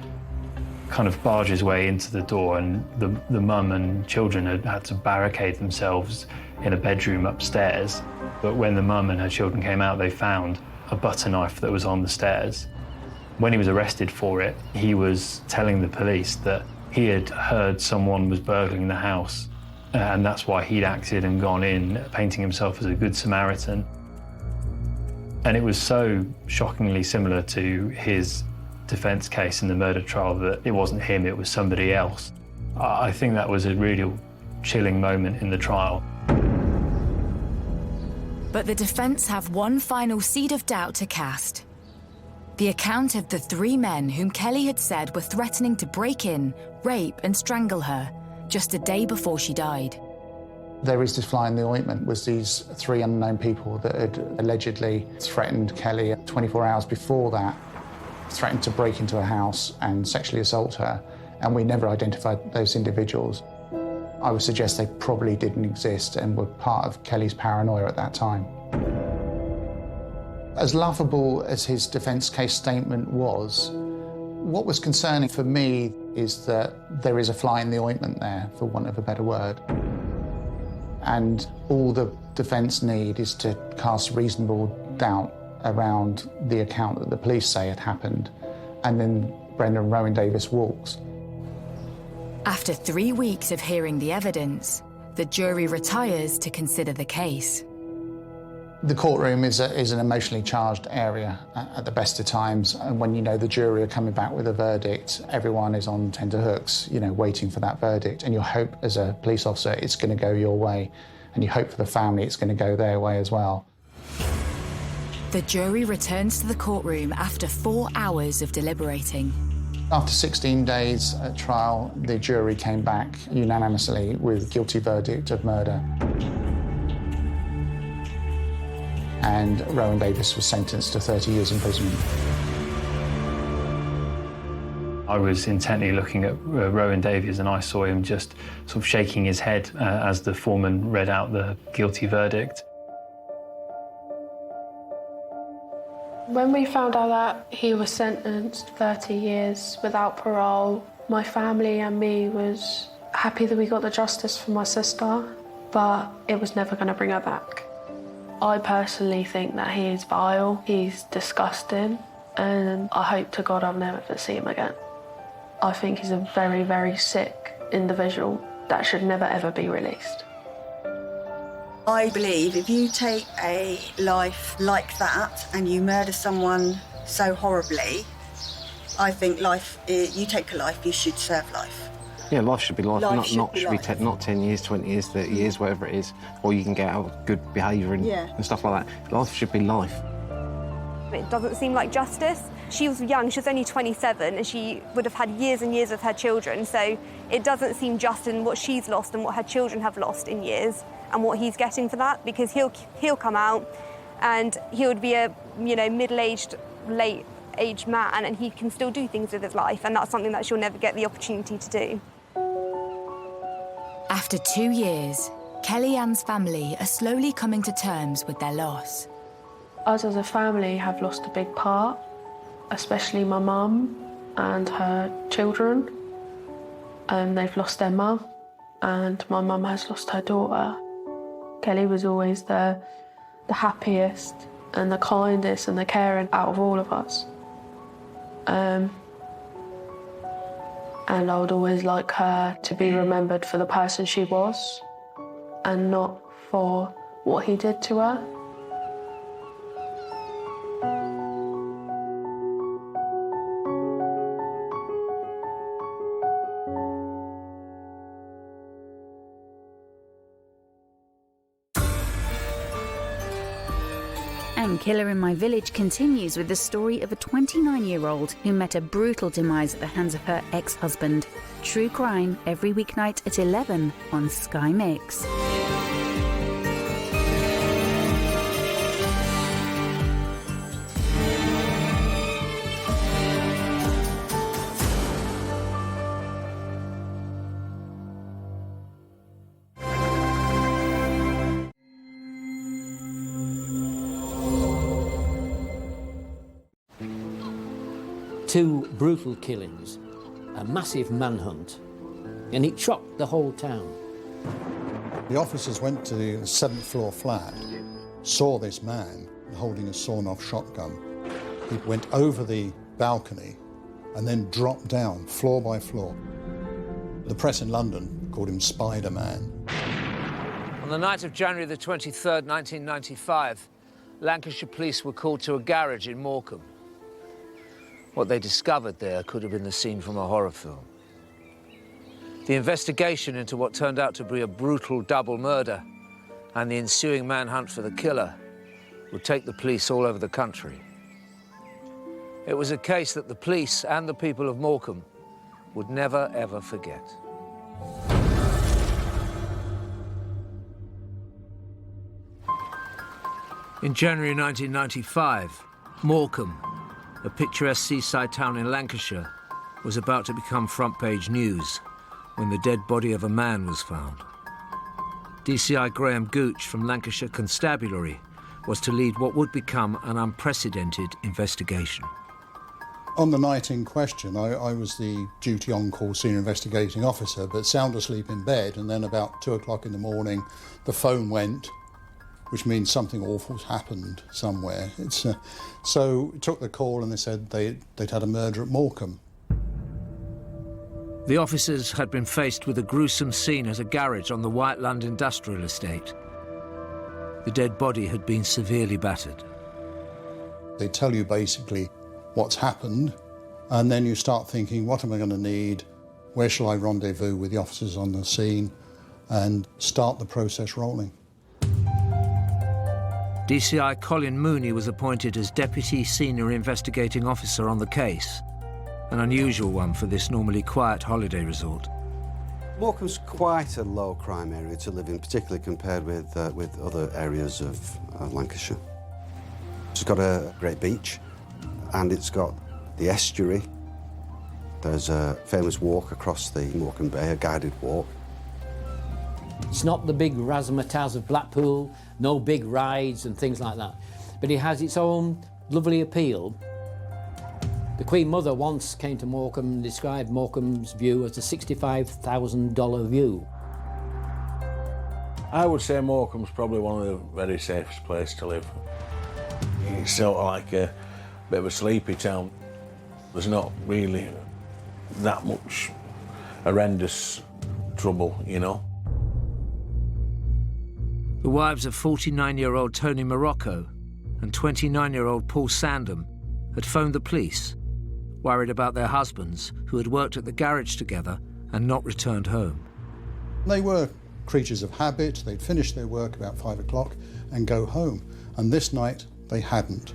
kind of barged his way into the door, and the mum and children had to barricade themselves in a bedroom upstairs. But when the mum and her children came out, they found a butter knife that was on the stairs. When he was arrested for it, he was telling the police that he had heard someone was burgling the house, and that's why he'd acted and gone in, painting himself as a good Samaritan. And it was so shockingly similar to his defence case in the murder trial that it wasn't him, it was somebody else. I think that was a really chilling moment in the trial. But the defence have one final seed of doubt to cast. The account of the 3 men whom Kelly had said were threatening to break in, rape and strangle her just a day before she died. There is this fly in the ointment, was these 3 unknown people that had allegedly threatened Kelly 24 hours before that, threatened to break into her house and sexually assault her, and we never identified those individuals. I would suggest they probably didn't exist and were part of Kelly's paranoia at that time. As laughable as his defence case statement was, what was concerning for me is that there is a fly in the ointment there, for want of a better word. And all the defence need is to cast reasonable doubt around the account that the police say had happened, and then Brendan Rowan Davies walks. After 3 weeks of hearing the evidence, the jury retires to consider the case. The courtroom is an emotionally charged area at the best of times, and when you know the jury are coming back with a verdict, everyone is on tenterhooks, waiting for that verdict, and you hope as a police officer it's going to go your way, and you hope for the family it's going to go their way as well. The jury returns to the courtroom after 4 hours of deliberating. After 16 days at trial, the jury came back unanimously with guilty verdict of murder. And Rowan Davies was sentenced to 30 years imprisonment. I was intently looking at Rowan Davies, and I saw him just sort of shaking his head as the foreman read out the guilty verdict. When we found out that he was sentenced 30 years without parole, my family and me was happy that we got the justice for my sister, but it was never going to bring her back. I personally think that he is vile, he's disgusting, and I hope to God I'll never see him again. I think he's a very, very sick individual that should never ever be released. I believe if you take a life like that and you murder someone so horribly, I think you take a life, you should serve life. Yeah, life should be life, Not 10 years, 20 years, 30 years, whatever it is, or you can get out of good behaviour and stuff like that. Life should be life. It doesn't seem like justice. She was young, she was only 27, and she would have had years and years of her children, so it doesn't seem just in what she's lost and what her children have lost in years and what he's getting for that, because he'll come out and he would be a middle-aged, late-aged man, and he can still do things with his life, and that's something that she'll never get the opportunity to do. After 2 years, Kellyanne's family are slowly coming to terms with their loss. Us as a family have lost a big part, especially my mum and her children. They've lost their mum, and my mum has lost her daughter. Kelly was always the happiest and the kindest and the caring out of all of us. And I would always like her to be remembered for the person she was and not for what he did to her. And Killer in My Village continues with the story of a 29-year-old who met a brutal demise at the hands of her ex-husband. True crime every weeknight at 11 on Sky Mix. Two brutal killings, a massive manhunt, and it shocked the whole town. The officers went to the 7th floor flat, saw this man holding a sawn-off shotgun. He went over the balcony and then dropped down floor by floor. The press in London called him Spider-Man. On the night of January the 23rd, 1995, Lancashire police were called to a garage in Morecambe. What they discovered there could have been the scene from a horror film. The investigation into what turned out to be a brutal double murder and the ensuing manhunt for the killer would take the police all over the country. It was a case that the police and the people of Morecambe would never, ever forget. In January 1995, Morecambe, a picturesque seaside town in Lancashire, was about to become front-page news when the dead body of a man was found. DCI Graham Gooch from Lancashire Constabulary was to lead what would become an unprecedented investigation. On the night in question, I was the duty on-call senior investigating officer, but sound asleep in bed, and then about 2 o'clock in the morning, the phone went, which means something awful's happened somewhere. So we took the call and they said they'd had a murder at Morecambe. The officers had been faced with a gruesome scene at a garage on the Whiteland industrial estate. The dead body had been severely battered. They tell you basically what's happened, and then you start thinking, what am I going to need? Where shall I rendezvous with the officers on the scene? And start the process rolling. DCI Colin Mooney was appointed as Deputy Senior Investigating Officer on the case, an unusual one for this normally quiet holiday resort. Morecambe's quite a low crime area to live in, particularly compared with other areas of Lancashire. It's got a great beach, and it's got the estuary, There's a famous walk across the Morecambe Bay, a guided walk. It's not the big razzmatazz of Blackpool, no big rides and things like that, but it has its own lovely appeal. The Queen Mother once came to Morecambe and described Morecambe's view as a $65,000 view. I would say Morecambe's probably one of the very safest places to live. It's sort of like a bit of a sleepy town. There's not really that much horrendous trouble, you know. The wives of 49-year-old Tony Morocco and 29-year-old Paul Sandham had phoned the police, worried about their husbands who had worked at the garage together and not returned home. They were creatures of habit. They'd finish their work about 5 o'clock and go home. And this night, they hadn't.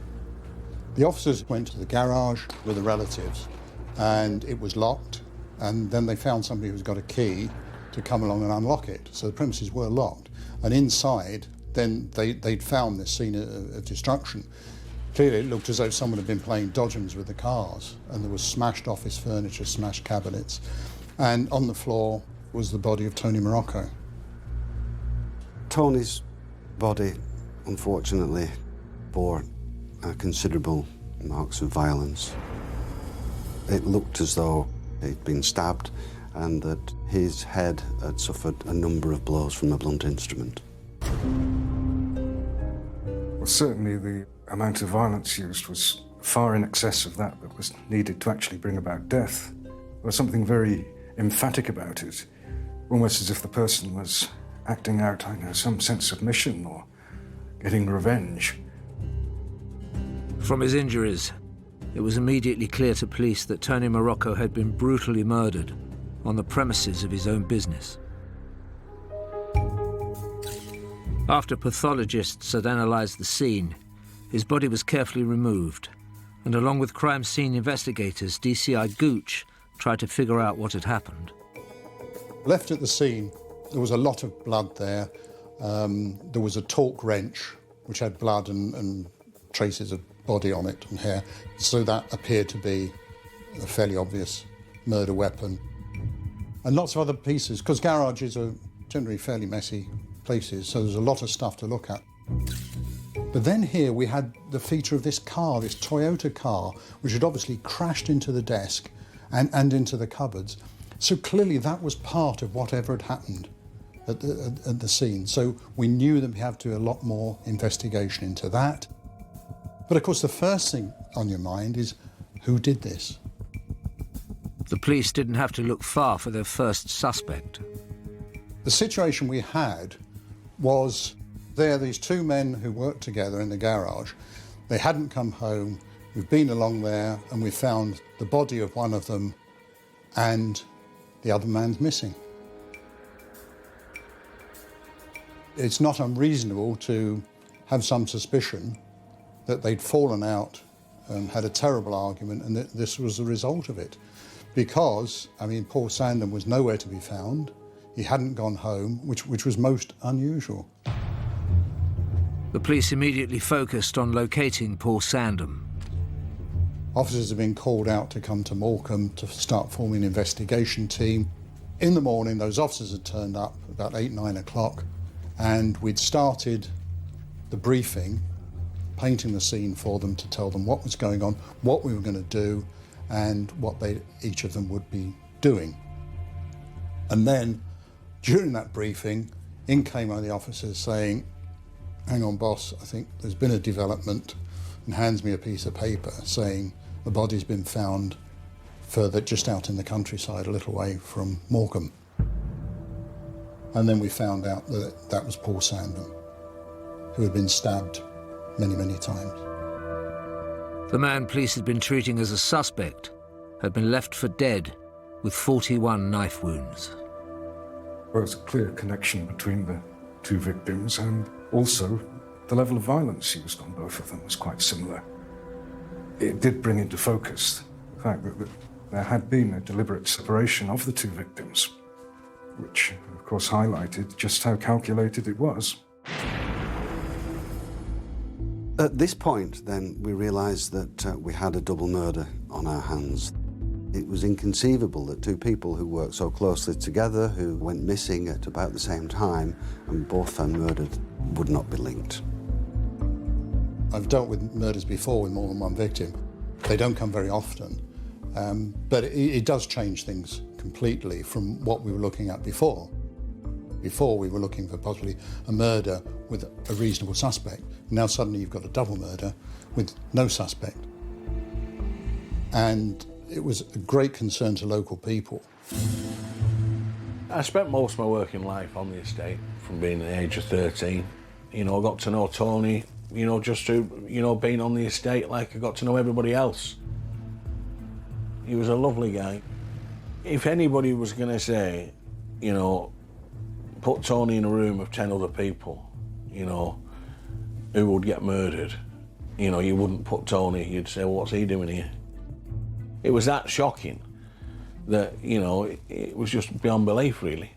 The officers went to the garage with the relatives, and it was locked. And then they found somebody who's got a key to come along and unlock it. So the premises were locked. And inside, then they'd found this scene of destruction. Clearly, it looked as though someone had been playing dodgems with the cars, and there was smashed office furniture, smashed cabinets. And on the floor was the body of Tony Morocco. Tony's body, unfortunately, bore considerable marks of violence. It looked as though he'd been stabbed and that his head had suffered a number of blows from a blunt instrument. Well, certainly the amount of violence used was far in excess of that was needed to actually bring about death. There was something very emphatic about it, almost as if the person was acting out, I know, some sense of mission or getting revenge. From his injuries, it was immediately clear to police that Tony Morocco had been brutally murdered on the premises of his own business. After pathologists had analysed the scene, his body was carefully removed, and along with crime scene investigators, DCI Gooch tried to figure out what had happened. Left at the scene, there was a lot of blood there. There was a torque wrench, which had blood and traces of body on it and hair. So that appeared to be a fairly obvious murder weapon. And lots of other pieces, because garages are generally fairly messy places, so there's a lot of stuff to look at. But then here we had the feature of this car, this Toyota car, which had obviously crashed into the desk and into the cupboards. So clearly that was part of whatever had happened at the scene. So we knew that we had to do a lot more investigation into that. But of course the first thing on your mind is, who did this? The police didn't have to look far for their first suspect. The situation we had was these two men who worked together in the garage. They hadn't come home. We've been along there and we found the body of one of them and the other man's missing. It's not unreasonable to have some suspicion that they'd fallen out, had a terrible argument, and that this was the result of it. Because, I mean, Paul Sandham was nowhere to be found. He hadn't gone home, which was most unusual. The police immediately focused on locating Paul Sandham. Officers had been called out to come to Morecambe to start forming an investigation team. In the morning, those officers had turned up about 8, 9 o'clock, and we'd started the briefing, painting the scene for them to tell them what was going on, what we were going to do, and what each of them would be doing. And then, during that briefing, in came one of the officers saying, "Hang on, boss, I think there's been a development," and hands me a piece of paper saying the body's been found further, just out in the countryside, a little way from Morecambe. And then we found out that that was Paul Sandham, who had been stabbed many, many times. The man police had been treating as a suspect had been left for dead with 41 knife wounds. There was a clear connection between the two victims, and also the level of violence used on both of them was quite similar. It did bring into focus the fact that there had been a deliberate separation of the two victims, which of course highlighted just how calculated it was. At this point, then, we realised that we had a double murder on our hands. It was inconceivable that two people who worked so closely together, who went missing at about the same time and both found murdered, would not be linked. I've dealt with murders before with more than one victim. They don't come very often, but it does change things completely from what we were looking at before. Before, we were looking for possibly a murder with a reasonable suspect. Now suddenly you've got a double murder with no suspect. And it was a great concern to local people. I spent most of my working life on the estate from being the age of 13. You know, I got to know Tony, you know, just through, you know, being on the estate like I got to know everybody else. He was a lovely guy. If anybody was going to say, you know, put Tony in a room of 10 other people, you know, who would get murdered, you know, you wouldn't put Tony, you'd say, well, what's he doing here? It was that shocking that, you know, it was just beyond belief, really.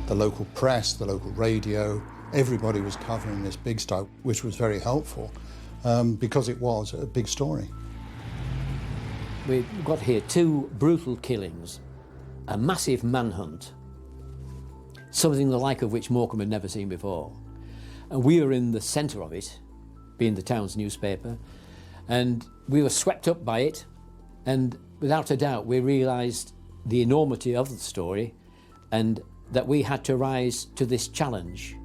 The local press, the local radio, everybody was covering this big stuff, which was very helpful because it was a big story. We've got here 2 brutal killings, a massive manhunt, something the like of which Morecambe had never seen before. And we were in the centre of it, being the town's newspaper, and we were swept up by it, and without a doubt we realised the enormity of the story and that we had to rise to this challenge.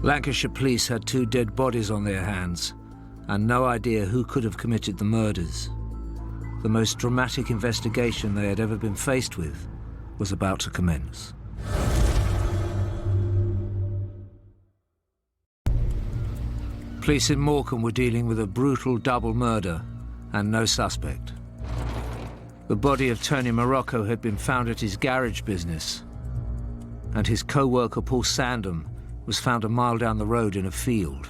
Lancashire police had 2 dead bodies on their hands and no idea who could have committed the murders. The most dramatic investigation they had ever been faced with was about to commence. Police in Morecambe were dealing with a brutal double murder and no suspect. The body of Tony Morocco had been found at his garage business, and his co-worker Paul Sandham was found a mile down the road in a field.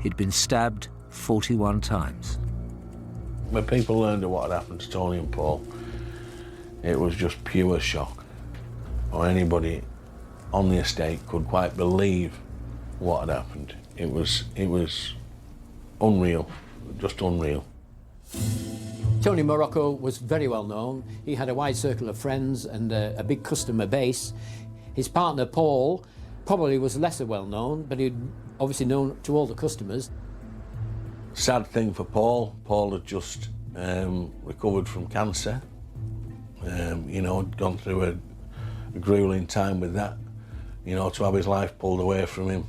He'd been stabbed 41 times. When people learned of what had happened to Tony and Paul, it was just pure shock. Or anybody on the estate could quite believe what had happened. It was unreal, just unreal. Tony Morocco was very well known. He had a wide circle of friends and a big customer base. His partner Paul probably was lesser well known, but he'd obviously known to all the customers. Sad thing for Paul. Paul had just recovered from cancer. You know, gone through a grueling time with that. You know, to have his life pulled away from him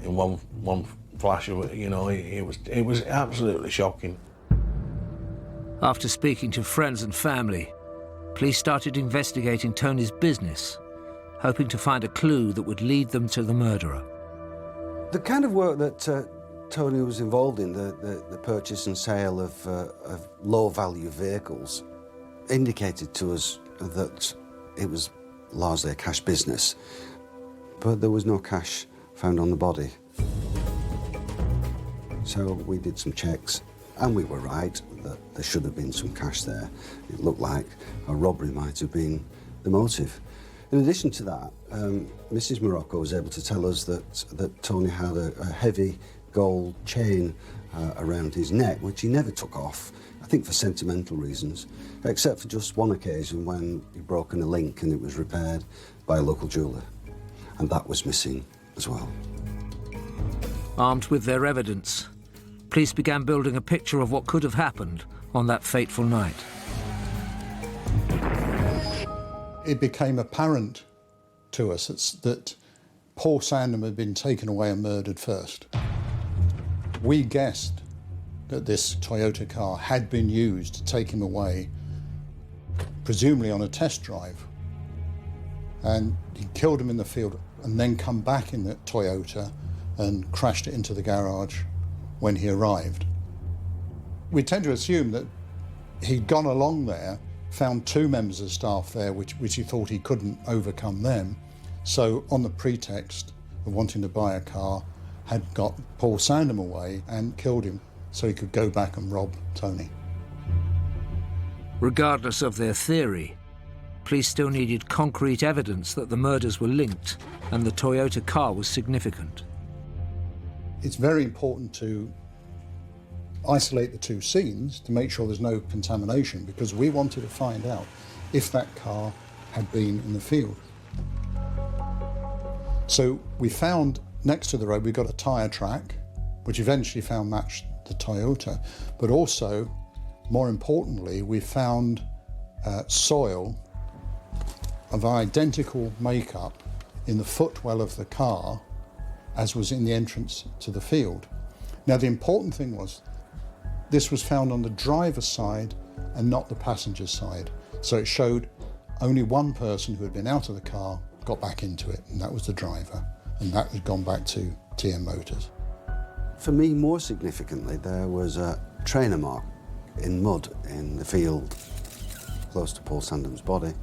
in one flash of it, you know, it was absolutely shocking. After speaking to friends and family, police started investigating Tony's business, hoping to find a clue that would lead them to the murderer. The kind of work that Tony was involved in, the purchase and sale of low-value vehicles, indicated to us that it was largely a cash business, but there was no cash found on the body. So we did some checks, and we were right that there should have been some cash there. It looked like a robbery might have been the motive. In addition to that, Mrs. Morocco was able to tell us that Tony had a heavy gold chain around his neck, which he never took off, I think for sentimental reasons, except for just one occasion when he'd broken a link and it was repaired by a local jeweller. And that was missing as well. Armed with their evidence, police began building a picture of what could have happened on that fateful night. It became apparent to us that Paul Sandham had been taken away and murdered first. We guessed that this Toyota car had been used to take him away, presumably on a test drive. And he killed him in the field and then come back in the Toyota and crashed it into the garage when he arrived. We tend to assume that he'd gone along there, found 2 members of staff there, which he thought he couldn't overcome them. So on the pretext of wanting to buy a car, had got Paul Sandham away and killed him so he could go back and rob Tony. Regardless of their theory, police still needed concrete evidence that the murders were linked and the Toyota car was significant. It's very important to isolate the two scenes to make sure there's no contamination, because we wanted to find out if that car had been in the field. So we found next to the road, we got a tyre track, which eventually found matched the Toyota, but also, more importantly, we found soil of identical makeup in the footwell of the car as was in the entrance to the field. Now, the important thing was this was found on the driver's side and not the passenger's side. So it showed only one person who had been out of the car got back into it, and that was the driver. And that had gone back to TM Motors. For me, more significantly, there was a trainer mark in mud in the field close to Paul Sandham's body.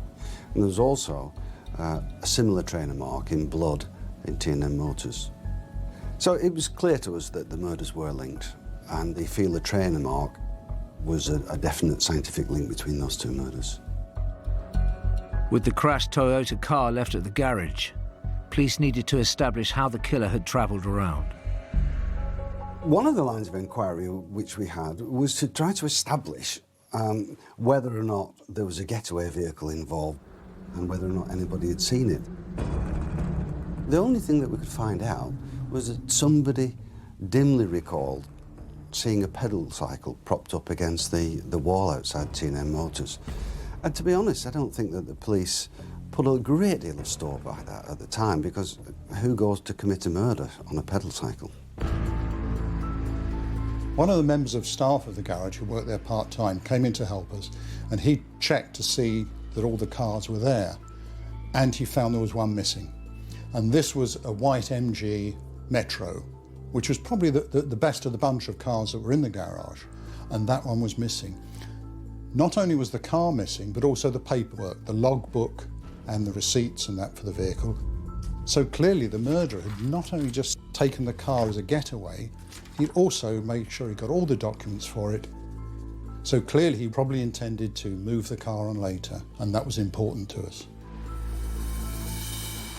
And there was also a similar trainer mark in blood in T&M Motors. So it was clear to us that the murders were linked, and they feel the trainer mark was a definite scientific link between those two murders. With the crashed Toyota car left at the garage, police needed to establish how the killer had travelled around. One of the lines of inquiry which we had was to try to establish whether or not there was a getaway vehicle involved and whether or not anybody had seen it. The only thing that we could find out was that somebody dimly recalled seeing a pedal cycle propped up against the wall outside T&M Motors. And to be honest, I don't think that the police put a great deal of store by that at the time, because who goes to commit a murder on a pedal cycle? One of the members of staff of the garage who worked there part-time came in to help us, and he checked to see that all the cars were there, and he found there was one missing. And this was a white MG Metro, which was probably the best of the bunch of cars that were in the garage, and that one was missing. Not only was the car missing, but also the paperwork, the logbook and the receipts and that for the vehicle. So clearly the murderer had not only just taken the car as a getaway, he'd also made sure he got all the documents for it. So clearly he probably intended to move the car on later, and that was important to us.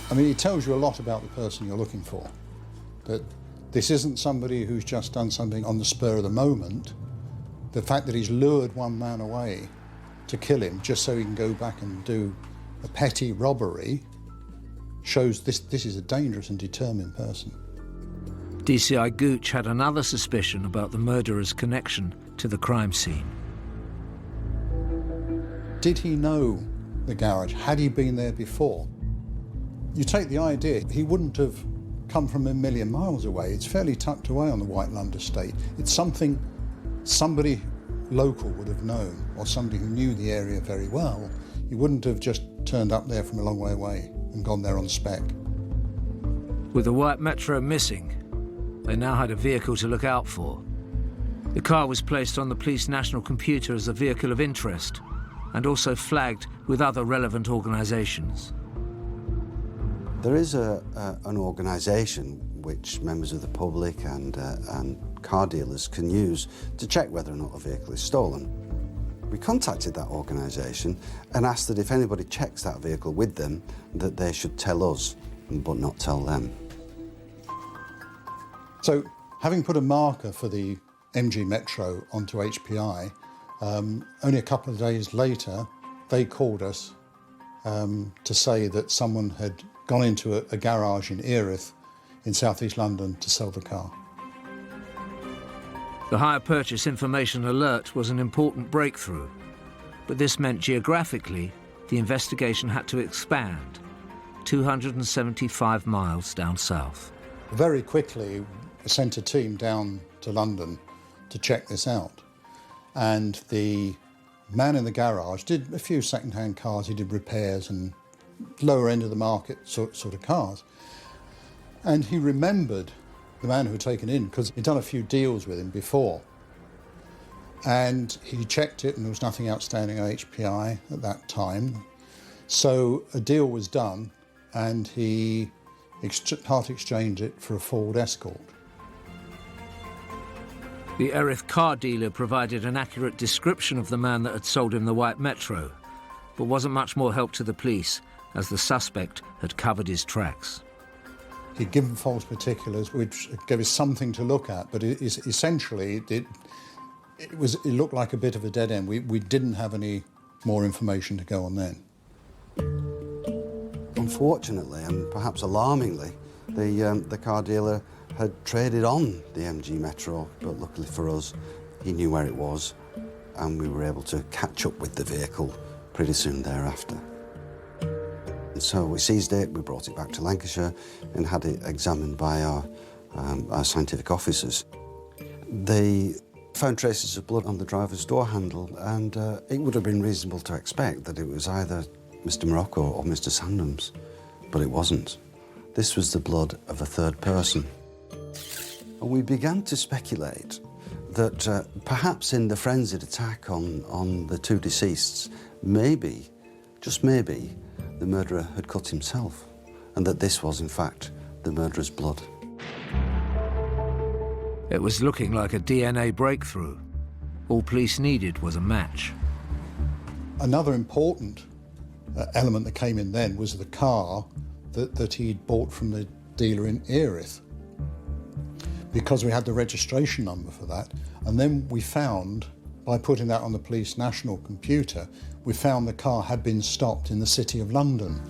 I mean, it tells you a lot about the person you're looking for, that this isn't somebody who's just done something on the spur of the moment. The fact that he's lured one man away to kill him just so he can go back and do a petty robbery shows this is a dangerous and determined person. DCI Gooch had another suspicion about the murderer's connection to the crime scene. Did he know the garage? Had he been there before? You take the idea, he wouldn't have come from a million miles away. It's fairly tucked away on the White Lund estate. It's something somebody local would have known, or somebody who knew the area very well. He wouldn't have just turned up there from a long way away and gone there on spec. With the white Metro missing, they now had a vehicle to look out for. The car was placed on the police national computer as a vehicle of interest and also flagged with other relevant organisations. There is an organisation which members of the public and car dealers can use to check whether or not a vehicle is stolen. We contacted that organisation and asked that if anybody checks that vehicle with them, that they should tell us, but not tell them. So, having put a marker for the MG Metro onto HPI, only a couple of days later, they called us to say that someone had gone into a garage in Erith in southeast London to sell the car. The hire purchase information alert was an important breakthrough, but this meant geographically the investigation had to expand 275 miles down south. Very quickly, we sent a team down to London to check this out, and the man in the garage did a few second-hand cars. He did repairs and lower end of the market sort of cars. And he remembered the man who had taken in, because he'd done a few deals with him before. And he checked it and there was nothing outstanding on HPI at that time. So a deal was done and he part exchanged it for a Ford Escort. The Erith car dealer provided an accurate description of the man that had sold him the white Metro, but wasn't much more help to the police, as the suspect had covered his tracks. He'd given false particulars, which gave us something to look at, but essentially It looked like a bit of a dead end. We didn't have any more information to go on then. Unfortunately, and perhaps alarmingly, the car dealer had traded on the MG Metro, but luckily for us, he knew where it was, and we were able to catch up with the vehicle pretty soon thereafter. And so we seized it, we brought it back to Lancashire and had it examined by our scientific officers. They found traces of blood on the driver's door handle, and it would have been reasonable to expect that it was either Mr. Morocco or Mr. Sandham's, but it wasn't. This was the blood of a third person. And we began to speculate that perhaps in the frenzied attack on the two deceased's, maybe, just maybe, the murderer had cut himself, and that this was, in fact, the murderer's blood. It was looking like a DNA breakthrough. All police needed was a match. Another important element that came in then was the car that he'd bought from the dealer in Erith, because we had the registration number for that. And then we found, by putting that on the police national computer, we found the car had been stopped in the City of London.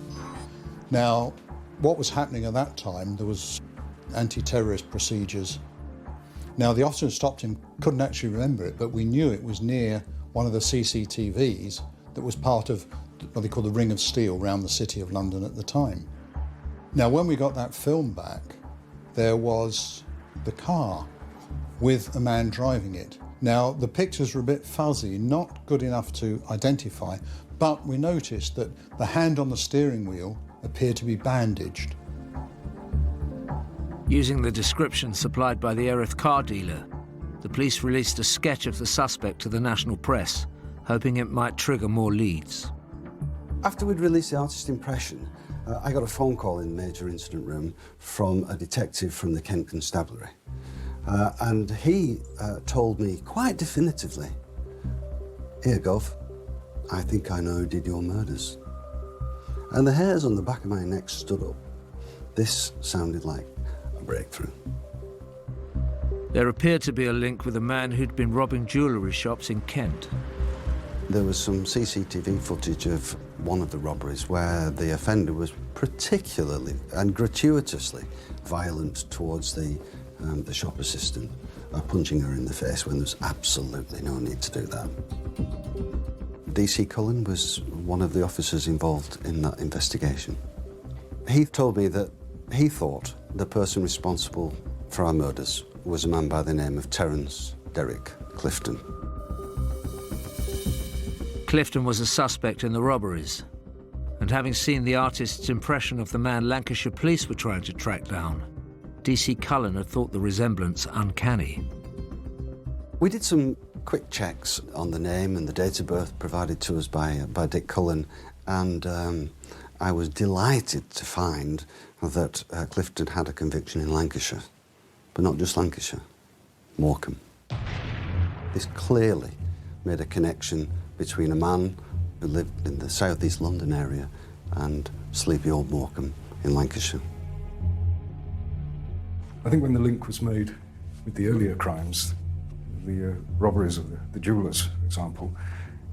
Now, what was happening at that time, there was anti-terrorist procedures. Now, the officer who stopped him couldn't actually remember it, but we knew it was near one of the CCTVs that was part of what they call the Ring of Steel around the City of London at the time. Now, when we got that film back, there was the car with a man driving it. Now, the pictures were a bit fuzzy, not good enough to identify, but we noticed that the hand on the steering wheel appeared to be bandaged. Using the description supplied by the Erith car dealer, the police released a sketch of the suspect to the national press, hoping it might trigger more leads. After we'd released the artist impression, I got a phone call in the major incident room from a detective from the Kent Constabulary. And he told me quite definitively, "Here, Gov, I think I know who did your murders." And the hairs on the back of my neck stood up. This sounded like a breakthrough. There appeared to be a link with a man who'd been robbing jewellery shops in Kent. There was some CCTV footage of one of the robberies where the offender was particularly and gratuitously violent towards the shop assistant, punching her in the face when there's absolutely no need to do that. DC Cullen was one of the officers involved in that investigation. He told me that he thought the person responsible for our murders was a man by the name of Terence Derrick Clifton. Clifton was a suspect in the robberies, and having seen the artist's impression of the man Lancashire police were trying to track down, DC Cullen had thought the resemblance uncanny. We did some quick checks on the name and the date of birth provided to us by Dick Cullen, and I was delighted to find that Clifton had a conviction in Lancashire, but not just Lancashire, Morecambe. This clearly made a connection between a man who lived in the South East London area and sleepy old Morecambe in Lancashire. I think when the link was made with the earlier crimes, the robberies of the jewellers, for example,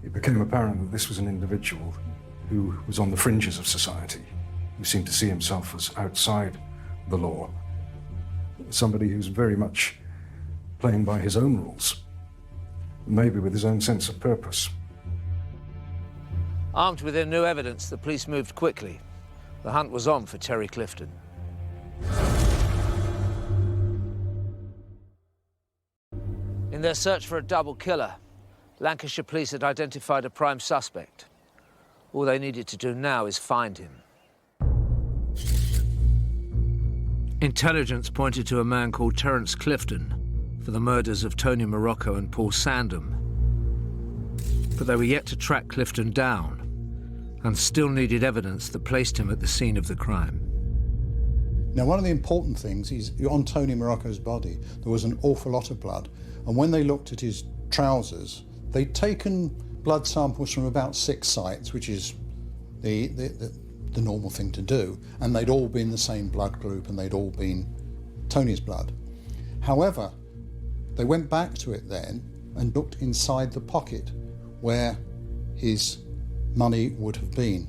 it became apparent that this was an individual who was on the fringes of society, who seemed to see himself as outside the law. Somebody who's very much playing by his own rules, maybe with his own sense of purpose. Armed with their new evidence, the police moved quickly. The hunt was on for Terry Clifton. In their search for a double killer, Lancashire police had identified a prime suspect. All they needed to do now is find him. Intelligence pointed to a man called Terence Clifton for the murders of Tony Morocco and Paul Sandham. But they were yet to track Clifton down and still needed evidence that placed him at the scene of the crime. Now, one of the important things is on Tony Morocco's body, there was an awful lot of blood. And when they looked at his trousers, they'd taken blood samples from about 6 sites, which is the normal thing to do. And they'd all been the same blood group and they'd all been Tony's blood. However, they went back to it then and looked inside the pocket where his money would have been.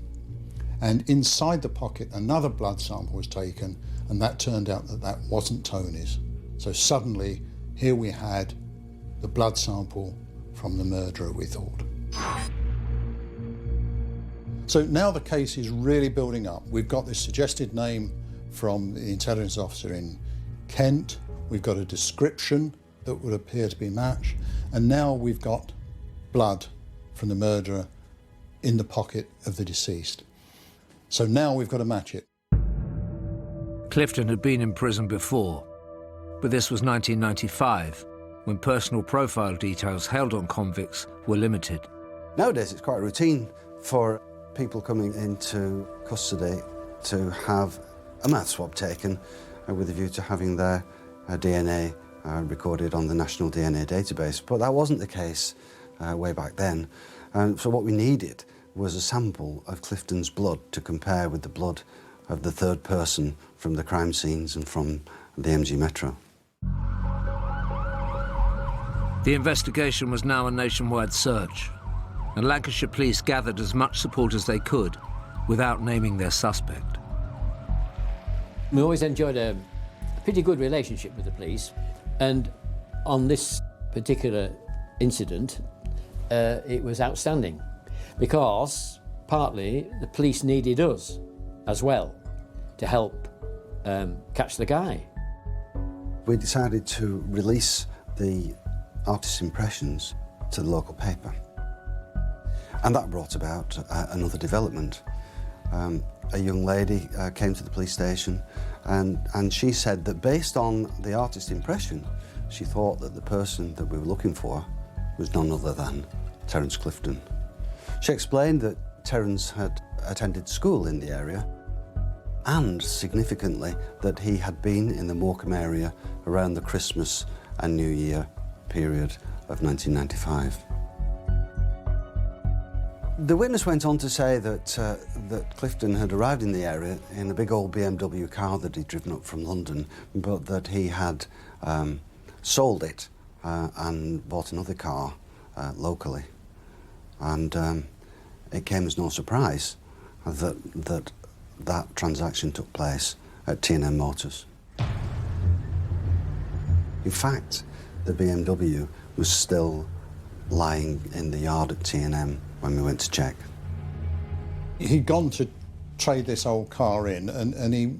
And inside the pocket, another blood sample was taken, and that turned out that that wasn't Tony's. So suddenly, here we had the blood sample from the murderer, we thought. So now the case is really building up. We've got this suggested name from the intelligence officer in Kent. We've got a description that would appear to be matched. And now we've got blood from the murderer in the pocket of the deceased. So now we've got to match it. Clifton had been in prison before, but this was 1995, when personal profile details held on convicts were limited. Nowadays, it's quite routine for people coming into custody to have a mouth swab taken with a view to having their DNA recorded on the National DNA Database. But that wasn't the case way back then. So what we needed was a sample of Clifton's blood to compare with the blood of the third person from the crime scenes and from the MG Metro. The investigation was now a nationwide search, and Lancashire Police gathered as much support as they could without naming their suspect. We always enjoyed a pretty good relationship with the police, and on this particular incident, it was outstanding, because partly the police needed us as well to help catch the guy. We decided to release the artist's impressions to the local paper. And that brought about another development. A young lady came to the police station and she said that based on the artist's impression, she thought that the person that we were looking for was none other than Terence Clifton. She explained that Terence had attended school in the area and, significantly, that he had been in the Morecambe area around the Christmas and New Year period of 1995. The witness went on to say that, that Clifton had arrived in the area in a big old BMW car that he'd driven up from London, but that he had sold it and bought another car locally. And it came as no surprise that that transaction took place at T&M Motors. In fact, the BMW was still lying in the yard at T&M when we went to check. He'd gone to trade this old car in, and he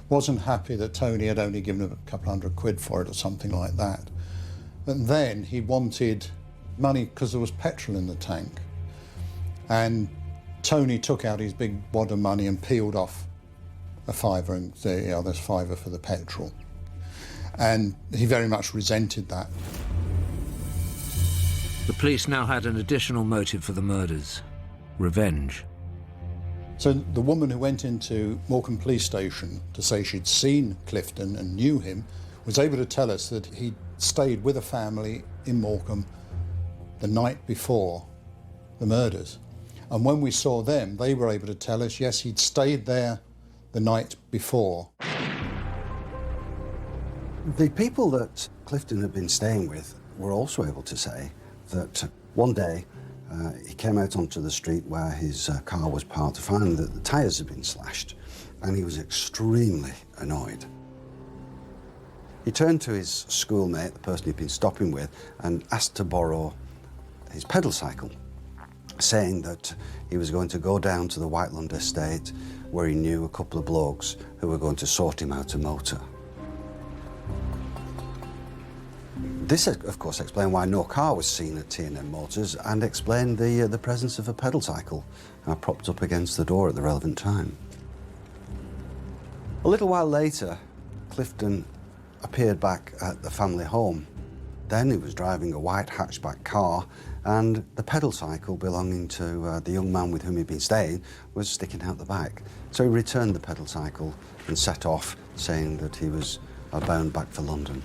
wasn't happy that Tony had only given him a couple £100 for it or something like that. And then he wanted money because there was petrol in the tank. And Tony took out his big wad of money and peeled off a fiver and said, yeah, there's £5 for the petrol. And he very much resented that. The police now had an additional motive for the murders: revenge. So the woman who went into Morecambe Police Station to say she'd seen Clifton and knew him was able to tell us that he'd stayed with a family in Morecambe the night before the murders. And when we saw them, they were able to tell us, yes, he'd stayed there the night before. The people that Clifton had been staying with were also able to say that one day he came out onto the street where his car was parked to find that the tyres had been slashed, and he was extremely annoyed. He turned to his schoolmate, the person he'd been stopping with, and asked to borrow his pedal cycle, saying that he was going to go down to the Whiteland estate where he knew a couple of blokes who were going to sort him out a motor. This, of course, explained why no car was seen at T&M Motors and explained the presence of a pedal cycle propped up against the door at the relevant time. A little while later, Clifton appeared back at the family home. Then he was driving a white hatchback car, and the pedal cycle belonging to the young man with whom he'd been staying was sticking out the back. So he returned the pedal cycle and set off, saying that he was bound back for London.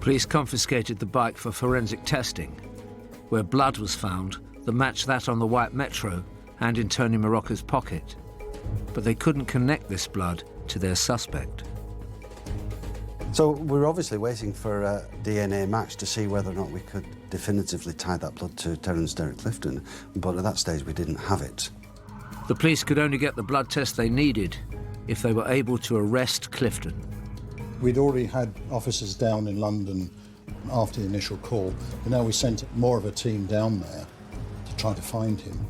Police confiscated the bike for forensic testing, where blood was found that matched that on the white Metro and in Tony Morocco's pocket. But they couldn't connect this blood to their suspect. So we were obviously waiting for a DNA match to see whether or not we could definitively tie that blood to Terence Derek Clifton, but at that stage we didn't have it. The police could only get the blood test they needed if they were able to arrest Clifton. We'd already had officers down in London after the initial call, but now we sent more of a team down there to try to find him.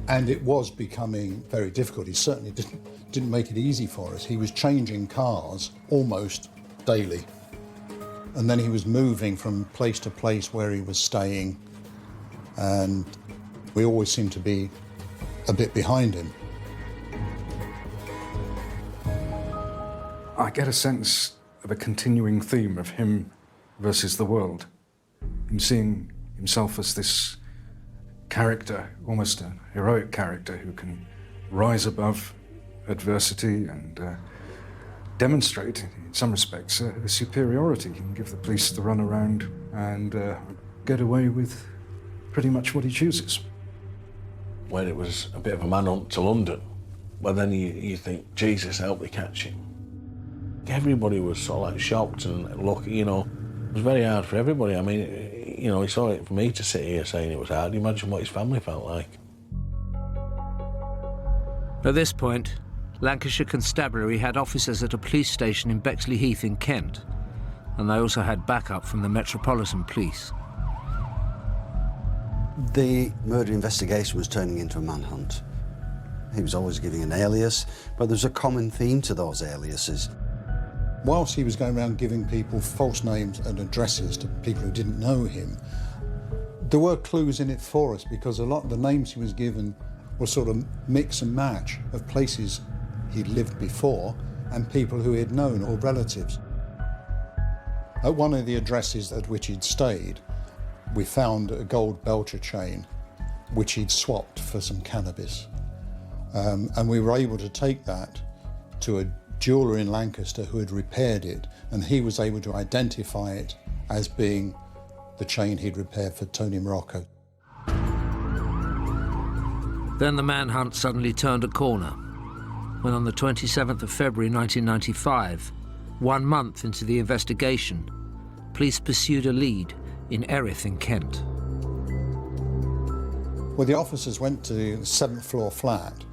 And it was becoming very difficult. He certainly didn't make it easy for us. He was changing cars almost daily. And then he was moving from place to place where he was staying, and we always seemed to be a bit behind him. I get a sense of a continuing theme of him versus the world. Him seeing himself as this character, almost a heroic character who can rise above adversity and demonstrate, in some respects, a superiority. He can give the police the runaround and get away with pretty much what he chooses. When it was a bit of a manhunt to London, well then you think, Jesus, help me catch him. Everybody was sort of like shocked and look, you know, it was very hard for everybody. I mean, you know, it's all right for me to sit here saying it was hard. Imagine what his family felt like. At this point, Lancashire Constabulary had officers at a police station in Bexley Heath in Kent, and they also had backup from the Metropolitan Police. The murder investigation was turning into a manhunt. He was always giving an alias, but there's a common theme to those aliases. Whilst he was going around giving people false names and addresses to people who didn't know him, there were clues in it for us, because a lot of the names he was given were sort of mix and match of places he'd lived before and people who he had known or relatives. At one of the addresses at which he'd stayed, we found a gold Belcher chain which he'd swapped for some cannabis. And we were able to take that to a jeweller in Lancaster who had repaired it, and he was able to identify it as being the chain he'd repaired for Tony Morocco. Then the manhunt suddenly turned a corner, when on the 27th of February 1995, 1 month into the investigation, police pursued a lead in Erith in Kent. Well, the officers went to the 7th floor flat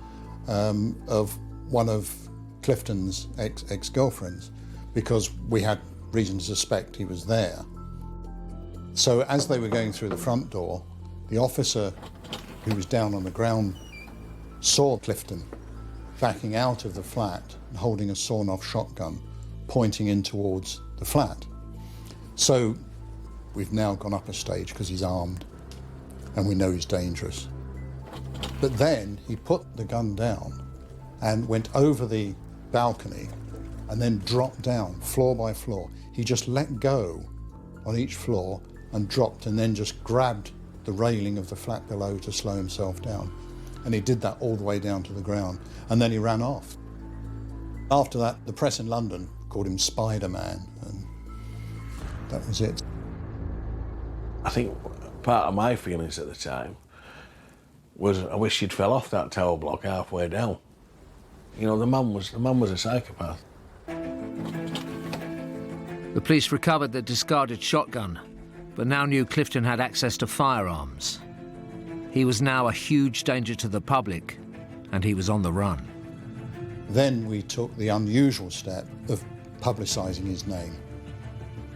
of one of Clifton's ex-girlfriends, because we had reason to suspect he was there. So as they were going through the front door, the officer who was down on the ground saw Clifton backing out of the flat and holding a sawn-off shotgun pointing in towards the flat. So we've now gone up a stage because he's armed and we know he's dangerous. But then he put the gun down and went over the balcony and then dropped down floor by floor. He just let go on each floor and dropped, and then just grabbed the railing of the flat below to slow himself down. And he did that all the way down to the ground, and then he ran off. After that, the press in London called him Spider-Man, and that was it. I think part of my feelings at the time was I wish he'd fell off that tower block halfway down. You know, the man was a psychopath. The police recovered the discarded shotgun, but now knew Clifton had access to firearms. He was now a huge danger to the public, and he was on the run. Then we took the unusual step of publicising his name.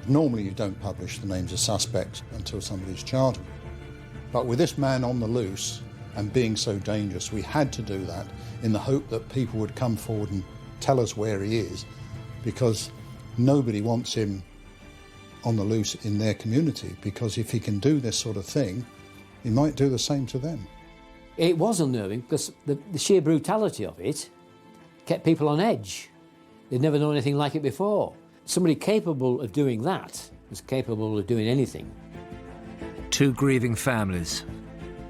Normally you don't publish the names of suspects until somebody's charged. But with this man on the loose and being so dangerous, we had to do that in the hope that people would come forward and tell us where he is, because nobody wants him on the loose in their community, because if he can do this sort of thing, he might do the same to them. It was unnerving because the sheer brutality of it kept people on edge. They'd never known anything like it before. Somebody capable of doing that was capable of doing anything. 2 grieving families,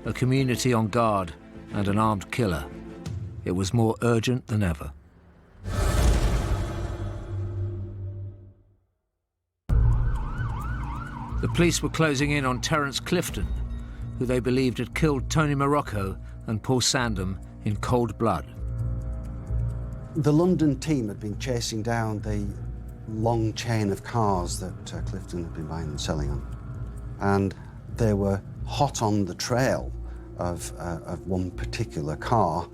a community on guard, and an armed killer. It was more urgent than ever. The police were closing in on Terence Clifton, who they believed had killed Tony Morocco and Paul Sandham in cold blood. The London team had been chasing down the long chain of cars that Clifton had been buying and selling on. And they were hot on the trail of one particular car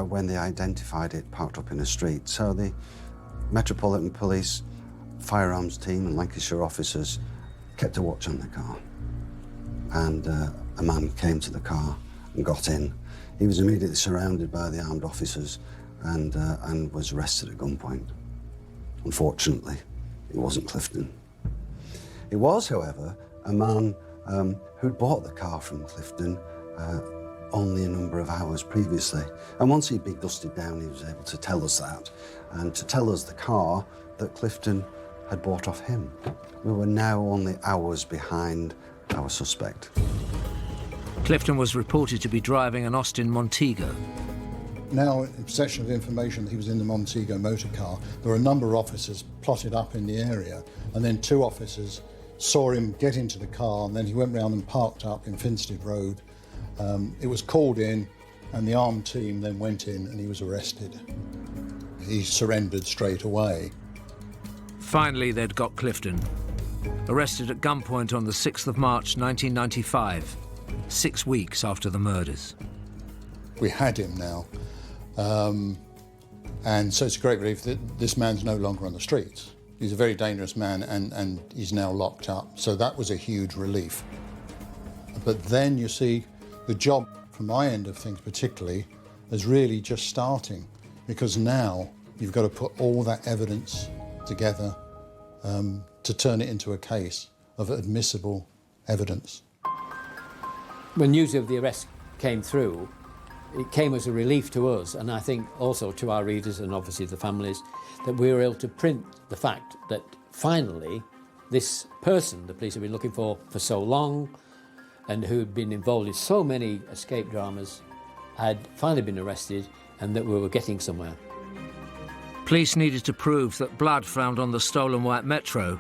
when they identified it parked up in a street. So the Metropolitan Police firearms team and Lancashire officers kept a watch on the car. And a man came to the car and got in. He was immediately surrounded by the armed officers and was arrested at gunpoint. Unfortunately, it wasn't Clifton. It was, however, a man who'd bought the car from Clifton only a number of hours previously. And once he'd been dusted down, he was able to tell us that, and to tell us the car that Clifton had bought off him. We were now only hours behind our suspect. Clifton was reported to be driving an Austin Montego. Now, in possession of information that he was in the Montego motor car, there were a number of officers plotted up in the area, and then 2 officers saw him get into the car, and then he went round and parked up in Finstead Road. It was called in, and the armed team then went in, and he was arrested. He surrendered straight away. Finally, they'd got Clifton. Arrested at gunpoint on the 6th of March 1995, 6 weeks after the murders. We had him now. And so it's a great relief that this man's no longer on the streets. He's a very dangerous man, and he's now locked up. So that was a huge relief. But then, you see, the job from my end of things particularly is really just starting, because now you've got to put all that evidence together to turn it into a case of admissible evidence. When news of the arrest came through, it came as a relief to us, and I think also to our readers and obviously the families, that we were able to print the fact that finally this person the police had been looking for so long and who had been involved in so many escape dramas had finally been arrested, and that we were getting somewhere. Police needed to prove that blood found on the stolen white Metro,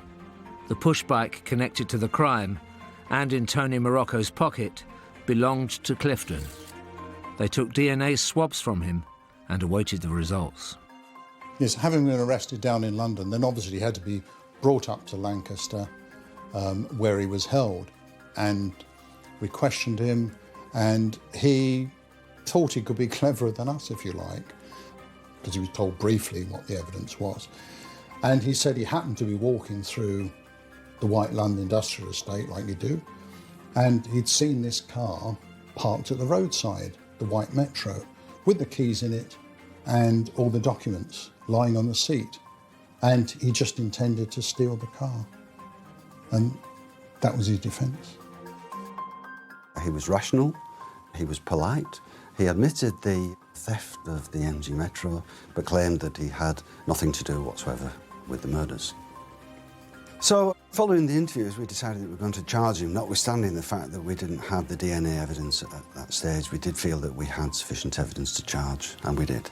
the push bike connected to the crime, and in Tony Morocco's pocket, belonged to Clifton. They took DNA swabs from him and awaited the results. Yes, having been arrested down in London, then obviously he had to be brought up to Lancaster, where he was held. And we questioned him, and he thought he could be cleverer than us, if you like, because he was told briefly what the evidence was. And he said he happened to be walking through the White Lund Industrial Estate, like you do, and he'd seen this car parked at the roadside, the white Metro, with the keys in it and all the documents lying on the seat. And he just intended to steal the car. And that was his defence. He was rational, he was polite, he admitted the theft of the MG Metro, but claimed that he had nothing to do whatsoever with the murders. So, following the interviews, we decided that we were going to charge him, notwithstanding the fact that we didn't have the DNA evidence at that stage. We did feel that we had sufficient evidence to charge, and we did.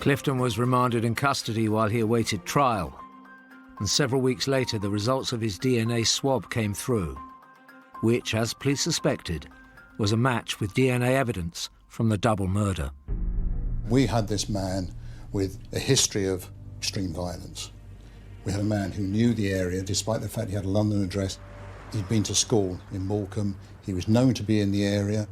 Clifton was remanded in custody while he awaited trial, and several weeks later the results of his DNA swab came through, which, as police suspected, was a match with DNA evidence from the double murder. We had this man with a history of extreme violence. We had a man who knew the area, despite the fact he had a London address. He'd been to school in Morecambe. He was known to be in the area.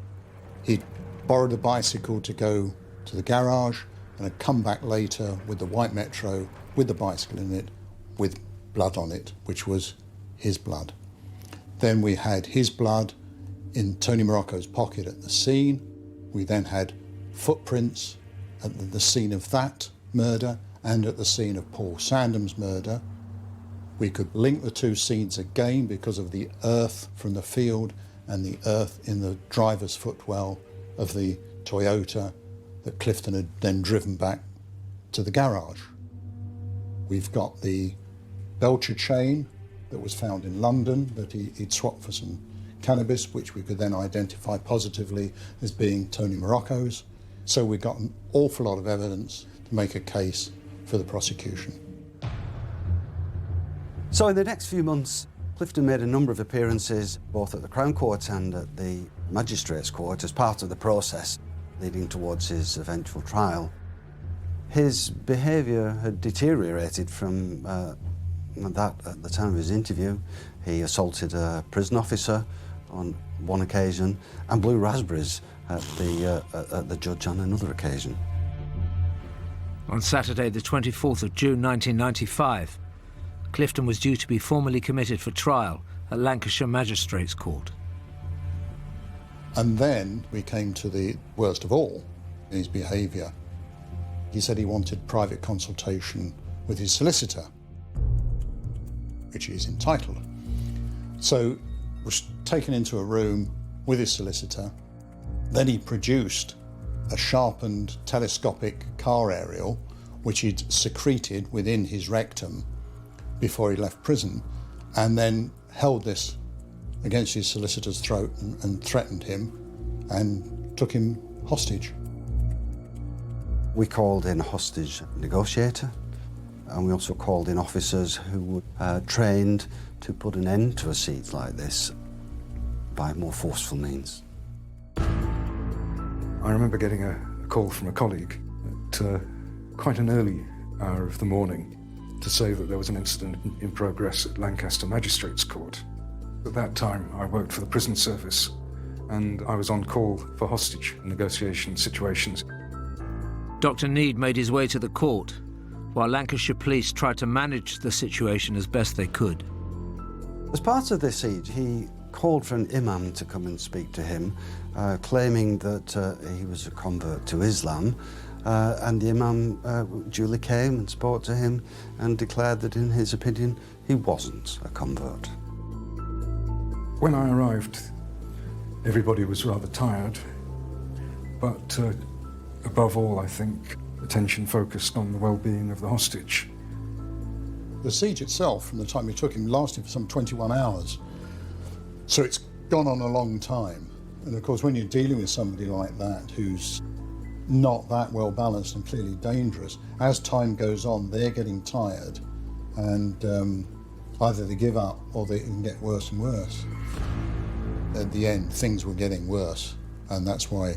He'd borrowed a bicycle to go to the garage and had come back later with the white Metro, with the bicycle in it, with blood on it, which was his blood. Then we had his blood in Tony Morocco's pocket at the scene. We then had footprints at the scene of that murder and at the scene of Paul Sandham's murder. We could link the two scenes again because of the earth from the field and the earth in the driver's footwell of the Toyota that Clifton had then driven back to the garage. We've got the Belcher chain that was found in London that he'd swapped for some cannabis, which we could then identify positively as being Tony Morocco's. So we got an awful lot of evidence to make a case for the prosecution. So in the next few months, Clifton made a number of appearances, both at the Crown Court and at the Magistrates' Court, as part of the process leading towards his eventual trial. His behaviour had deteriorated from that at the time of his interview. He assaulted a prison officer on one occasion and blew raspberries at the judge on another occasion. On Saturday, the 24th of June 1995, Clifton was due to be formally committed for trial at Lancashire Magistrates' Court. And then we came to the worst of all in his behaviour. He said he wanted private consultation with his solicitor, which he is entitled. So was taken into a room with his solicitor. Then he produced a sharpened telescopic car aerial, which he'd secreted within his rectum before he left prison, and then held this against his solicitor's throat and threatened him and took him hostage. We called in a hostage negotiator, and we also called in officers who were trained to put an end to a siege like this by more forceful means. I remember getting a call from a colleague at quite an early hour of the morning to say that there was an incident in progress at Lancaster Magistrates' Court. At that time, I worked for the prison service, and I was on call for hostage negotiation situations. Dr. Need made his way to the court, while Lancashire police tried to manage the situation as best they could. As part of this siege, he called for an imam to come and speak to him, claiming that he was a convert to Islam, and the imam duly came and spoke to him and declared that, in his opinion, he wasn't a convert. When I arrived, everybody was rather tired, but above all, I think, attention focused on the well-being of the hostage. The siege itself, from the time we took him, lasted for some 21 hours. So it's gone on a long time. And of course, when you're dealing with somebody like that, who's not that well balanced and clearly dangerous, as time goes on, they're getting tired, and either they give up or they can get worse and worse. At the end, things were getting worse, and that's why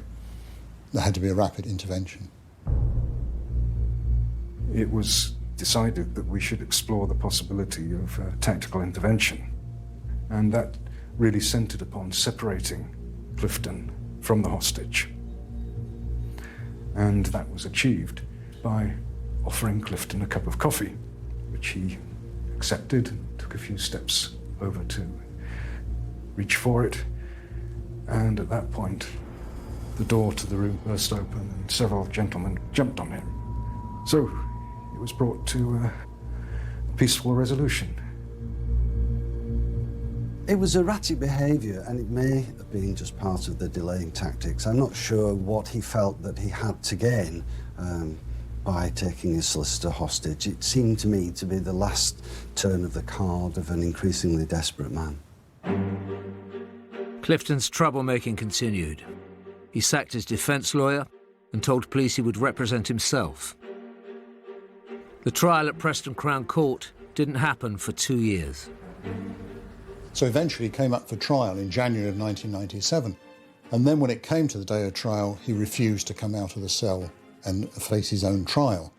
there had to be a rapid intervention. It was decided that we should explore the possibility of tactical intervention, and that really centred upon separating Clifton from the hostage. And that was achieved by offering Clifton a cup of coffee, which he accepted, took a few steps over to reach for it, and at that point the door to the room burst open and several gentlemen jumped on him. So it was brought to a peaceful resolution. It was erratic behaviour, and it may have been just part of the delaying tactics. I'm not sure what he felt that he had to gain by taking his solicitor hostage. It seemed to me to be the last turn of the card of an increasingly desperate man. Clifton's troublemaking continued. He sacked his defence lawyer and told police he would represent himself. The trial at Preston Crown Court didn't happen for 2 years. So eventually he came up for trial in January of 1997. And then when it came to the day of trial, he refused to come out of the cell and face his own trial.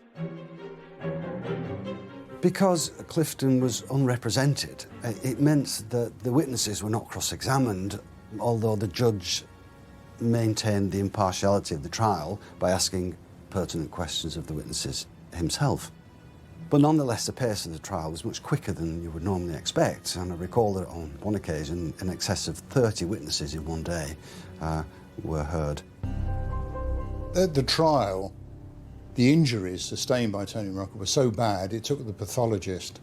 Because Clifton was unrepresented, it meant that the witnesses were not cross-examined, although the judge maintained the impartiality of the trial by asking pertinent questions of the witnesses himself. But nonetheless, the pace of the trial was much quicker than you would normally expect, and I recall that on one occasion, in excess of 30 witnesses in one day were heard. At the trial, the injuries sustained by Tony Morocco were so bad, it took the pathologist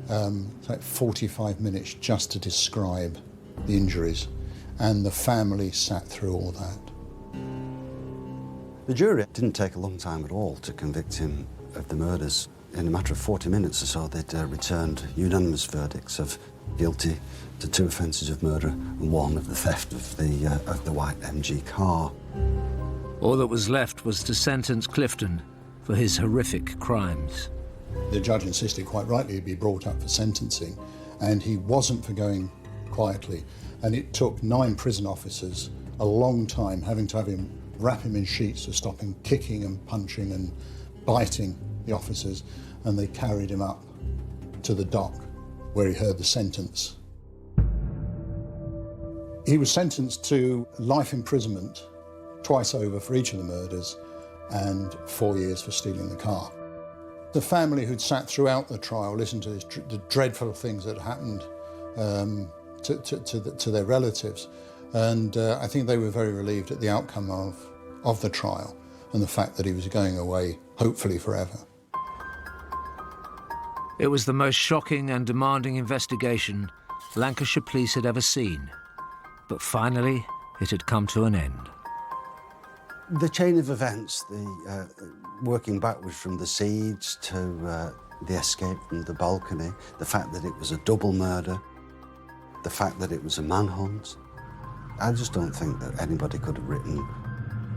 like 45 minutes just to describe the injuries, and the family sat through all that. The jury didn't take a long time at all to convict him of the murders. In a matter of 40 minutes or so, they'd returned unanimous verdicts of guilty to 2 offences of murder and 1 of the theft of the white MG car. All that was left was to sentence Clifton for his horrific crimes. The judge insisted, quite rightly, he'd be brought up for sentencing, and he wasn't for going quietly. And it took 9 prison officers a long time, having to have him wrap him in sheets to stop him kicking and punching and biting the officers, and they carried him up to the dock where he heard the sentence. He was sentenced to life imprisonment twice over for each of the murders and 4 years for stealing the car. The family who'd sat throughout the trial listened to the dreadful things that happened to their relatives, and I think they were very relieved at the outcome of the trial and the fact that he was going away, hopefully forever. It was the most shocking and demanding investigation Lancashire police had ever seen. But finally, it had come to an end. The chain of events, working backwards from the siege to the escape from the balcony, the fact that it was a double murder, the fact that it was a manhunt, I just don't think that anybody could have written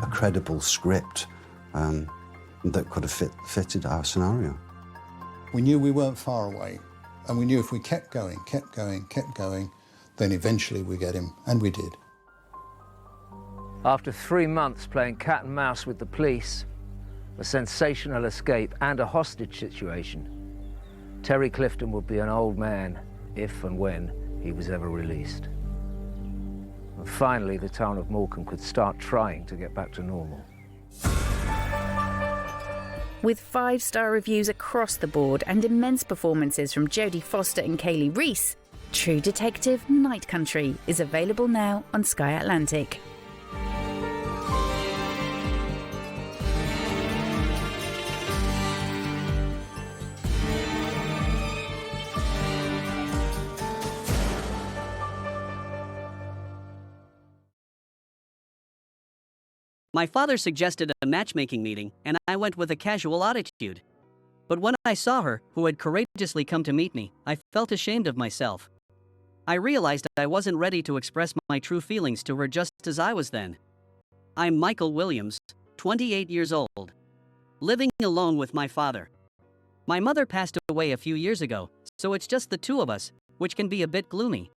a credible script that could have fitted our scenario. We knew we weren't far away, and we knew if we kept going, then eventually we get him, and we did. After 3 months playing cat and mouse with the police, a sensational escape and a hostage situation, Terry Clifton would be an old man if and when he was ever released. And finally, the town of Morecambe could start trying to get back to normal. With 5-star reviews across the board and immense performances from Jodie Foster and Kaylee Reese, True Detective Night Country is available now on Sky Atlantic. My father suggested a matchmaking meeting, and I went with a casual attitude. But when I saw her, who had courageously come to meet me, I felt ashamed of myself. I realized I wasn't ready to express my true feelings to her just as I was then. I'm Michael Williams, 28 years old, living alone with my father. My mother passed away a few years ago, so it's just the two of us, which can be a bit gloomy.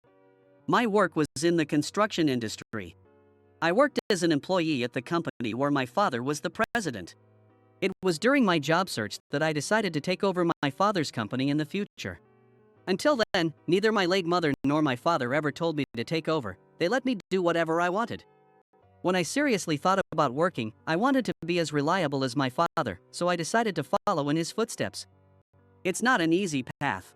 My work was in the construction industry. I worked as an employee at the company where my father was the president. It was during my job search that I decided to take over my father's company in the future. Until then, neither my late mother nor my father ever told me to take over. They let me do whatever I wanted. When I seriously thought about working, I wanted to be as reliable as my father, so I decided to follow in his footsteps. It's not an easy path.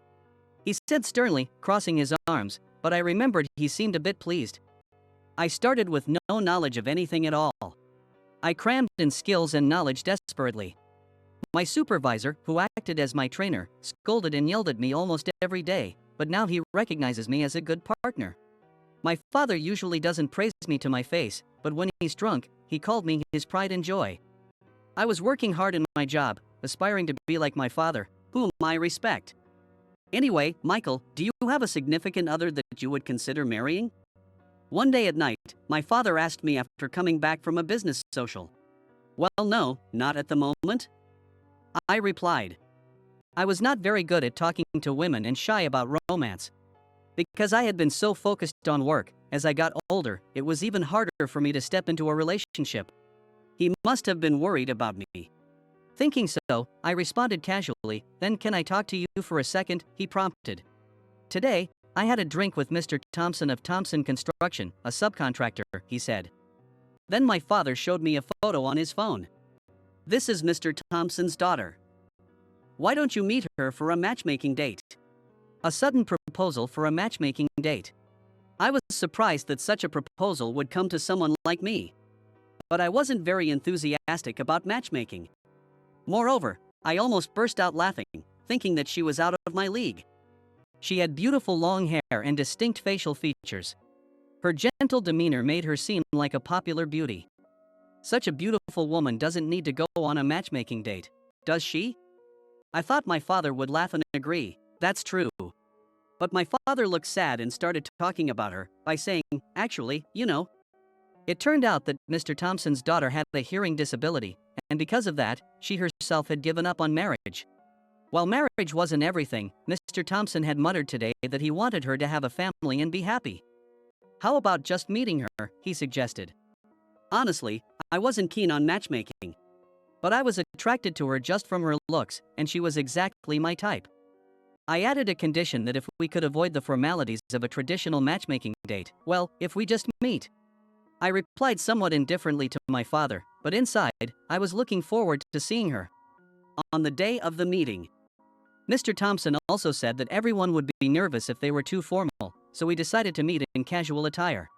He said sternly, crossing his arms, but I remembered he seemed a bit pleased. I started with no knowledge of anything at all. I crammed in skills and knowledge desperately. My supervisor, who acted as my trainer, scolded and yelled at me almost every day, but now he recognizes me as a good partner. My father usually doesn't praise me to my face, but when he's drunk, he called me his pride and joy. I was working hard in my job, aspiring to be like my father, whom I respect. Anyway, Michael, do you have a significant other that you would consider marrying? One day at night, my father asked me after coming back from a business social. Well, no, not at the moment. I replied. I was not very good at talking to women and shy about romance. Because I had been so focused on work, as I got older, it was even harder for me to step into a relationship. He must have been worried about me. Thinking so, I responded casually, then can I talk to you for a second, he prompted. Today, I had a drink with Mr. Thompson of Thompson Construction, a subcontractor, he said. Then my father showed me a photo on his phone. This is Mr. Thompson's daughter. Why don't you meet her for a matchmaking date? A sudden proposal for a matchmaking date. I was surprised that such a proposal would come to someone like me. But I wasn't very enthusiastic about matchmaking. Moreover, I almost burst out laughing, thinking that she was out of my league. She had beautiful long hair and distinct facial features. Her gentle demeanor made her seem like a popular beauty. Such a beautiful woman doesn't need to go on a matchmaking date, does she? I thought my father would laugh and agree, that's true. But my father looked sad and started talking about her by saying, actually, you know. It turned out that Mr. Thompson's daughter had a hearing disability, and because of that, she herself had given up on marriage. While marriage wasn't everything, Mr. Thompson had muttered today that he wanted her to have a family and be happy. How about just meeting her, he suggested. Honestly, I wasn't keen on matchmaking. but I was attracted to her just from her looks, and she was exactly my type. I added a condition that if we could avoid the formalities of a traditional matchmaking date, well, if we just meet. I replied somewhat indifferently to my father, but inside, I was looking forward to seeing her. On the day of the meeting, Mr. Thompson also said that everyone would be nervous if they were too formal, so we decided to meet in casual attire.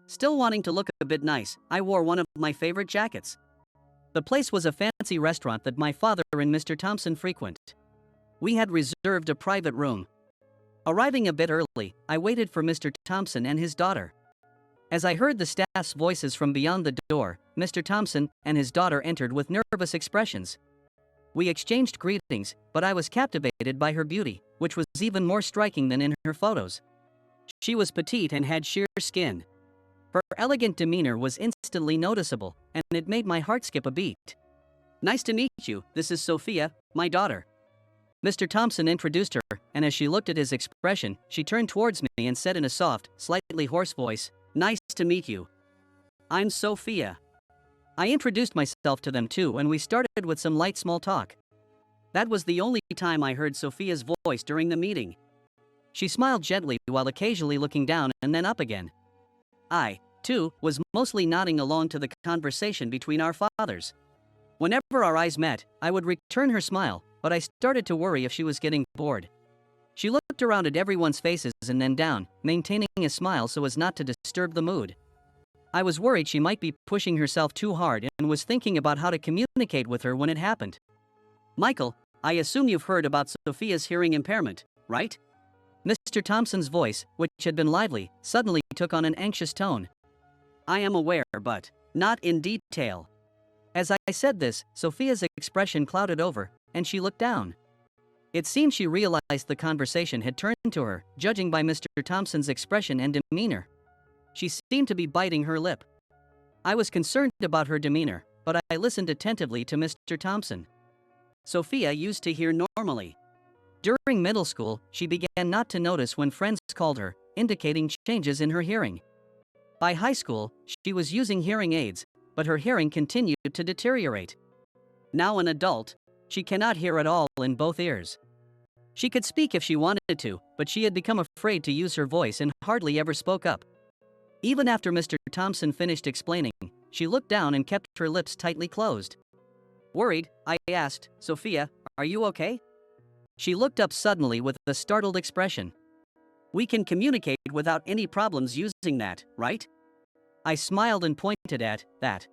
Still wanting to look a bit nice, I wore one of my favorite jackets. The place was a fancy restaurant that my father and Mr. Thompson frequent. We had reserved a private room. Arriving a bit early, I waited for Mr. Thompson and his daughter. As I heard the staff's voices from beyond the door, Mr. Thompson and his daughter entered with nervous expressions. We exchanged greetings, but I was captivated by her beauty, which was even more striking than in her photos. She was petite and had sheer skin. Her elegant demeanor was instantly noticeable, and it made my heart skip a beat. "Nice to meet you, this is Sophia, my daughter." Mr. Thompson introduced her, and as she looked at his expression, she turned towards me and said in a soft, slightly hoarse voice, "Nice to meet you. I'm Sophia." I introduced myself to them too, and we started with some light small talk. That was the only time I heard Sophia's voice during the meeting. She smiled gently while occasionally looking down and then up again. I, too, was mostly nodding along to the conversation between our fathers. Whenever our eyes met, I would return her smile, but I started to worry if she was getting bored. She looked around at everyone's faces and then down, maintaining a smile so as not to disturb the mood. I was worried she might be pushing herself too hard and was thinking about how to communicate with her when it happened. "Michael, I assume you've heard about Sophia's hearing impairment, right?" Mr. Thompson's voice, which had been lively, suddenly took on an anxious tone. "I am aware, but not in detail." As I said this, Sophia's expression clouded over, and she looked down. It seemed she realized the conversation had turned to her, judging by Mr. Thompson's expression and demeanor. She seemed to be biting her lip. I was concerned about her demeanor, but I listened attentively to Mr. Thompson. Sophia used to hear normally. During middle school, she began not to notice when friends called her, indicating changes in her hearing. By high school, she was using hearing aids, but her hearing continued to deteriorate. Now an adult, she cannot hear at all in both ears. She could speak if she wanted to, but she had become afraid to use her voice and hardly ever spoke up. Even after Mr. Thompson finished explaining, she looked down and kept her lips tightly closed. Worried, I asked, "Sophia, are you okay?" She looked up suddenly with a startled expression. "We can communicate without any problems using that, right?" I smiled and pointed at that.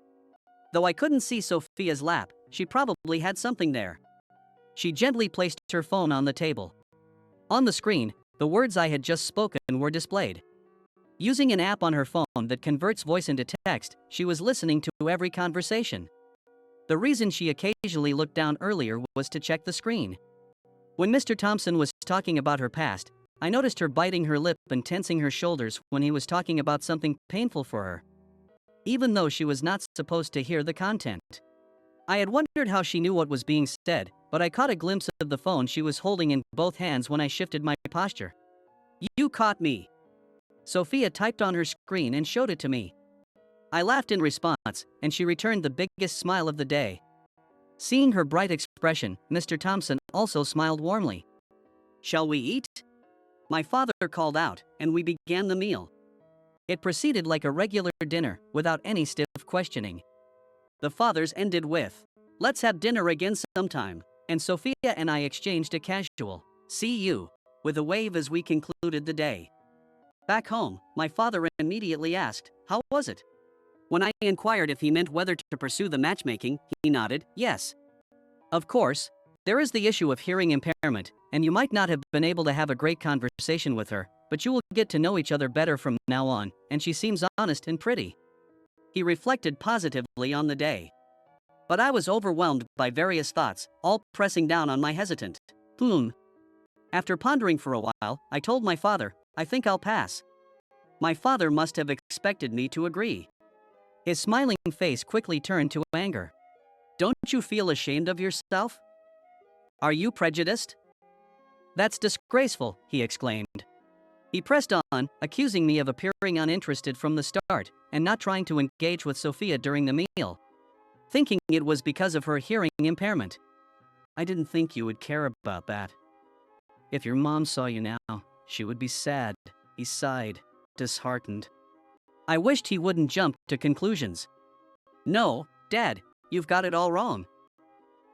Though I couldn't see Sophia's lap, she probably had something there. She gently placed her phone on the table. On the screen, the words I had just spoken were displayed. Using an app on her phone that converts voice into text, she was listening to every conversation. The reason she occasionally looked down earlier was to check the screen. When Mr. Thompson was talking about her past, I noticed her biting her lip and tensing her shoulders when he was talking about something painful for her, even though she was not supposed to hear the content. I had wondered how she knew what was being said, but I caught a glimpse of the phone she was holding in both hands when I shifted my posture. "You caught me." Sophia typed on her screen and showed it to me. I laughed in response, and she returned the biggest smile of the day. Seeing her bright expression, Mr. Thompson also smiled warmly. "Shall we eat?" My father called out, and we began the meal. It proceeded like a regular dinner, without any stiff questioning. The fathers ended with, "Let's have dinner again sometime," and Sophia and I exchanged a casual, "See you," with a wave as we concluded the day. Back home, my father immediately asked, "How was it?" When I inquired if he meant whether to pursue the matchmaking, he nodded, yes. Of course, there is the issue of hearing impairment, and you might not have been able to have a great conversation with her, but you will get to know each other better from now on, and she seems honest and pretty. He reflected positively on the day. But I was overwhelmed by various thoughts, all pressing down on my hesitant. After pondering for a while, I told my father, "I think I'll pass." My father must have expected me to agree. His smiling face quickly turned to anger. "Don't you feel ashamed of yourself? Are you prejudiced?" "That's disgraceful," he exclaimed. He pressed on, accusing me of appearing uninterested from the start, and not trying to engage with Sophia during the meal. thinking it was because of her hearing impairment. I didn't think you would care about that. If your mom saw you now, she would be sad. He sighed, disheartened. I wished he wouldn't jump to conclusions. No, Dad, you've got it all wrong.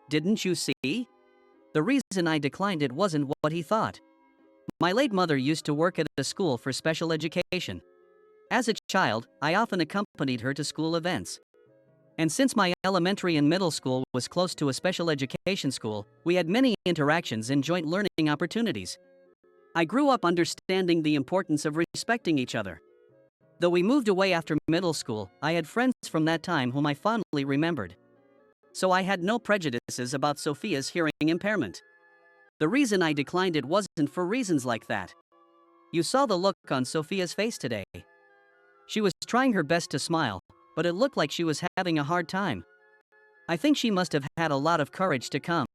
Didn't you see? The reason I declined it wasn't what he thought. My late mother used to work at a school for special education. As a child, I often accompanied her to school events. And since my elementary and middle school was close to a special education school, we had many interactions and joint learning opportunities. I grew up understanding the importance of respecting each other. Though we moved away after middle school, I had friends from that time whom I fondly remembered. So I had no prejudices about Sophia's hearing impairment. The reason I declined it wasn't for reasons like that. You saw the look on Sophia's face today. She was trying her best to smile, but it looked like she was having a hard time. I think she must have had a lot of courage to come.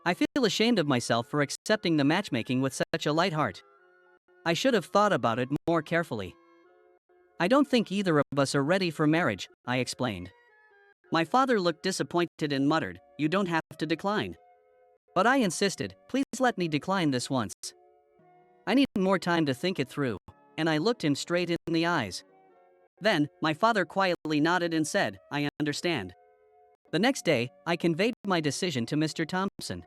I feel ashamed of myself for accepting the matchmaking with such a light heart. I should have thought about it more carefully. I don't think either of us are ready for marriage, I explained. My father looked disappointed and muttered, "You don't have to decline." But I insisted, "Please let me decline this once. I need more time to think it through," and I looked him straight in the eyes. Then, my father quietly nodded and said, "I understand." The next day, I conveyed my decision to Mr. Thompson.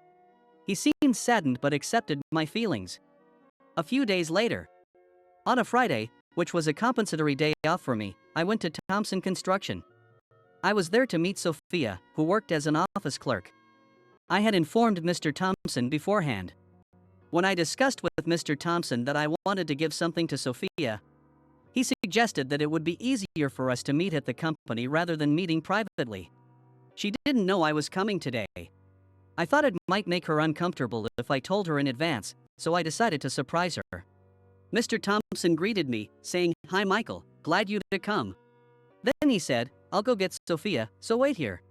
He seemed saddened but accepted my feelings. A few days later, on a Friday, which was a compensatory day off for me, I went to Thompson Construction. I was there to meet Sophia, who worked as an office clerk. I had informed Mr. Thompson beforehand. When I discussed with Mr. Thompson that I wanted to give something to Sophia, he suggested that it would be easier for us to meet at the company rather than meeting privately. She didn't know I was coming today. I thought it might make her uncomfortable if I told her in advance, so I decided to surprise her. Mr. Thompson greeted me, saying, "Hi Michael, glad you to come." Then he said, "I'll go get Sophia, so wait here."